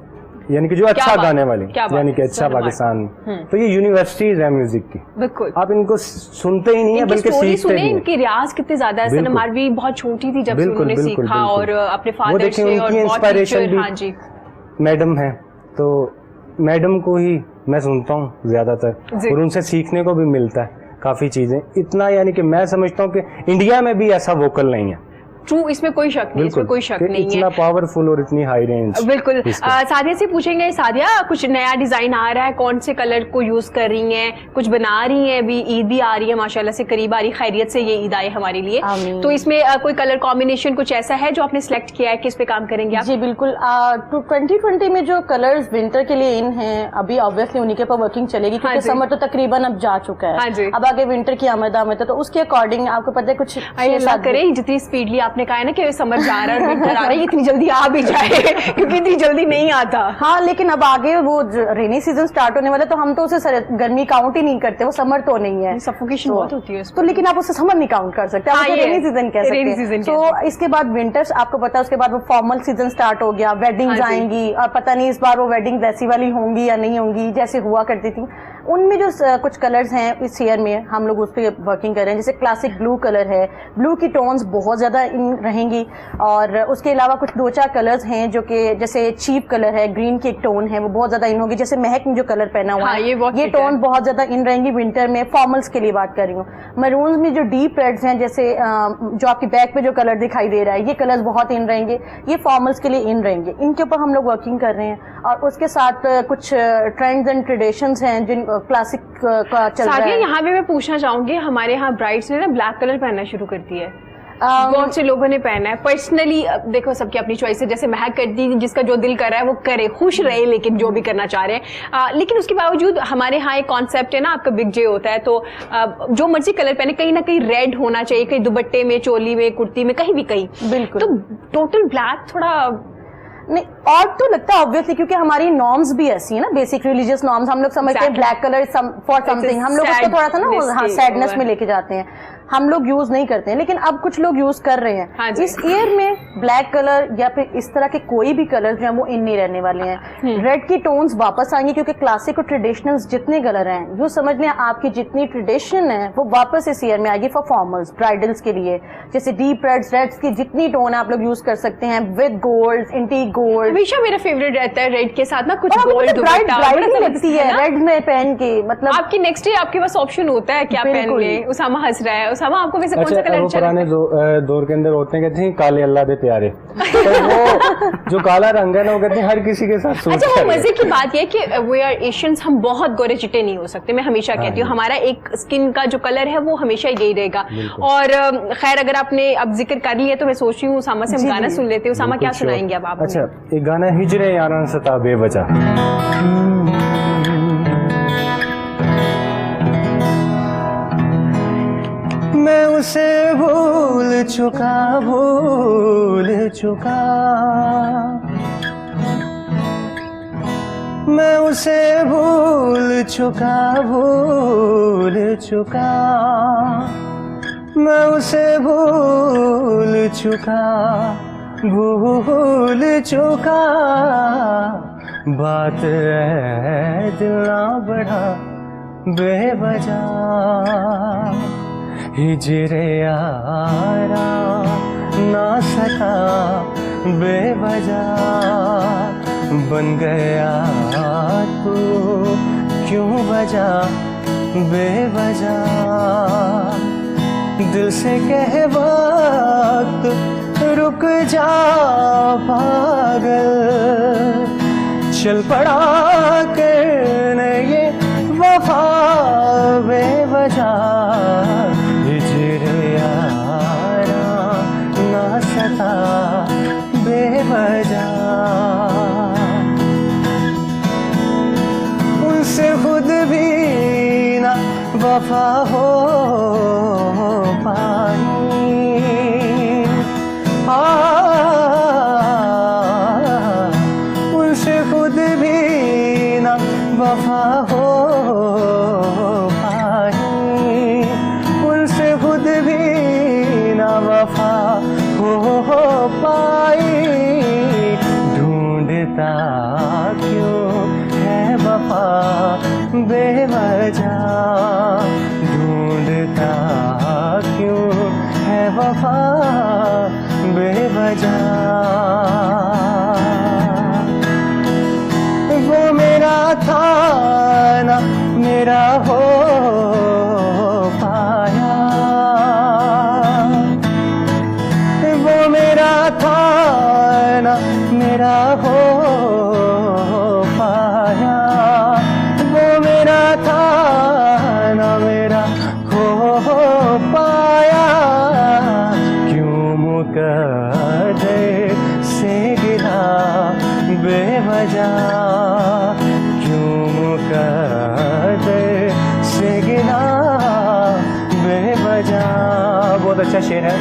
यानी कि जो अच्छा बात गाने है, वाले, क्या बात यानी कि है, अच्छा सनम पाकिस्तान मारवी। में, तो ये यूनिवर्सिटीज है म्यूजिक की, बिल्कुल। आप इनको सुनते ही नहीं है इनकी बल्कि स्टोरी सीखते सुने, भी हैं। इनकी रियाज कितनी ज्यादा है। सनम बिल्कुल। मारवी बहुत छोटी थी जब से बिल्कुल, उन्होंने बिल्कुल, सीखा बिल्कुल। और अपने वो फादर देखिए से और उनकी बहुत इंस्पिरेशन टीचर। भी हाँ जी मैडम है, तो मैडम को ही मैं सुनता हूँ जी। ज्यादातर और उनसे सीखने को भी मिलता है काफी चीजें। इतना यानी कि मैं समझता हूँ कि इंडिया में भी ऐसा वोकल नहीं है। ट्रू, इसमें कोई शक नहीं, इसमें कोई शक कि नहीं इतना है। पावरफुल और इतनी हाई रेंज। बिल्कुल। इसका। सादिया से पूछेंगे, सादिया कुछ नया डिजाइन आ रहा है, कौन से कलर को यूज कर रही हैं, कुछ बना रही हैं? अभी ईद भी आ रही है माशाल्लाह से, करीब आ रही, खैरियत से ये ईद आई हमारे लिए, आमीन। तो इसमें कोई कलर कॉम्बिनेशन कुछ ऐसा है जो आपने सिलेक्ट किया है, किस पे काम करेंगे आप? जी बिल्कुल। 2020 में जो कलर्स विंटर के लिए इन हैं, अभी ऑब्वियसली उन्हीं के ऊपर वर्किंग चलेगी क्योंकि हाँ जी। समर तो तकरीबन अब जा चुका है। हाँ जी। अब आगे विंटर की आमद है, तो उसके अकॉर्डिंग आपको पता है कुछ अल्लाह करे जितनी स्पीडली आपने कहा है ना कि समर जा रहा है, विंटर आ रहा है, इतनी जल्दी आ भी जाए क्योंकि इतनी जल्दी नहीं आता। हाँ, लेकिन अब आगे वो रेनी सीजन स्टार्ट होने वाला है, तो हम तो उसे गर्मी काउंट ही नहीं करते, वो समर तो नहीं है। सफोकेशन बहुत होती है तो लेकिन आप उसे समर नहीं काउंट कर सकते, आप हाँ, उसे ये रेनी सीजन कह rainy सकते season हैं। कह तो इसके बाद विंटर्स आपको पता है, उसके बाद वो फॉर्मल सीजन स्टार्ट हो गया, वेडिंग्स हाँ जी। आएंगी और पता नहीं इस बार वो वेडिंग वैसी वाली होंगी या नहीं होंगी जैसे हुआ करती थी। उनमें जो कुछ कलर्स हैं इस ईयर में हम लोग उस पर वर्किंग कर रहे हैं। जैसे क्लासिक ब्लू कलर है, ब्लू की टोन्स बहुत ज्यादा इन रहेंगी और उसके अलावा कुछ 2-4 कलर्स हैं जो कि जैसे चीप कलर है, ग्रीन की एक टोन है वो बहुत ज्यादा इन होगी। जैसे महक ने जो कलर पहना हुआ हाँ, है ये ये टोन बहुत ज्यादा इन रहेंगी विंटर में। फॉर्मल्स के लिए बात कर रही हूँ। मरून्स में जो डीप रेड्स हैं, जैसे जो आपकी बैक पे जो कलर दिखाई दे रहा है, ये कलर्स बहुत इन रहेंगे, ये फॉर्मल्स के लिए इन रहेंगे। इनके ऊपर हम लोग वर्किंग कर रहे हैं और उसके साथ कुछ ट्रेंड्स एंड ट्रेडिशंस हैं जिन क्लासिक का चल रहा सादिया, है। यहाँ पे मैं पूछना चाहूंगी, हमारे यहाँ ब्राइड्स ने ना ब्लैक कलर पहनना शुरू कर दिया है, बहुत से लोगों ने पहना है। पर्सनली देखो सबकी अपनी चॉइस है, जैसे महक करती, जिसका जो दिल कर रहा है वो करे, खुश रहे, लेकिन जो भी करना चाह रहे हैं। लेकिन उसके बावजूद हमारे यहाँ एक कॉन्सेप्ट है ना, आपका बिग डे होता है तो जो मर्जी कलर पहने, कहीं ना कहीं रेड होना चाहिए, कहीं दुपट्टे में, चोली में, कुर्ती में, कहीं भी कहीं। बिल्कुल। तो टोटल ब्लैक थोड़ा नहीं, और तो लगता है ऑब्वियसली क्योंकि हमारी नॉर्म्स भी ऐसी है ना, बेसिक रिलीजियस नॉर्म्स। हम लोग समझते हैं ब्लैक कलर फॉर समथिंग, हम लोग उसको थोड़ा सा ना हाँ सैडनेस में लेके जाते हैं, हम लोग यूज नहीं करते हैं, लेकिन अब कुछ लोग यूज कर रहे हैं। हाँ जी। इस ईयर में ब्लैक कलर या फिर इस तरह के कोई भी कलर जो है वो इन नहीं रहने वाले हैं। रेड की टोन्स वापस आएंगी क्योंकि क्लासिक और ट्रेडिशनल्स जितने कलर हैं, जो समझ लें आपकी जितनी ट्रेडिशन है वो वापस इस ईयर में आएगी फॉर फॉर्मल्स, ब्राइडल्स के लिए। जैसे डीप रेड्स, रेड्स की जितनी टोन आप लोग यूज कर सकते हैं, विद गोल्ड, एंटीक गोल्ड। हमेशा मेरा फेवरेट रहता है रेड के साथ ना कुछ और गोल्ड ब्राइड ही लगती है रेड में पहन के, मतलब आपकी नेक्स्ट डे आपके पास ऑप्शन होता है क्या पहन बिल्कुल। ले। उसामा हंस रहा है। उसामा, आपको वैसे कौन सा अच्छा, कलर वो अच्छा पुराने लगता है? दौर के अंदर होते हैं, कहते हैं काले अल्लाह दे प्यारे, तो वो जो काला रंग है ना, वो कहते हैं हर किसी के साथ सूट अच्छा, वो करेगा। मजे की बात यह है कि वी आर एशियंस, हम बहुत गोरे चिट्टे नहीं हो सकते। मैं हमेशा कहती हूँ हमारा एक स्किन का जो कलर है वो हमेशा यही रहेगा। और खैर, अगर आपने अब जिक्र कर लिया तो मैं सोच रही हूँ उसामा से हम गाना सुन लेते हैं। उसामा, क्या बिल्कुल सुनाएंगे अब आप? अच्छा, एक गाना हिजरे यारान सता बेवजह। मैं उसे भूल चुका, मैं उसे भूल चुका, मैं उसे भूल चुका, बात है दिल ना बढ़ा बेवजह, हिजरे यारा ना सका बेवजह, बन गया तू क्यों बजा बेवजह, दिल से कह वक्त रुक जा पागल, चल पड़ा करने ये वफा बेवजह, हिजरे यारा ना सता बेवजह उनसे खुद भी ना वफा हो पाई। उनसे खुद भी ना वफा हो पाई, उनसे खुद भी ना वफा हो पाई। ढूंढता क्यों है वफा बेवजह, ढूंढता क्यों है वफा बेवजह। वो मेरा था ना मेरा हो पाया, वो मेरा था ना मेरा हो पाया, वो मेरा था ना मेरा हो पाया। क्यों मुकद्दर से गिरा बेवजह, क्यों मुकद्दर से गिरा बेवजह। बहुत अच्छा शेर है।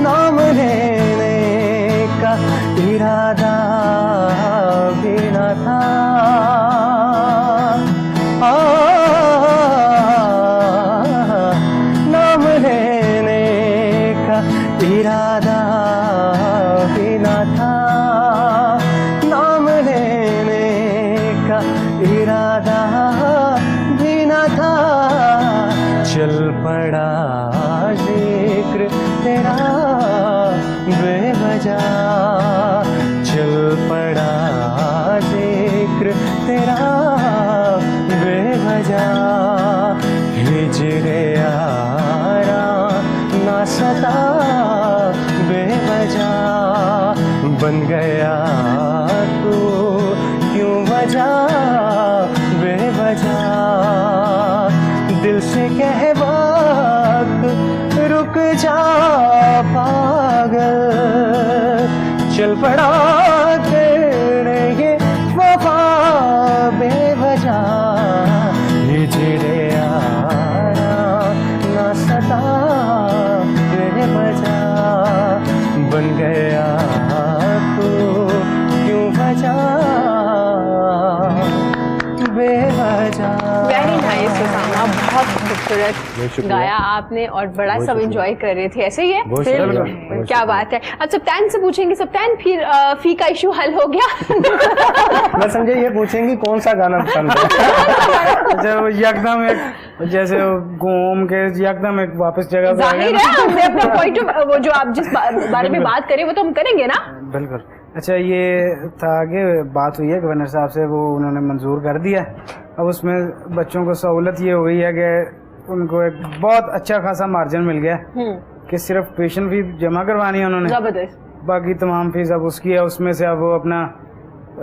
नाम लेने का इरादा भी न था, नाम लेने का इरादा भी न था, नाम लेने का इरादा भी न था। चल पड़ा जिक्र तेरा बेवजह, चल पड़ा जिक्र तेरा बेवजह। हिजरे यारा ना सता बेवजह, बन गया तू क्यों वजह बेवजह। दिल से कह वक्त रुक जा पागल, चल पड़ा तेरे ये वफा बेवजह। हिजरे यारा ना सता बेवजह, बन गया तू क्यों वजह बेवजह। वेरी नाइस सुसामा, बहुत खूबसूरत शुक्रिया। गाया आपने और बड़ा बहुत सब शुक्रिया। एंजॉय कर रहे थे। ऐसे ही है, बहुत शुक्रिया, बिल्कुल। बहुत क्या बात है। अब सप्तान से पूछेंगे, सप्तान फिर फी का इशू हल हो गया? मैं समझे ये पूछेंगी कौन सा गाना पसंद है। जब एकदम एक जैसे घूम के एकदम एक वापस जगह पे आ गए जाहिर ना। है, हमने अपना पॉइंट वो जो आप जिस बारे में बात करें वो तो हम करेंगे ना। बिल्कुल। अच्छा, ये था कि बात हुई है गवर्नर साहब से, वो उन्होंने मंजूर कर दिया। अब उसमें बच्चों को सहूलत ये हुई है कि उनको एक बहुत अच्छा खासा मार्जिन मिल गया कि सिर्फ ट्यूशन फीस जमा करवानी है उन्होंने, जबरदस्त। बाकी तमाम फीस अब उसकी है, उसमें से अब वो अपना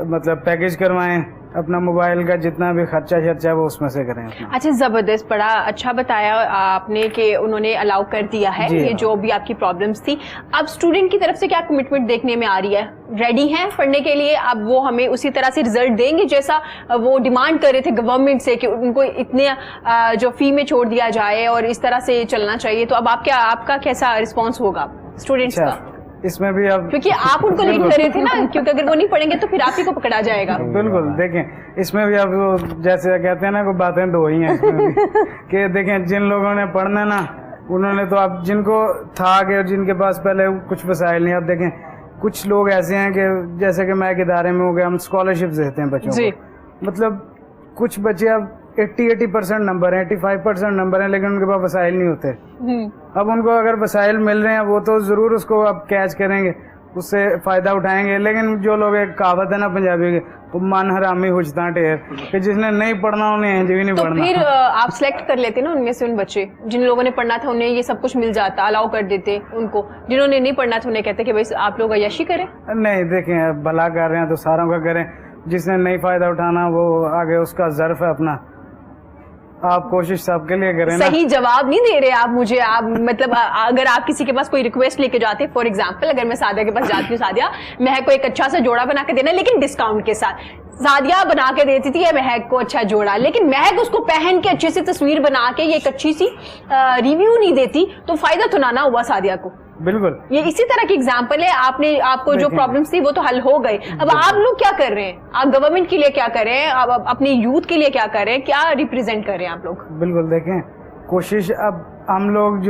मतलब पैकेज करवाएं, अपना मोबाइल का जितना भी खर्चा है वो उसमें से करें अपना। अच्छा, जबरदस्त, बड़ा अच्छा बताया आपने कि उन्होंने अलाउ कर दिया है जी ये हाँ। जो भी आपकी प्रॉब्लम्स थी। अब स्टूडेंट की तरफ से क्या कमिटमेंट देखने में आ रही है? रेडी हैं पढ़ने के लिए? अब वो हमें उसी तरह से रिजल्ट देंगे जैसा वो डिमांड कर रहे थे गवर्नमेंट से कि उनको इतने जो फी में छोड़ दिया जाए और इस तरह से चलना चाहिए। तो अब आपका कैसा रिस्पॉन्स होगा स्टूडेंट्स का? इसमें भी अब क्योंकि आप उनको लीड कर रहे थे ना, क्योंकि अगर वो नहीं पढ़ेंगे तो फिर आप ही को पकड़ा जाएगा। बिल्कुल। देखें, इसमें भी अब वो जैसे कहते हैं ना, कोई बातें दो ही हैं इसमें भी कि देखें, जिन लोगों ने पढ़ना ना, उन्होंने तो अब जिनको था कि जिनके पास पहले कुछ वसाइल नहीं, अब देखें कुछ लोग ऐसे हैं कि जैसे कि मैं एक इदारे में हो गया, हम स्कॉलरशिप देते हैं बच्चों जी। को। मतलब कुछ बच्चे अब 80% नंबर हैं, 85% नंबर हैं, लेकिन उनके पास वसाइल नहीं होते। अब उनको अगर वसाइल मिल रहे हैं वो तो ज़रूर उसको अब कैच करेंगे, उससे फ़ायदा उठाएंगे। लेकिन जो लोग, एक कहावत है ना पंजाबी की, वो मन हरामी हुजता ढेर, कि जिसने नहीं पढ़ना उन्हें इंज भी नहीं तो पढ़ना। फिर आप सिलेक्ट कर लेते ना उनमें से उन बच्चे जिन लोगों ने पढ़ना था, उन्हें ये सब कुछ मिल जाता, अलाउ कर देते उनको। जिन्होंने नहीं पढ़ना था उन्हें कहते कि भाई आप लोग अय्याशी करें। नहीं, देखें, भला कर रहे हैं तो सारों का करें, जिसने नहीं फ़ायदा उठाना वो आगे उसका ज़र्फ है अपना। आप कोशिश सबके लिए करें ना। सही जवाब नहीं दे रहे आप मुझे। आप मतलब अगर आप किसी के पास कोई रिक्वेस्ट लेके जाते, फॉर एग्जांपल अगर मैं सादिया के पास जाती हूँ, सादिया महक को एक अच्छा सा जोड़ा बना के देना लेकिन डिस्काउंट के साथ, सादिया बना के देती थी महक को अच्छा जोड़ा, लेकिन महक उसको पहन के अच्छी सी तस्वीर बना के ये एक अच्छी सी रिव्यू नहीं देती, तो फायदा तो ना हुआ सादिया को। बिल्कुल, ये इसी तरह की एग्जांपल है। आपको जो प्रॉब्लम्स थी वो तो हल हो गई। अब आप लोग क्या कर रहे हैं? आप गवर्नमेंट के लिए क्या कर रहे हैं? आप अपने यूथ के लिए क्या कर रहे हैं? क्या रिप्रेजेंट कर रहे हैं आप लोग? बिल्कुल, देखें कोशिश अब हम लोग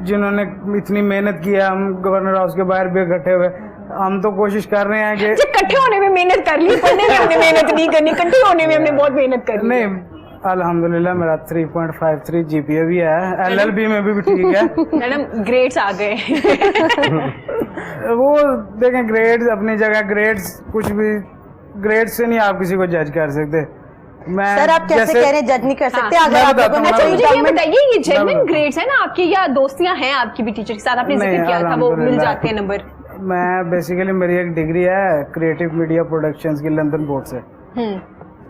जिन्होंने इतनी मेहनत की है, हम गवर्नर हाउस के बाहर भी इकट्ठे हुए, हम तो कोशिश कर रहे हैं कि इकट्ठे होने में मेहनत कर ली, पढ़ने में हमने मेहनत नहीं करनी, इकट्ठे होने में हमने बहुत मेहनत कर ली। नहीं, अल्हम्दुलिल्लाह मेरा 3.53 जीपीए भी है, एलएलबी में भी ठीक है। मैडम ग्रेड्स आ गए। वो देखें ग्रेड्स अपनी जगह, ग्रेड्स कुछ भी, ग्रेड्स से नहीं आप किसी को जज कर सकते। मैं सर आप कैसे कह रहे हैं जज नहीं कर सकते? हाँ, अगर मैं आप बताता लोगों ने हूँ, अच्छा मैं मुझे ये बताइए, ये जेन्युइन बताता ग्रेड्स है ना आपकी, या दोस्तियां हैं आपकी भी टीचर के साथ? आपने जिक्र नहीं, किया था वो मिल अल्हम्दुलिल्लाह। जाते हैं नंबर। मैं बेसिकली मेरी एक डिग्री है क्रिएटिव मीडिया प्रोडक्शंस की लंदन बोर्ड से,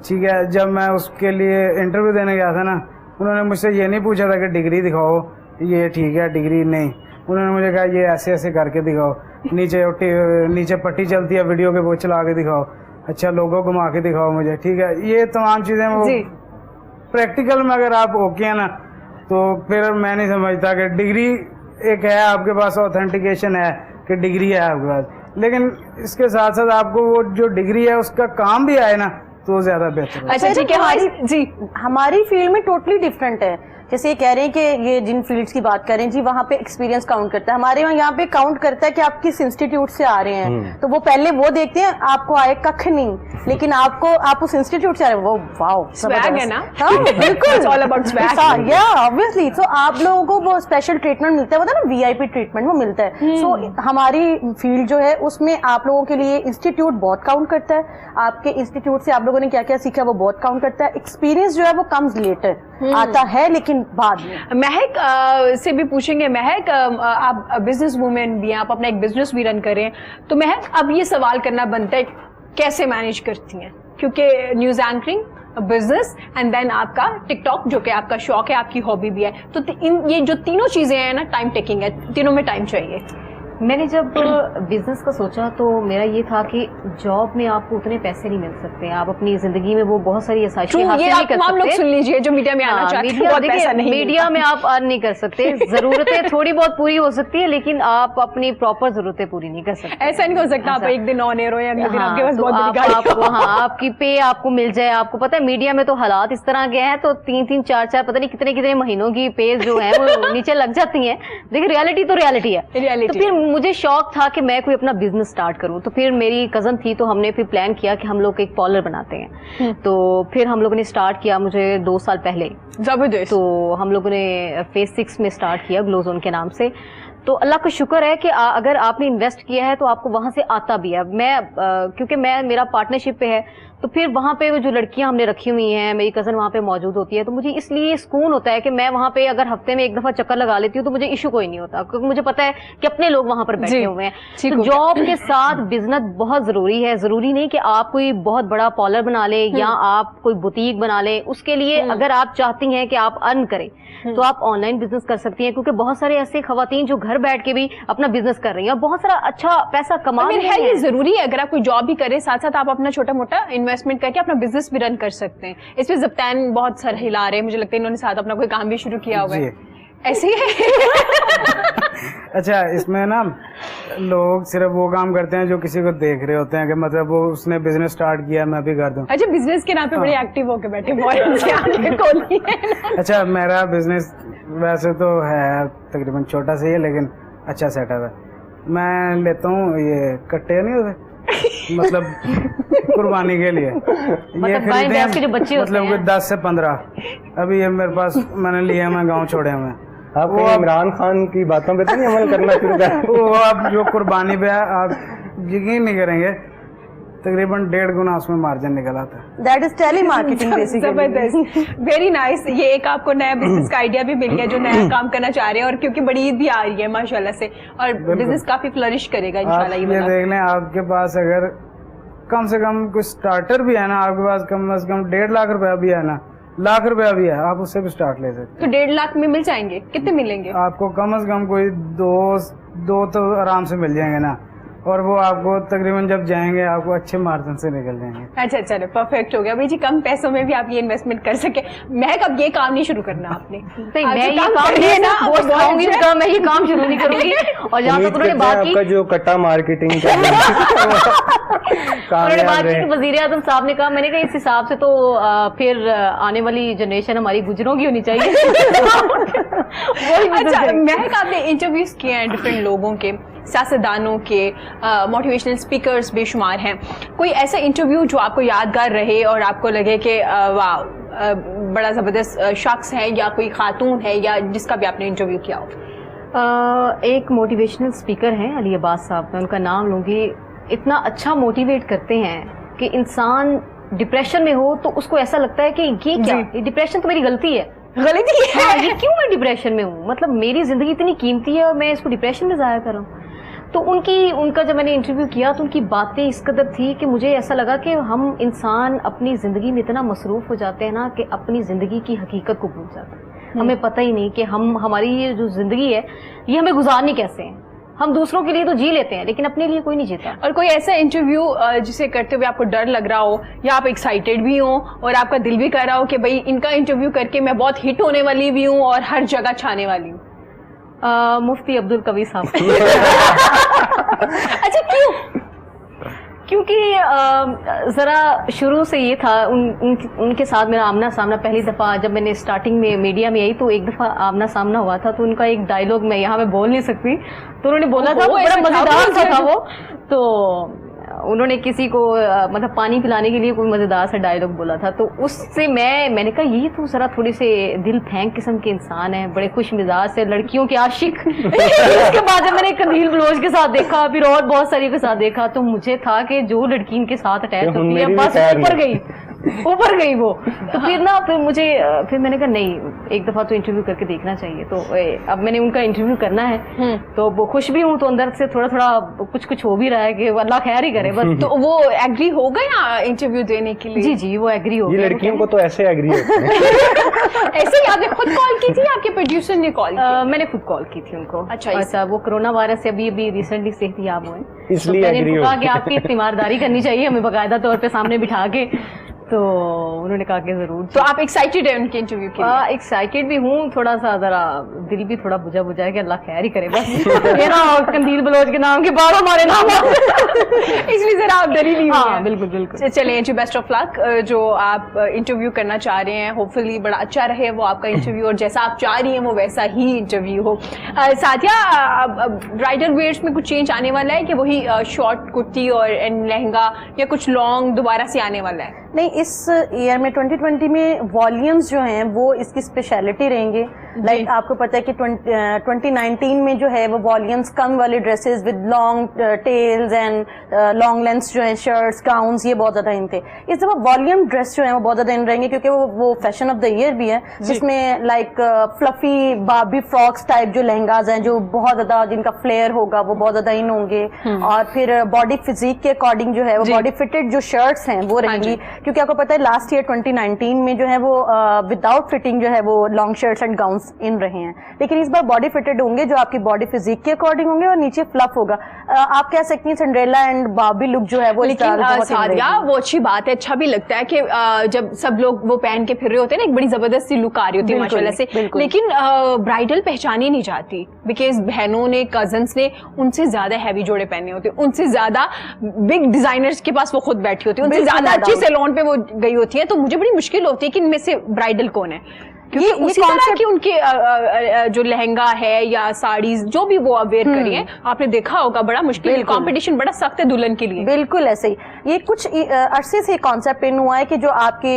ठीक है। जब मैं उसके लिए इंटरव्यू देने गया था ना, उन्होंने मुझसे ये नहीं पूछा था कि डिग्री दिखाओ, ये ठीक है डिग्री नहीं, उन्होंने मुझे कहा ये ऐसे ऐसे करके दिखाओ, नीचे पट्टी चलती है वीडियो के वो चला के दिखाओ, अच्छा लोगो घुमा के दिखाओ मुझे, ठीक है। ये तमाम चीज़ें वो प्रैक्टिकल में अगर आप ओके है ना, तो फिर मैं नहीं समझता कि डिग्री एक है आपके पास, ऑथेंटिकेशन है कि डिग्री है आपके पास, लेकिन इसके साथ साथ आपको वो जो डिग्री है उसका काम भी आए ना तो ज्यादा बेहतर है। अच्छा ठीक है, जी हमारी फील्ड में टोटली डिफरेंट है। जैसे ये कह रहे हैं कि ये जिन फील्ड्स की बात करें जी, वहाँ पे एक्सपीरियंस काउंट करता है। हमारे यहाँ पे काउंट करता है कि आप किस इंस्टीट्यूट से आ रहे हैं, तो वो पहले वो देखते हैं आपको आए कख नहीं, लेकिन आप उस इंस्टीट्यूट से आ रहे हैं, वो वाओ स्वैग है ना। हाँ बिल्कुल, It's all about swag. या ऑब्वियसली। तो आप लोगों को वो स्पेशल ट्रीटमेंट मिलता है, ना वीआईपी ट्रीटमेंट वो मिलता है। सो हमारी फील्ड जो है उसमें आप लोगों के लिए इंस्टीट्यूट बहुत काउंट करता है, आपके इंस्टीट्यूट से आप लोगों ने क्या क्या सीखा वो बहुत काउंट करता है। एक्सपीरियंस जो है वो कम्स लेटर, आता है लेकिन बाद में। महक से भी पूछेंगे। महक आप बिजनेस वूमेन भी हैं, आप अपना एक बिजनेस भी रन करें, तो महक अब ये सवाल करना बनता है कैसे मैनेज करती हैं, क्योंकि news anchoring, business and then आपका टिकटॉक जो कि आपका शौक है, आपकी हॉबी भी है, तो ये जो तीनों चीजें हैं ना, टाइम टेकिंग है, तीनों में टाइम चाहिए। मैंने जब बिजनेस का सोचा तो मेरा ये था कि जॉब में आपको उतने पैसे नहीं मिल सकते, आप अपनी जिंदगी में वो बहुत सारी आसाइशें हासिल नहीं कर आप लोग सकते। सुन लीजिए जो मीडिया में आना चाहते हैं, बहुत पैसा नहीं मीडिया में आप अर्न नहीं कर सकते, जरूरतें थोड़ी बहुत पूरी हो सकती है लेकिन आप अपनी प्रॉपर जरूरतें पूरी नहीं कर सकते। ऐसा नहीं हो सकता आप एक दिन ऑन एयर हो या अगले दिन आपके पास तो बहुत बड़ी गाड़ी हो। आपकी पे आपको मिल जाए। आपको पता है मीडिया में तो हालात इस तरह के हैं, तो 3-3 4-4 पता नहीं कितने कितने महीनों की पे जो है वो नीचे लग जाती हैं। देखिए रियलिटी तो रियलिटी है। तो फिर मुझे शौक था कि मैं कोई अपना बिजनेस स्टार्ट करूं, तो फिर मेरी कजन थी, तो हमने फिर प्लान किया कि हम लोग एक पार्लर बनाते हैं। तो फिर हम लोगों ने स्टार्ट किया, मुझे 2 साल पहले जबरदस्त। तो हम लोगों ने फेज 6 में स्टार्ट किया ग्लो जोन के नाम से। तो अल्लाह का शुक्र है कि अगर आपने इन्वेस्ट किया है तो आपको वहां से आता भी है। क्योंकि मेरा पार्टनरशिप पे है, तो फिर वहां पे वो जो लड़कियां हमने रखी हुई हैं, मेरी कजन वहां पे मौजूद होती है, तो मुझे इसलिए सुकून होता है कि मैं वहां पे अगर हफ्ते में एक दफा चक्कर लगा लेती हूँ तो मुझे इशू कोई नहीं होता, क्योंकि मुझे पता है कि अपने लोग वहां पर बैठे हुए हैं। तो जॉब के साथ बिजनेस बहुत जरूरी है। जरूरी नहीं कि आप कोई बहुत बड़ा पार्लर बना ले या आप कोई बुटीक बना ले। उसके लिए अगर आप चाहती हैं कि आप अर्न करें तो आप ऑनलाइन बिजनेस कर सकती हैं, क्योंकि बहुत सारे ऐसे खवातीन जो घर बैठ के भी अपना बिजनेस कर रही हैं और बहुत सारा अच्छा पैसा कमा रही हैं। ये जरूरी है, अगर आप कोई जॉब भी करें साथ साथ आप अपना छोटा मोटा इन्वेस्टमेंट करके अपना बिजनेस भी रन कर सकते हैं। इसमें ज़ब्तान बहुत सर हिला रहे हैं, मुझे लगता है इन्होंने साथ अपना कोई काम भी शुरू किया हुआ है। ऐसे ही है। अच्छा, इसमें ना लोग सिर्फ वो काम करते हैं जो किसी को देख रहे होते हैं कि मतलब वो उसने बिजनेस स्टार्ट किया मैं भी कर दूं। अच्छा, बिजनेस के नाम पे बड़े एक्टिव होके बैठे हैं। अच्छा, मेरा बिजनेस वैसे तो है तकरीबन छोटा सा ही है लेकिन अच्छा सेटअप है। मैं लेता हूँ ये कट्टे नहीं होते मतलब कुर्बानी के लिए, ये खरीदे हैं जो बच्चे होते मतलब हैं। 10 से 15 अभी ये मेरे पास मैंने लिए, मैं गाँव छोड़े हुए। आप इमरान खान की बातों पे तो नहीं अमल करना शुरू कर? वो अब जो कुर्बानी पे है आप यकीन नहीं करेंगे, तकरीबन 1.5 गुना उसमें मार्जिन निकल आता है। That is tele marketing basically. जबरदस्त, वेरी नाइस। ये एक आपको नया बिजनेस का आइडिया भी मिल गया जो नया काम करना चाह रहे हैं, और क्योंकि बड़ी ईद भी आ रही है माशाल्लाह से, और बिजनेस काफी फ्लरिश करेगा इंशाल्लाह। ये देख लें, आपके पास अगर कम से कम कुछ स्टार्टर भी है ना, आपके पास कम से कम 1.5 लाख रुपया भी है ना, लाख रुपया भी है, आप उससे भी स्टार्ट ले सकते तो 1.5 लाख में मिल जाएंगे? कितने मिलेंगे? हैं। आपको कम से कम कोई दो तो आराम से मिल जाएंगे ना, और वो आपको तकरीबन जब जाएंगे आपको अच्छे मार्जिन से निकल जाएंगे। अच्छा चलो परफेक्ट हो गया भाई जी, कम पैसों में भी आप ये इन्वेस्टमेंट कर सके। महक अब ये काम नहीं शुरू करना आपने। नहीं, आप मैं जो ये काम काम कर रही नहीं है ना, ना, वो खाऊंगी बहुत अच्छा मैं ये काम शुरू नहीं करूंगी। और जहाँ उम्मीद तक उन्होंने करते हैं बात की, आपका जो कट्टा मार्केटिंग का उन्होंने कामयाब बात की रहे। कि वजीर आजम साहब ने कहा, मैंने कहा इस हिसाब से तो फिर आने वाली जनरेशन हमारी गुजरों की होनी चाहिए। वही अच्छा महक, आपने इंटरव्यूज किए हैं डिफरेंट लोगों के, सियासतदानों के, मोटिवेशनल स्पीकर्स बेशुमार हैं। कोई ऐसा इंटरव्यू जो आपको यादगार रहे और आपको लगे कि वाह बड़ा ज़बरदस्त शख्स है, या कोई खातून है, या जिसका भी आपने इंटरव्यू किया हो? एक मोटिवेशनल स्पीकर हैं अली अब्बास साहब, मैं उनका नाम लूँगी। इतना अच्छा मोटिवेट करते हैं कि इंसान डिप्रेशन में हो तो उसको ऐसा लगता है कि ये क्या, ये डिप्रेशन तो मेरी गलती है, गलती है। हाँ, ये क्यों मैं डिप्रेशन में हूँ, मतलब मेरी जिंदगी इतनी कीमती है और मैं इसको डिप्रेशन में ज़ाया कर रहा हूँ। तो उनका जब मैंने इंटरव्यू किया तो उनकी बातें इस कदर थी कि मुझे ऐसा लगा कि हम इंसान अपनी ज़िंदगी में इतना मसरूफ़ हो जाते हैं ना कि अपनी ज़िंदगी की हकीकत को भूल जाते हैं। हमें पता ही नहीं कि हमारी ये जो ज़िंदगी है ये हमें गुजारनी कैसे है। हम दूसरों के लिए तो जी लेते हैं लेकिन अपने लिए कोई नहीं जीता। और कोई ऐसा इंटरव्यू जिसे करते हुए आपको डर लग रहा हो, या आप एक्साइटेड भी हो और आपका दिल भी कर रहा हो कि भाई इनका इंटरव्यू करके मैं बहुत हिट होने वाली भी हूँ और हर जगह छाने वाली हूँ? मुफ्ती अब्दुल कवी साहब। अच्छा क्यों? क्योंकि ज़रा शुरू से ये था उनके साथ मेरा आमना सामना। पहली दफ़ा जब मैंने स्टार्टिंग में मीडिया में आई तो एक दफ़ा आमना सामना हुआ था, तो उनका एक डायलॉग मैं यहाँ में बोल नहीं सकती, तो उन्होंने बोला था, वो बड़ा मज़ेदार सा था वो। तो उन्होंने किसी को मतलब पानी पिलाने के लिए कोई मज़ेदार सा डायलॉग बोला था, तो उससे मैंने कहा ये तो ज़रा थोड़ी से दिल फेंक किस्म के इंसान है, बड़े खुश मिजाज से, लड़कियों के आशिक। उसके बाद जब मैंने कंदील बलोच के साथ देखा, फिर और बहुत सारी के साथ देखा, तो मुझे था कि जो लड़की इनके साथ अटैच होती है बस ऊपर गई वो। तो फिर मैंने कहा नहीं, एक दफ़ा तो इंटरव्यू करके देखना चाहिए। तो अब मैंने उनका इंटरव्यू करना है, तो वो खुश भी हूँ, तो अंदर से थोड़ा थोड़ा कुछ हो भी रहा है कि अल्लाह खैर ही करे बस। तो वो एग्री हो गया इंटरव्यू देने के लिए? जी वो एग्री हो गया। ये लड़कियों को तो ऐसे एग्री होते हैं। ऐसे ही आपने खुद कॉल की थी, आपके प्रोड्यूसर ने कॉल की? मैंने खुद कॉल की थी उनको। अच्छा वो कोरोना वायरस से अभी रिसेंटली सेहतियाब हुए, इसलिए मैंने कहा कि आपकी तीमारदारी करनी चाहिए हमें बाकायदा तौर पे सामने बिठा के। तो उन्होंने कहा कि जरूर। तो आप एक्साइटेड है उनके इंटरव्यू के लिए? एक्साइटेड भी हूँ, थोड़ा सा ज़रा दिल भी थोड़ा बुझा है कि अल्लाह खैर ही करे बस। मेरा और कंदील बलोच के नाम के बाद हमारे नाम इसलिए जरा आप डरी नहीं हुई हैं। बिल्कुल। चलिए जी, बेस्ट ऑफ लक। जो आप इंटरव्यू करना चाह रहे हैं, होपफुली बड़ा अच्छा रहे वो आपका इंटरव्यू, और जैसा आप चाह रही हैं वो वैसा ही इंटरव्यू हो। साथिया, ब्राइडल वेयर्स में कुछ चेंज आने वाला है कि वही शॉर्ट कुर्ती और लहंगा, या कुछ लॉन्ग दोबारा से आने वाला है? नहीं, इस ईयर में 2020 में वॉल्यूम्स जो हैं वो इसकी स्पेशलिटी रहेंगे। लाइक आपको पता है कि 2019 में जो है वो वॉल्यूम्स कम वाले dresses with long tails and long lengths जो हैं, शर्ट्स, गाउन्स, ये बहुत ज़्यादा इन थे। इस दफ़ा वॉल्यूम ड्रेस जो है वो बहुत ज़्यादा इन रहेंगे, क्योंकि वो फैशन ऑफ द ईयर भी है, जिसमें like fluffy Barbie frocks type जो लहंगाज हैं, जो बहुत ज़्यादा जिनका फ्लेयर होगा वो बहुत ज़्यादा इन होंगे। और फिर बॉडी फिजिक के अकॉर्डिंग जो है वो बॉडी फिटेड जो शर्ट्स हैं वो रहेंगी, क्योंकि आपको पता है लास्ट ईयर 2019 में जो है वो विदाउट फिटिंग जो है वो लॉन्ग शर्ट्स एंड गाउन्स इन रहे हैं, लेकिन इस बार बॉडी फिटेड होंगे जो आपकी बॉडी फिजिक के अकॉर्डिंग होंगे और नीचे फ्लफ होगा। आप कह सकती हैं सिंड्रेला एंड बार्बी लुक जो है वो, लेकिन सादिया वो अच्छी बात है, अच्छा भी लगता है कि जब सब लोग वो पहन के फिर रहे होते हैं ना, एक बड़ी जबरदस्त सी लुक आ रही होती है माशाल्लाह से। लेकिन ब्राइडल पहचानी नहीं जाती, बिकॉज बहनों ने, कजन्स ने उनसे ज्यादा हैवी जोड़े पहने होते हैं, उनसे ज्यादा बिग डिजाइनर्स के पास वो खुद बैठी होती है, उनसे ज्यादा अच्छी सैलून पे वो गई होती है। तो मुझे बड़ी मुश्किल होती है कि इनमें से ब्राइडल कौन है, क्योंकि उसी तरह की उनके जो लहंगा है या साड़ीज जो भी वो वेयर करी है, आपने देखा होगा बड़ा मुश्किल, कंपटीशन बड़ा सख्त है दुल्हन के लिए। बिल्कुल ऐसे ही ये कुछ अरसे से कॉन्सेप्ट इन हुआ है कि जो आपके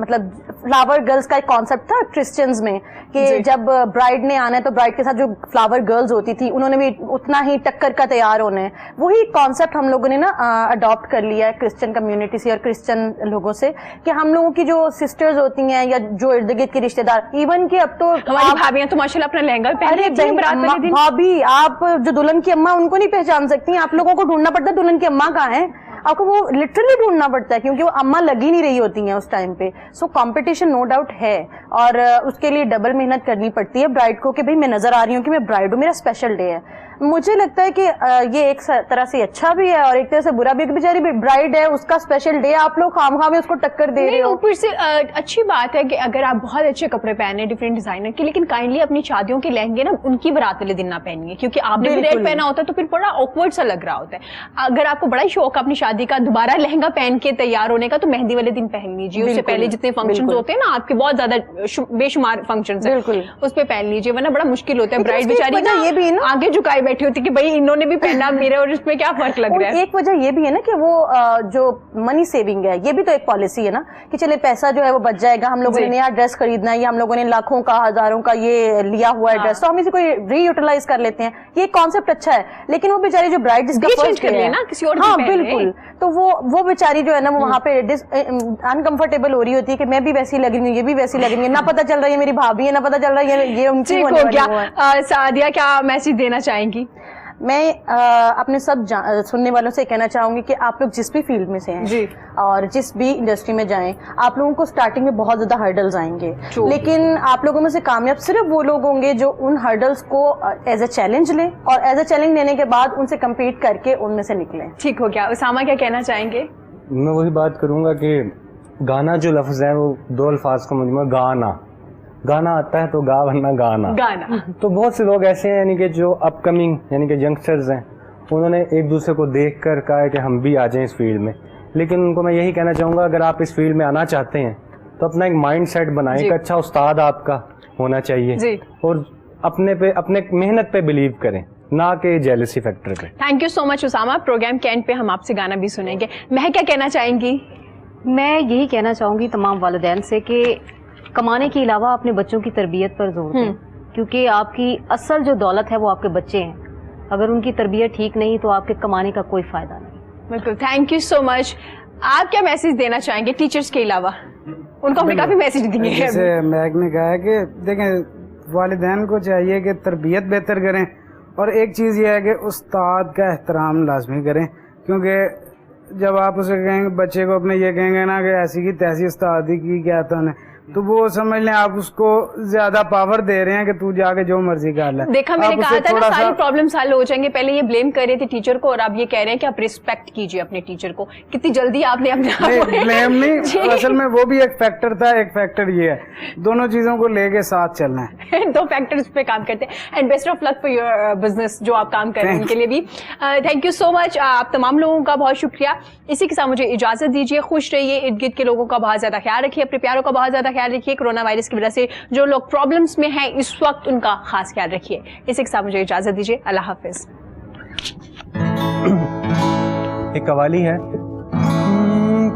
मतलब फ्लावर गर्ल्स का एक कॉन्सेप्ट था क्रिश्चियंस में, कि जब ब्राइड ने आना है तो ब्राइड के साथ जो फ्लावर गर्ल्स होती थी उन्होंने भी उतना ही टक्कर का तैयार होना है। वही कॉन्सेप्ट हम लोगों ने ना अडॉप्ट कर लिया है क्रिश्चियन कम्युनिटी से और क्रिश्चियन लोगों से, कि हम लोगों की जो सिस्टर्स होती हैं या जो इर्द गिर्द के रिश्तेदार, इवन कि अब तो हमारी भाभियां तो माशाल्लाह अपना लहंगा पहन लेती हैं बारात वाले दिन। भाभी, आप जो दुल्हन की अम्मा उनको नहीं पहचान सकती, आप लोगों को ढूंढना पड़ता है दुल्हन की अम्मा कहाँ है। आपको वो लिटरली ढूंढना पड़ता है क्योंकि वो अम्मा लगी नहीं रही होती हैं उस टाइम पे। सो कंपटीशन नो डाउट है और उसके लिए डबल मेहनत करनी पड़ती है ब्राइड को कि भाई मैं नजर आ रही हूँ कि मैं ब्राइड हूँ, मेरा स्पेशल डे है। मुझे लगता है कि ये एक तरह से अच्छा भी है और एक तरह से बुरा भी, बेचारी ब्राइड है, उसका स्पेशल डे, आप लोग खामखा में उसको टक्कर दे रहे हो। ऊपर से अच्छी बात है कि अगर आप बहुत अच्छे कपड़े पहने डिफरेंट डिजाइनर के, लेकिन काइंडली अपनी शादियों के लहंगे ना उनकी बारात वाले दिन ना पहनिए, क्योंकि आपने भी रेड पहना होता है तो फिर बड़ा ऑकवर्ड सा लग रहा होता है। अगर आपको बड़ा ही शौक है अपनी शादी का दोबारा लहंगा पहन के तैयार होने का, तो मेहंदी वाले दिन पहन लीजिए। उससे पहले जितने फंक्शन होते हैं ना आपके, बहुत ज्यादा बेशुमार फंक्शन है, उस पर पहन लीजिए, वरना बड़ा मुश्किल होता है। ब्राइड बेचारी ना ये भी ना आगे झुकाई बैठी होती है कि भाई इन्होंने भी पहना मेरे और इसमें क्या फर्क लग रहा है। एक वजह ये भी है ना कि वो जो मनी सेविंग है, ये भी तो एक पॉलिसी है ना कि चले पैसा जो है वो बच जाएगा, हम लोगों ने नया ड्रेस खरीदना है या हम लोगों ने लाखों का हजारों का ये लिया हुआ है ड्रेस, तो हम इसे कोई रीयूटिलाइज कर लेते हैं। ये कॉन्सेप्ट अच्छा है, लेकिन वो बेचारी जो ब्राइड जिसका फर्स्ट डे है ना किसी और, हाँ बिल्कुल, तो वो बेचारी जो है ना वो वहां पे अनकंफर्टेबल हो रही होती है कि मैं भी वैसी लग रही हूँ, ये भी वैसी लग रही है, ना पता चल रहा है मेरी भाभी है, ना पता चल रहा है ये उनकी होने वाली है। सादिया क्या मैसेज देना चाहेंगी? मैं अपने सब सुनने वालों से कहना चाहूंगी कि आप लोग जिस भी फील्ड में से हैं जी, और जिस भी इंडस्ट्री में जाएं, आप लोगों को स्टार्टिंग में बहुत ज्यादा हर्डल्स आएंगे, लेकिन आप लोगों में से कामयाब सिर्फ वो लोग होंगे जो उन हर्डल्स को एज अ चैलेंज लें और एज अ चैलेंज लेने के बाद उनसे कम्पीट करके उनमें से निकलें। ठीक हो गया। उसामा क्या कहना चाहेंगे? मैं वही बात करूंगा कि गाना जो लफ्ज है वो दो अल्फाज का मुजमा, गाना आता है तो गा, वरना गाना। तो बहुत से लोग ऐसे हैं यानी कि जो अपकमिंग यानी कि यंगस्टर्स हैं, उन्होंने एक दूसरे को देख कर कहा है कि हम भी आ जाएं इस फील्ड में, लेकिन उनको मैं यही कहना चाहूँगा अगर आप इस फील्ड में आना चाहते हैं तो अपना एक माइंड सेट बनाएं, एक अच्छा उस्ताद आपका होना चाहिए और अपने मेहनत पे बिलीव करें, ना कि जेलसी फैक्टर पे। Thank you so much Usama. Program के एंड पे हम आपसे गाना भी सुनेंगे। मैं क्या कहना चाहेंगी? मैं यही कहना चाहूँगी तमाम वालिदैन से कि कमाने के अलावा अपने बच्चों की तरबियत पर जोर दें, क्योंकि आपकी असल जो दौलत है वो आपके बच्चे हैं। अगर उनकी तरबियत ठीक नहीं तो आपके कमाने का कोई फायदा नहीं। बिल्कुल, थैंक यू सो मच। आप क्या मैसेज देना चाहेंगे टीचर्स के अलावा? उनको हमने काफी मैसेज दिए हैं। जैसे मैग ने कहा है कि देखें वालिदैन को चाहिए कि तरबियत बेहतर करें, और एक चीज़ ये है कि उस्ताद का एहतराम लाजमी करें, क्योंकि जब आप उसे कहेंगे बच्चे को अपने ये कहेंगे ना कि ऐसी की तैसी उस्तादी की क्या था ने, तो वो समझ लें आप उसको ज्यादा पावर दे रहे हैं कि तू जाके जो मर्जी कर ले। देखा मैंने कहा था ना सारी प्रॉब्लम हल हो जाएंगे। पहले ये ब्लेम कर रहे थे टीचर को और अब ये कह रहे हैं कि आप रिस्पेक्ट कीजिए अपने टीचर को। कितनी जल्दी आपने अपने ब्लेम नहीं, असल में वो भी एक फैक्टर था, एक फैक्टर ये है, दोनों चीजों को लेके साथ चलना है। दो फैक्टर्स पे काम करते हैं। And best of luck for your business, जो आप काम कर रहे हैं उनके लिए भी थैंक यू सो मच। आप तमाम लोगों का बहुत शुक्रिया। इसी के साथ मुझे इजाजत दीजिए। खुश रहिए, इर्द गिर्द के लोगों का बहुत ज्यादा ख्याल रखिए, अपने प्यारों का बहुत ज्यादा ख्याल रखिए। कोरोना वायरस की वजह से जो लोग प्रॉब्लम्स में हैं इस वक्त, उनका खास ख्याल रखिए। इसी के साथ मुझे इजाजत दीजिए। अल्लाह हाफिज। एक कवाली है,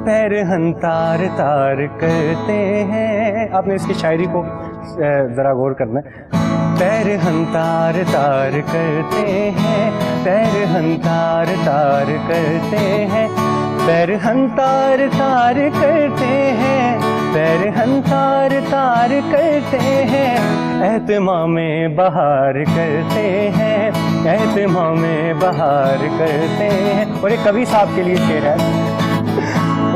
पैर हंतार तार करते हैं, आपने इसकी शायरी को जरा गौर करना है। पैर हंतार तार करते हैं, पैर हंतार तार करते हैं, पैर हंतार तार करते हैं, पैर हंतार तार करते हैं, एहतमामे बहार करते हैं, एहतमामे बहार करते हैं। और एक कवि साहब के लिए शेर है,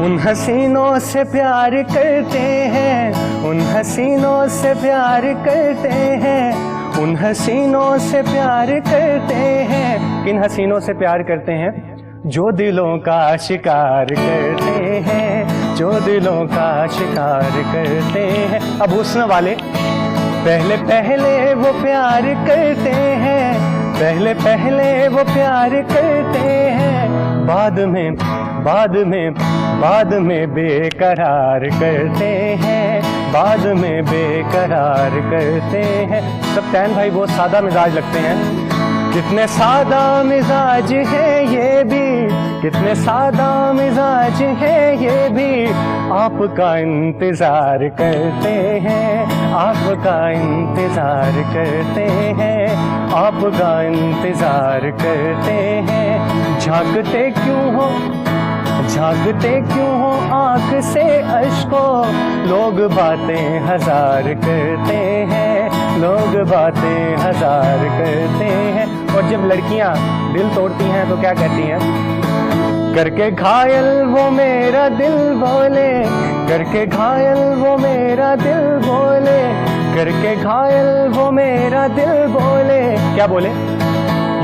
उन हसीनों से प्यार करते हैं, उन हसीनों से प्यार करते हैं, उन हसीनों से प्यार करते हैं। किन हसीनों से प्यार करते हैं? जो दिलों का शिकार करते हैं, जो दिलों का शिकार करते हैं। अब हुस्न वाले पहले पहले वो प्यार करते हैं, पहले पहले वो प्यार करते हैं, बाद में बाद में बाद में बेकरार करते हैं, बाद में बेकरार करते हैं। सब टैन भाई बहुत सादा मिजाज लगते हैं, कितने सादा मिजाज है ये भी, कितने सादा मिजाज है ये भी, आपका इंतजार करते हैं, आपका इंतजार करते हैं, आपका इंतजार करते हैं। झांकते क्यों हो, झांकते क्यों हो आँख से अश्कों, लोग बातें हजार करते हैं, लोग बातें हजार करते हैं। और जब लड़कियां दिल तोड़ती हैं तो क्या कहती हैं? करके घायल वो मेरा दिल बोले, करके घायल वो मेरा दिल बोले, करके घायल वो मेरा दिल बोले। क्या बोले?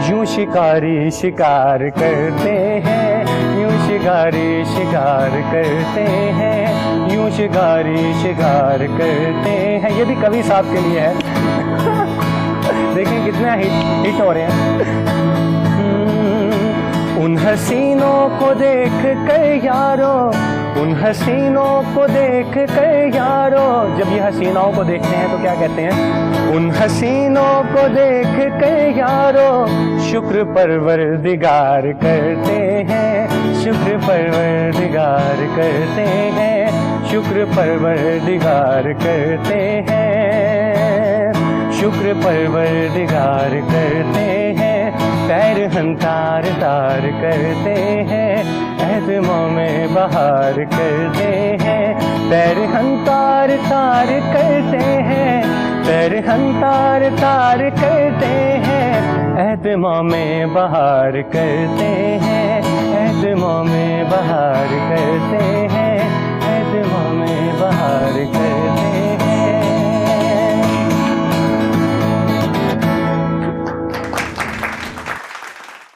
यूं शिकारी शिकार करते हैं, यूं शिकारी शिकार करते हैं, यूं शिकारी शिकार करते हैं। ये भी कवि साहब के लिए है। देखें कितना हिट हो रहे हैं। उन हसीनों को देख कर यारो, उन हसीनों को देख कर यारो। जब ये हसीनाओं को देखते हैं तो क्या कहते हैं? उन हसीनों को देख कर यारो, शुक्र परवरदिगार करते हैं, शुक्र परवरदिगार करते हैं, शुक्र परवरदिगार करते हैं, शुक्र परवरदिगार करते हैं। पैर हम तार तार करते हैं, एहतमाम में बहार करते हैं। पैर हम तार तार करते हैं, पैर हम तार तार करते हैं, एहतमाम में बहार करते हैं, एहतमाम में बहार करते हैं।